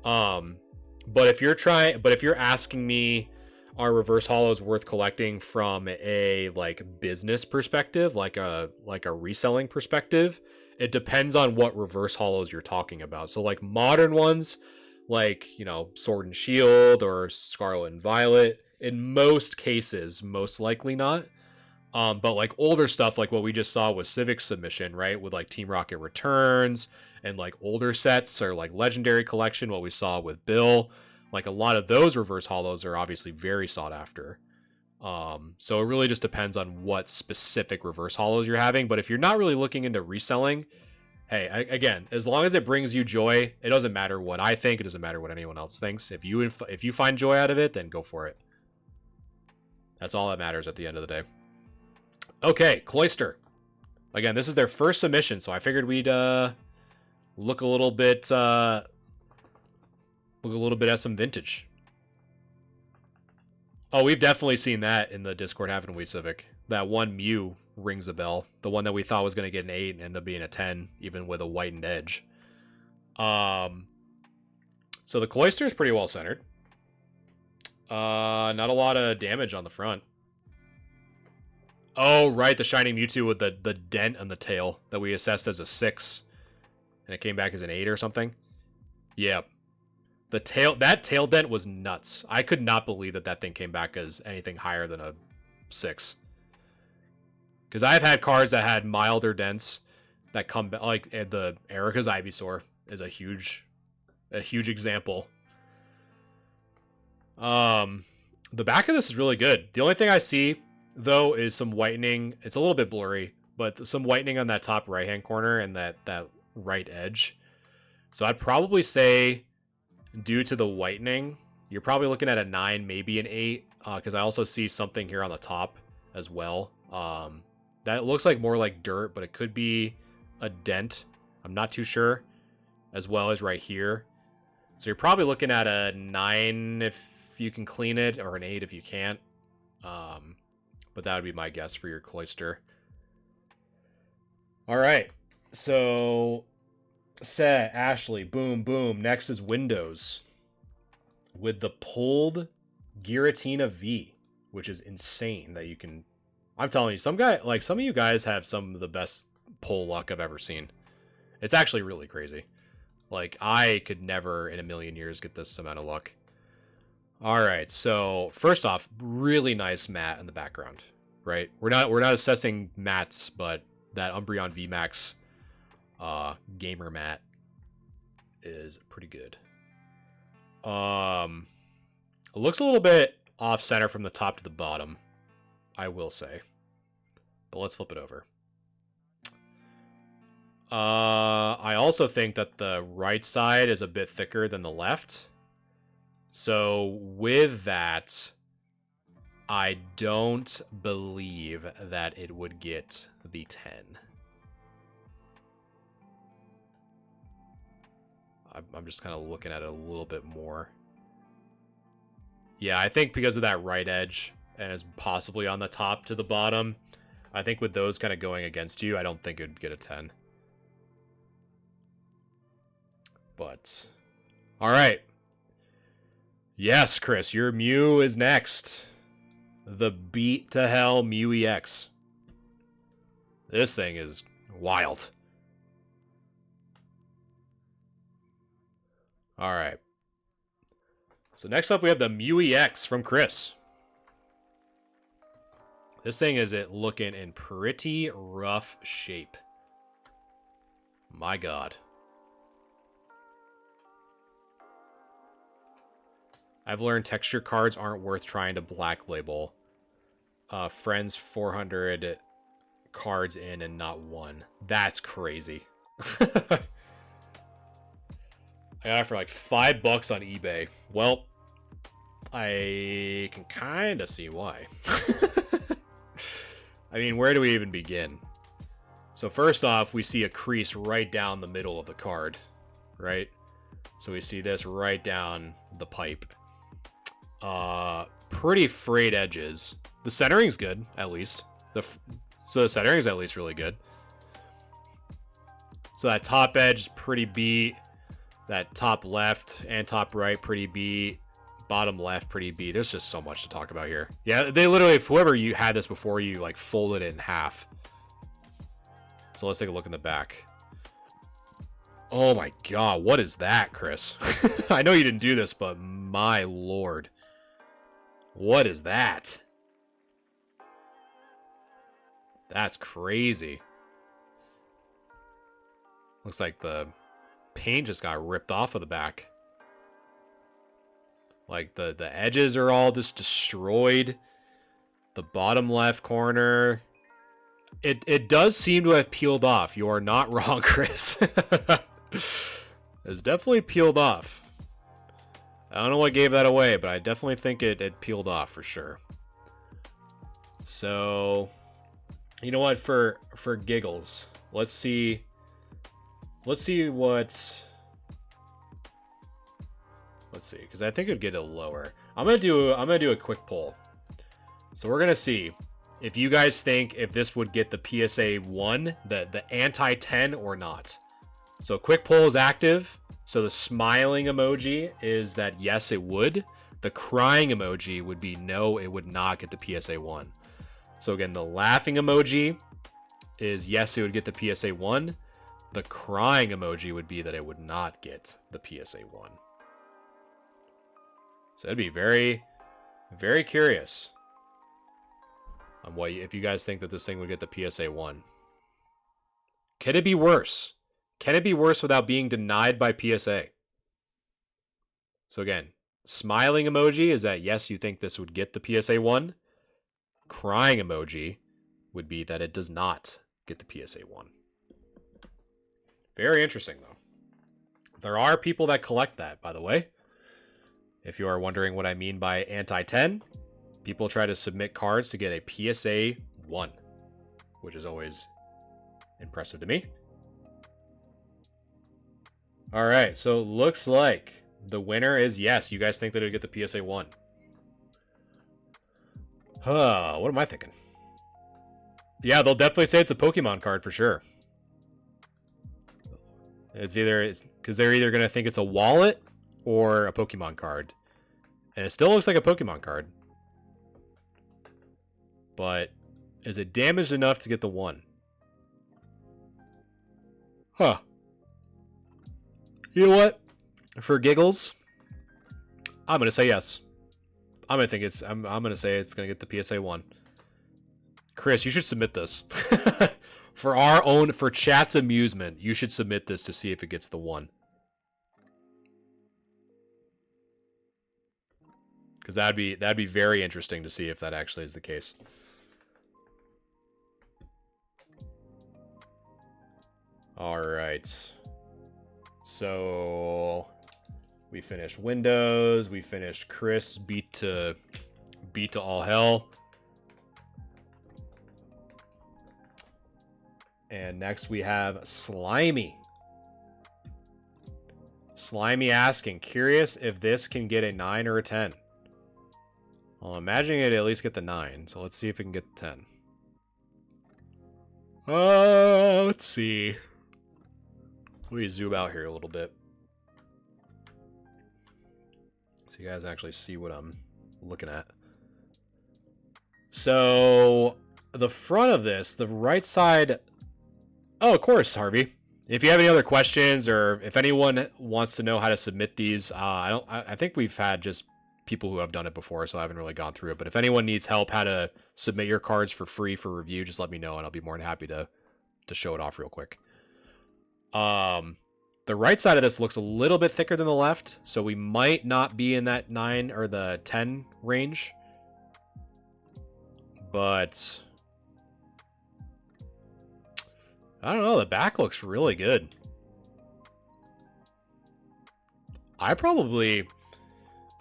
But if you're asking me, are reverse hollows worth collecting from a like business perspective, like a reselling perspective, it depends on what reverse hollows you're talking about. So like modern ones, like, you know, Sword and Shield or Scarlet and Violet, in most cases, most likely not. But like older stuff, like what we just saw with Civic submission, right, with like Team Rocket Returns and like older sets or like Legendary Collection, what we saw with Bill. Like a lot of those reverse hollows are obviously very sought after. So it really just depends on what specific reverse hollows you're having. But if you're not really looking into reselling, hey, again, as long as it brings you joy, it doesn't matter what I think. It doesn't matter what anyone else thinks. If you find joy out of it, then go for it. That's all that matters at the end of the day. Okay, Cloyster. Again, this is their first submission, so I figured we'd look a little bit at some vintage. Oh, we've definitely seen that in the Discord, haven't we, Civic? That one Mew rings a bell. The one that we thought was going to get an 8 and end up being a 10, even with a whitened edge. So the Cloyster is pretty well centered. Not a lot of damage on the front. Oh, right, the Shining Mewtwo with the dent on the tail that we assessed as a 6. And it came back as an 8 or something. Yep. That tail dent was nuts. I could not believe that thing came back as anything higher than a 6. Because I've had cards that had milder dents that come back, like the Erica's Ivysaur is a huge example. The back of this is really good. The only thing I see though is some whitening. It's a little bit blurry, but some whitening on that top right hand corner and that right edge. So I'd probably say, due to the whitening, you're probably looking at a 9, maybe an 8, because I also see something here on the top as well. That looks like more like dirt, but it could be a dent. I'm not too sure, as well as right here. So you're probably looking at a 9 if you can clean it, or an 8 if you can't. But that would be my guess for your cloister. All right, so set, Ashley, boom, boom. Next is Windows with the pulled Giratina V, which is insane that you can. I'm telling you, some of you guys have some of the best pull luck I've ever seen. It's actually really crazy. Like, I could never in a million years get this amount of luck. All right, so first off, really nice mat in the background, right? We're not assessing mats, but that Umbreon VMAX gamer mat is pretty good. It looks a little bit off center from the top to the bottom, I will say. But let's flip it over. I also think that the right side is a bit thicker than the left. So with that, I don't believe that it would get the 10. I'm just kind of looking at it a little bit more. Yeah, I think because of that right edge and is possibly on the top to the bottom, I think with those kind of going against you, I don't think it would get a 10. But, all right. Yes, Chris, your Mew is next. The beat to hell Mew EX. This thing is wild. All right. So next up we have the Mew EX from Chris. This thing is looking in pretty rough shape. My God. I've learned texture cards aren't worth trying to black label. Friends 400 cards in and not one. That's crazy. I got it for like $5 on eBay. Well, I can kind of see why. I mean, where do we even begin? So first off, we see a crease right down the middle of the card, right? So we see this right down the pipe. Pretty frayed edges. The centering's good, at least. So the centering's at least really good. So that top edge is pretty beat. That top left and top right pretty beat. Bottom left pretty beat. There's just so much to talk about here. Yeah, they literally, if whoever you had this before you, like, folded it in half. So let's take a look in the back. Oh my God, what is that, Chris? I know you didn't do this, but my lord. What is that? That's crazy. Looks like the paint just got ripped off of the back. Like the edges are all just destroyed. The bottom left corner. It does seem to have peeled off. You are not wrong, Chris. It's definitely peeled off. I don't know what gave that away, but I definitely think it peeled off for sure. So, you know what? For giggles, let's see what. Let's see, because I think it'd get it lower. I'm gonna do a quick poll. So we're gonna see if you guys think if this would get the PSA 1, the anti-10 or not. So quick poll is active. So the smiling emoji is that yes, it would. The crying emoji would be no, it would not get the PSA 1. So again, the laughing emoji is yes, it would get the PSA 1. The crying emoji would be that it would not get the PSA 1. So I'd be very, very curious on what if you guys think that this thing would get the PSA 1. Can it be worse? Can it be worse without being denied by PSA? So again, smiling emoji is that yes, you think this would get the PSA 1. Crying emoji would be that it does not get the PSA 1. Very interesting, though. There are people that collect that, by the way. If you are wondering what I mean by anti-10, people try to submit cards to get a PSA 1, which is always impressive to me. All right, so looks like the winner is yes. You guys think that it would get the PSA 1. What am I thinking? Yeah, they'll definitely say it's a Pokemon card for sure. It's because they're either going to think it's a wallet or a Pokemon card. And it still looks like a Pokemon card. But is it damaged enough to get the 1? Huh. You know what? For giggles, I'm going to say yes. I'm going to say it's going to get the PSA 1. Chris, you should submit this. For chat's amusement, you should submit this to see if it gets the 1. Because that'd be very interesting to see if that actually is the case. All right. So we finished Windows. We finished Chris beat to all hell. And next we have Slimy. Slimy asking, curious if this can get a 9 or a 10. Well, I'm imagining it at least get the 9. So let's see if it can get the 10. Let's see. Let me zoom out here a little bit, so you guys actually see what I'm looking at. So the front of this, the right side. Oh, of course, Harvey. If you have any other questions, or if anyone wants to know how to submit these, I think we've had just people who have done it before, so I haven't really gone through it. But if anyone needs help how to submit your cards for free for review, just let me know, and I'll be more than happy to show it off real quick. The right side of this looks a little bit thicker than the left, so we might not be in that 9 or the 10 range. But I don't know, the back looks really good. I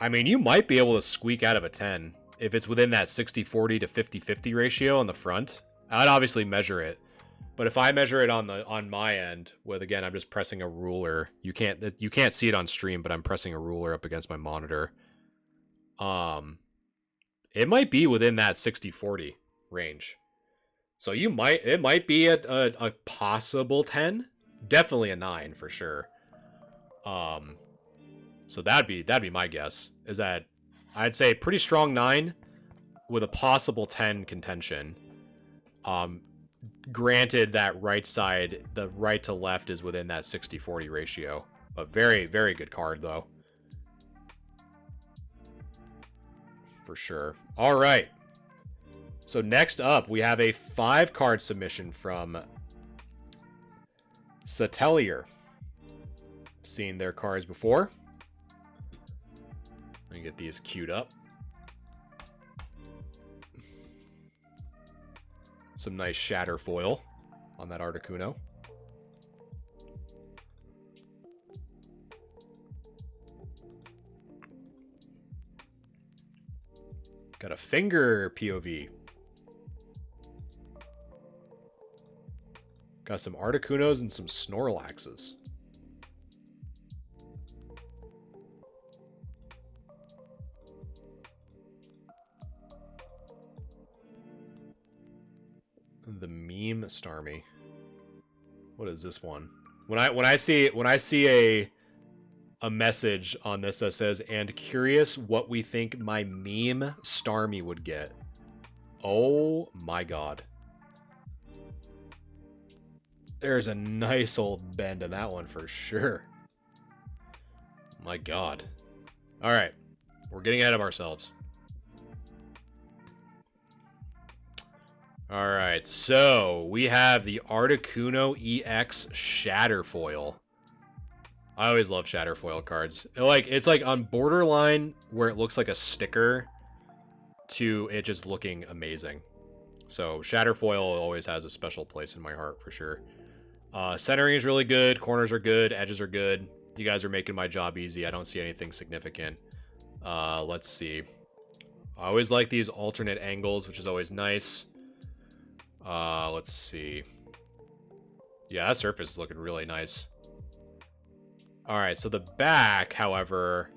mean, you might be able to squeak out of a 10 if it's within that 60-40 to 50-50 ratio on the front. I'd obviously measure it. But if I measure it on my end, with, again, I'm just pressing a ruler. You can't see it on stream, but I'm pressing a ruler up against my monitor. It might be within that 60-40 range. So it might be a possible 10, definitely a 9 for sure. So that'd be my guess. Is that I'd say pretty strong 9 with a possible 10 contention. Granted that right side, the right to left is within that 60-40 ratio. But very, very good card, though. For sure. All right. So next up, we have a 5-card submission from Satelier. Seen their cards before. Let me get these queued up. Some nice shatter foil on that Articuno. Got a finger POV. Got some Articunos and some Snorlaxes. The meme Starmie. What is this one? When I see a message on this that says, and curious what we think my meme Starmie would get. Oh my god. There's a nice old bend in that one for sure. My god. Alright. We're getting ahead of ourselves. All right, so we have the Articuno EX Shatterfoil. I always love Shatterfoil cards. It's like on borderline where it looks like a sticker to it just looking amazing. So Shatterfoil always has a special place in my heart for sure. Centering is really good. Corners are good. Edges are good. You guys are making my job easy. I don't see anything significant. Let's see. I always like these alternate angles, which is always nice. Let's see. Yeah, that surface is looking really nice. Alright, so the back, however,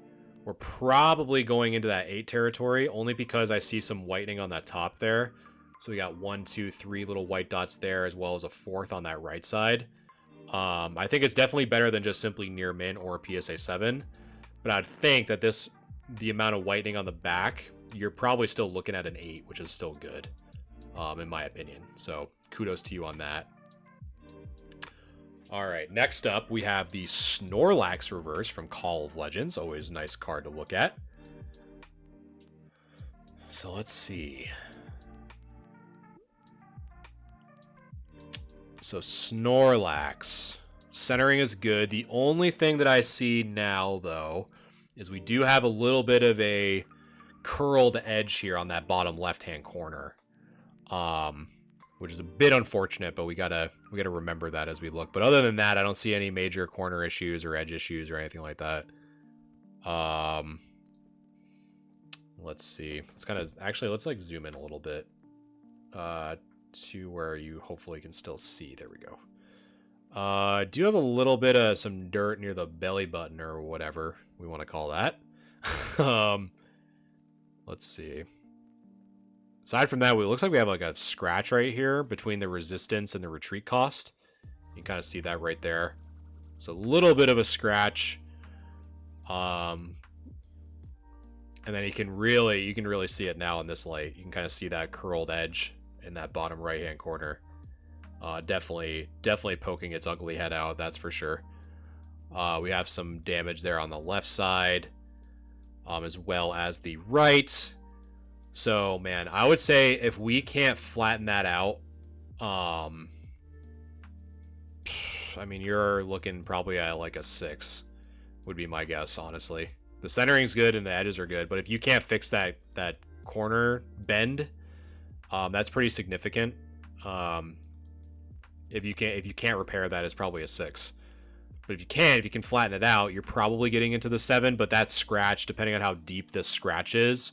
we're probably going into that 8 territory, only because I see some whitening on that top there. So we got 1, 2, 3 little white dots there, as well as a 4th on that right side. I think it's definitely better than just simply near mint or PSA 7. But I'd think that the amount of whitening on the back, you're probably still looking at an 8, which is still good, in my opinion. So kudos to you on that. All right, next up, we have the Snorlax reverse from Call of Legends. Always a nice card to look at. So let's see. So Snorlax. Centering is good. The only thing that I see now, though, is we do have a little bit of a curled edge here on that bottom left-hand corner. Which is a bit unfortunate, but we gotta remember that as we look. But other than that, I don't see any major corner issues or edge issues or anything like that. Let's see. Let's like zoom in a little bit to where you hopefully can still see. There we go. Do have a little bit of some dirt near the belly button or whatever we want to call that. Let's see. Aside from that, it looks like we have like a scratch right here between the resistance and the retreat cost. You can kind of see that right there. So a little bit of a scratch. And then you can really see it now in this light. You can kind of see that curled edge in that bottom right-hand corner. Definitely poking its ugly head out, that's for sure. We have some damage there on the left side, as well as the right. So, man, I would say if we can't flatten that out, I mean, you're looking probably at like a 6, would be my guess, honestly. The centering's good and the edges are good, but if you can't fix that corner bend, that's pretty significant. If you can't repair that, it's probably a 6. But if you can flatten it out, you're probably getting into the 7. But that scratch, depending on how deep this scratch is,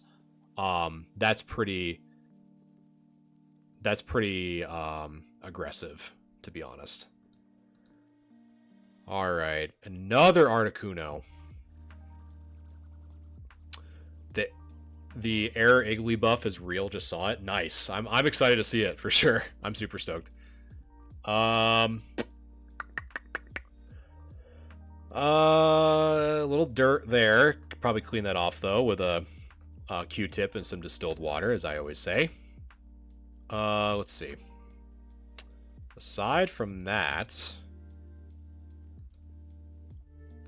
that's pretty aggressive, to be honest. All right, another Articuno. The Air Iggly buff is real. Just saw it. Nice. I'm excited to see it for sure. I'm super stoked. A little dirt there. Could probably clean that off though with a Q-tip and some distilled water, as I always say. Let's see. Aside from that,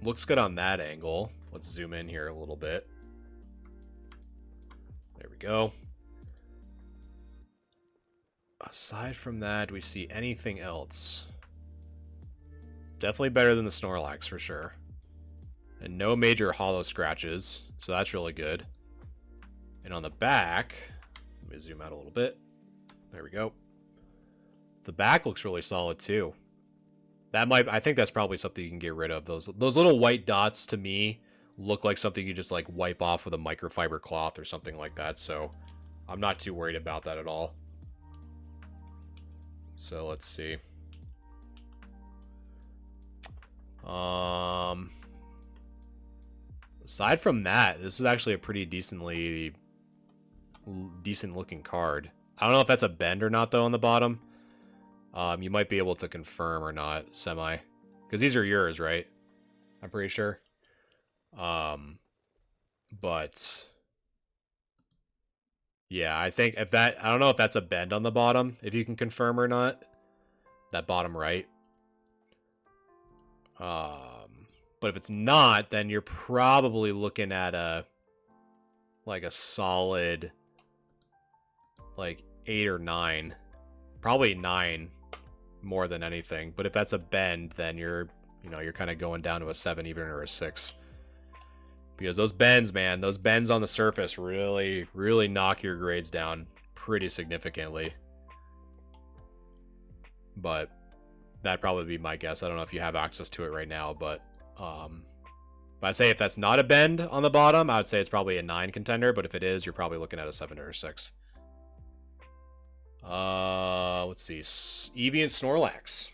looks good on that angle. Let's zoom in here a little bit. There we go. Aside from that, do we see anything else? Definitely better than the Snorlax for sure. And no major hollow scratches, so that's really good. And on the back, let me zoom out a little bit. There we go. The back looks really solid too. I think that's probably something you can get rid of. Those little white dots to me look like something you just like wipe off with a microfiber cloth or something like that. So I'm not too worried about that at all. So let's see. Aside from that, this is actually a pretty decent looking card. I don't know if that's a bend or not though on the bottom. You might be able to confirm or not, semi. Because these are yours, right? I'm pretty sure. But yeah, I think I don't know if that's a bend on the bottom, if you can confirm or not. That bottom right. But if it's not, then you're probably looking at a solid like 8 or 9 Probably 9 more than anything. But if that's a bend, then you're kind of going down to a 7 even or a 6. Because those bends, man, those bends on the surface really, really knock your grades down pretty significantly. But that'd probably be my guess. I don't know if you have access to it right now, but I'd say if that's not a bend on the bottom, I would say it's probably a 9 contender. But if it is, you're probably looking at a 7 or a 6. Let's see. Eevee and Snorlax.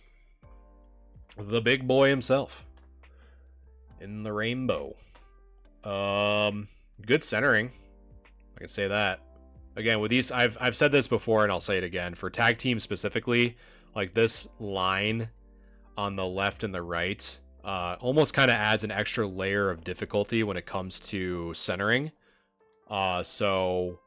The big boy himself. In the rainbow. Good centering. I can say that. Again, with these, I've said this before and I'll say it again. For tag teams specifically, like this line on the left and the right, almost kind of adds an extra layer of difficulty when it comes to centering. So,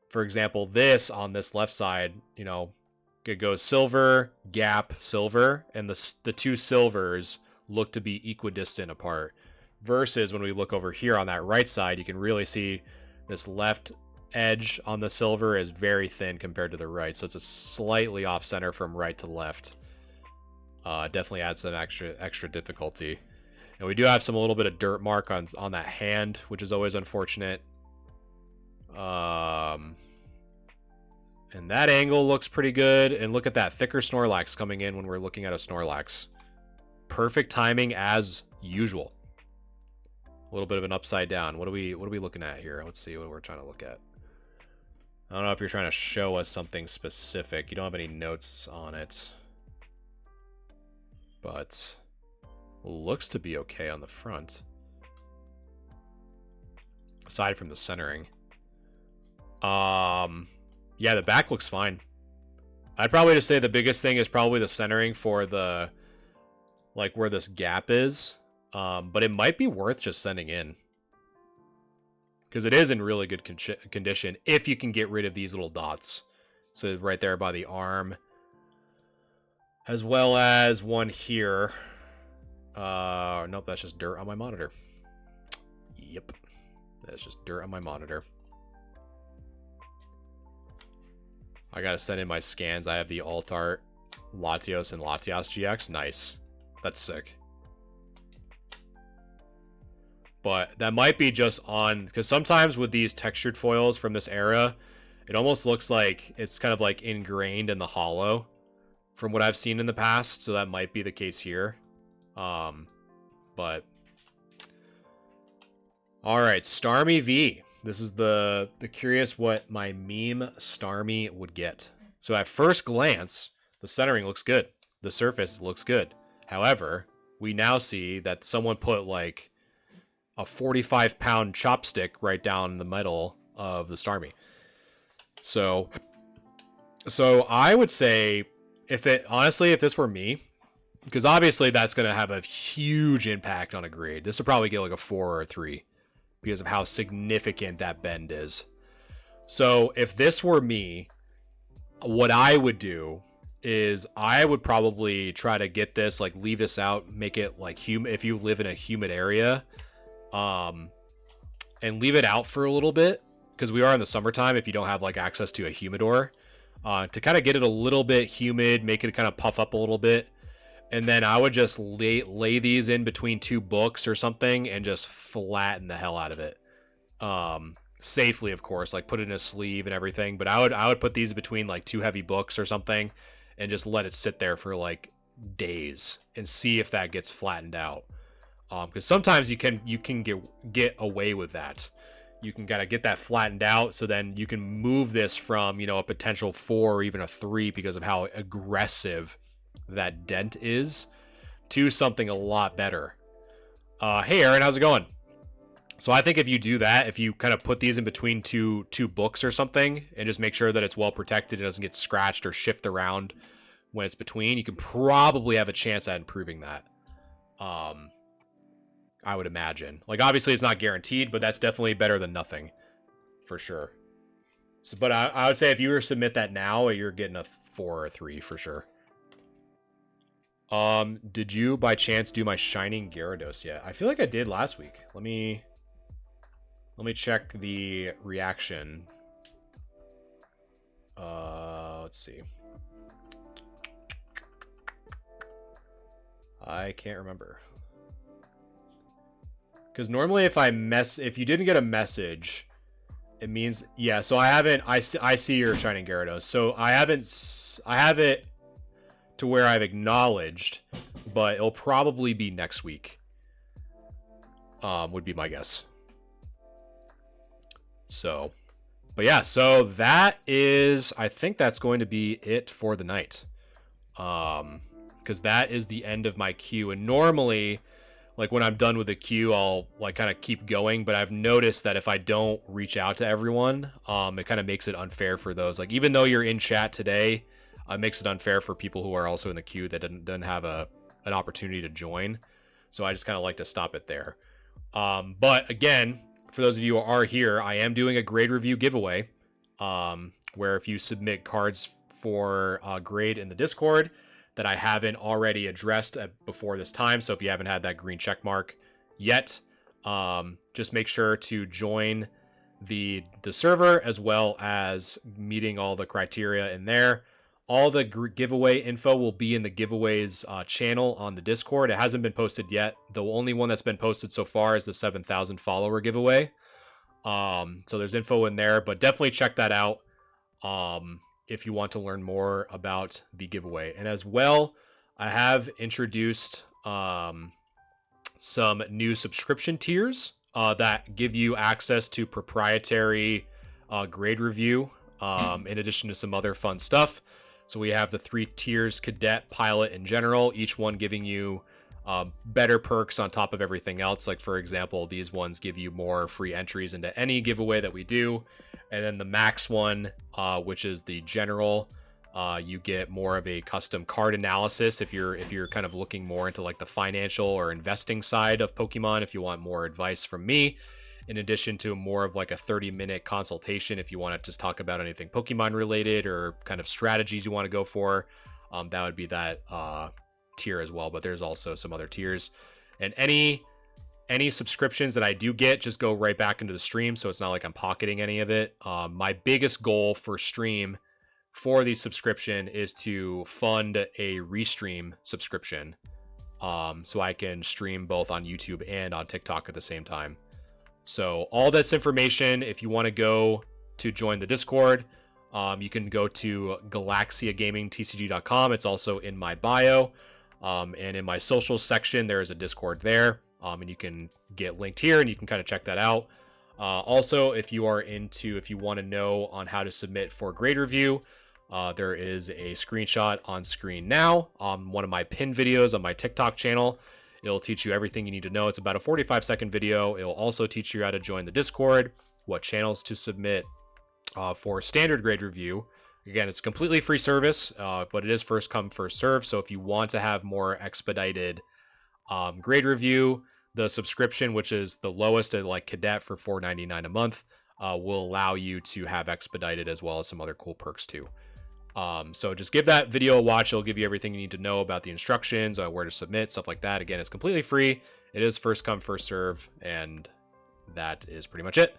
for example, this on this left side, it goes silver, gap, silver, and the two silvers look to be equidistant apart. Versus when we look over here on that right side, you can really see this left edge on the silver is very thin compared to the right. So it's a slightly off center from right to left. Definitely adds some extra difficulty. And we do have a little bit of dirt mark on that hand, which is always unfortunate. And that angle looks pretty good. And look at that thicker Snorlax coming in when we're looking at a Snorlax. Perfect timing as usual. A little bit of an upside down. What are we looking at here? Let's see what we're trying to look at. I don't know if you're trying to show us something specific. You don't have any notes on it. But looks to be okay on the front. Aside from the centering. Yeah, the back looks fine. I'd probably just say the biggest thing is probably the centering for the, like, where this gap is. But it might be worth just sending in. Because it is in really good condition if you can get rid of these little dots. So right there by the arm. As well as one here. Nope, that's just dirt on my monitor. Yep. That's just dirt on my monitor. I gotta send in my scans. I have the Alt Art, Latios, and Latias GX. Nice. That's sick. But that might be just on, because sometimes with these textured foils from this era, it almost looks like it's kind of like ingrained in the hollow from what I've seen in the past. So that might be the case here. But all right, Starmie V. This is the curious what my meme Starmie would get. So at first glance, the centering looks good. The surface looks good. However, we now see that someone put like a 45-pound chopstick right down the middle of the Starmie. So I would say if this were me, because obviously that's going to have a huge impact on a grade. This would probably get like a 4 or a 3 because of how significant that bend is. So if this were me, what I would do is I would probably try to get this, like leave this out, make it like humid if you live in a humid area. And leave it out for a little bit because we are in the summertime if you don't have like access to a humidor, to kind of get it a little bit humid, make it kind of puff up a little bit. And then I would just lay these in between 2 books or something and just flatten the hell out of it. Safely, of course, like put it in a sleeve and everything. But I would put these between like 2 heavy books or something and just let it sit there for like days and see if that gets flattened out. Because sometimes you can get away with that. You can kind of get that flattened out, so then you can move this from a potential 4 or even a 3 because of how aggressive that dent is to something a lot better. Hey Aaron, how's it going? So I think if you do that, if you kind of put these in between two books or something and just make sure that it's well protected, it doesn't get scratched or shift around when it's between, you can probably have a chance at improving that. I would imagine. Like, obviously it's not guaranteed, but that's definitely better than nothing for sure. So, but I would say if you were to submit that now, you're getting a 4 or a 3 for sure. Did you by chance do my Shining Gyarados yet? I feel like I did last week. Let me check the reaction. Let's see. I can't remember. Because normally if you didn't get a message, it means, yeah, so I see your Shining Gyarados. So I have it to where I've acknowledged, but it'll probably be next week. Would be my guess. So, but yeah, so that is, I think that's going to be it for the night. Because that is the end of my queue. And normally, like when I'm done with the queue, I'll like kind of keep going. But I've noticed that if I don't reach out to everyone, it kind of makes it unfair for those. Like even though you're in chat today, it makes it unfair for people who are also in the queue that didn't have an opportunity to join. So I just kind of like to stop it there. But again, for those of you who are here, I am doing a grade review giveaway, where if you submit cards for grade in the Discord that I haven't already addressed before this time. So if you haven't had that green check mark yet, just make sure to join the server as well as meeting all the criteria in there. All the giveaway info will be in the giveaways channel on the Discord. It hasn't been posted yet. The only one that's been posted so far is the 7,000 follower giveaway. So there's info in there, but definitely check that out if you want to learn more about the giveaway. And as well, I have introduced some new subscription tiers that give you access to proprietary grade review in addition to some other fun stuff. So we have the 3 tiers: Cadet, Pilot, and General, each one giving you better perks on top of everything else. Like for example, these ones give you more free entries into any giveaway that we do. And then the Max one, which is the General, you get more of a custom card analysis if you're kind of looking more into like the financial or investing side of Pokemon, if you want more advice from me, in addition to more of like a 30-minute consultation if you want to just talk about anything Pokemon related or kind of strategies you want to go for. That would be that tier as well, but there's also some other tiers. And any subscriptions that I do get just go right back into the stream, so it's not like I'm pocketing any of it. My biggest goal for stream for the subscription is to fund a restream subscription, so I can stream both on YouTube and on TikTok at the same time. So all this information, if you want to go to join the Discord, you can go to galaxiagamingtcg.com. It's also in my bio, and in my social section there is a Discord there, and you can get linked here and you can kind of check that out. Also, if you want to know on how to submit for grade review, there is a screenshot on screen now on one of my pinned videos on my TikTok channel. It'll teach you everything you need to know. It's about a 45-second video. It'll also teach you how to join the Discord, what channels to submit for standard grade review. Again, it's a completely free service, but it is first come, first serve. So if you want to have more expedited grade review, the subscription, which is the lowest at like Cadet for $4.99 a month, will allow you to have expedited as well as some other cool perks too. So just give that video a watch. It'll give you everything you need to know about the instructions, where to submit, stuff like that. Again, it's completely free. It is first come, first serve, and that is pretty much it.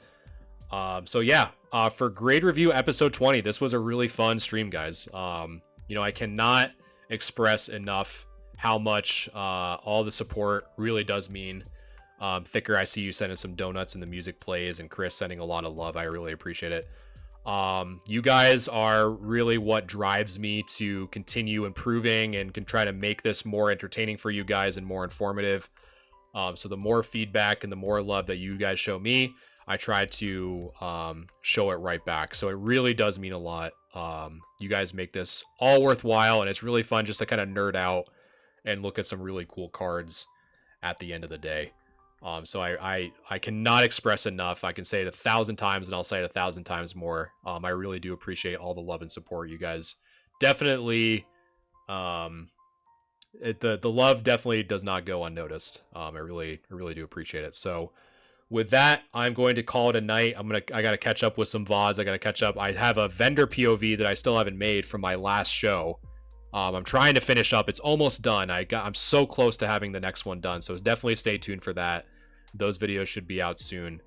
So yeah, for grade review episode 20, this was a really fun stream, guys. I cannot express enough how much all the support really does mean. Thicker, I see you sending some donuts and the music plays, and Chris sending a lot of love. I really appreciate it. You guys are really what drives me to continue improving and can try to make this more entertaining for you guys and more informative. So the more feedback and the more love that you guys show me, I try to show it right back. So it really does mean a lot. You guys make this all worthwhile, and it's really fun just to kind of nerd out and look at some really cool cards at the end of the day. So I cannot express enough. I can say it 1,000 times and I'll say it 1,000 times more. I really do appreciate all the love and support. You guys definitely, the love definitely does not go unnoticed. I really do appreciate it. So with that, I'm going to call it a night. I got to catch up with some VODs. I got to catch up. I have a vendor POV that I still haven't made from my last show. I'm trying to finish up. It's almost done. I'm so close to having the next one done. So definitely stay tuned for that. Those videos should be out soon.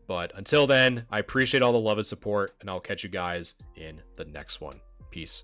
But until then, I appreciate all the love and support, and I'll catch you guys in the next one. Peace.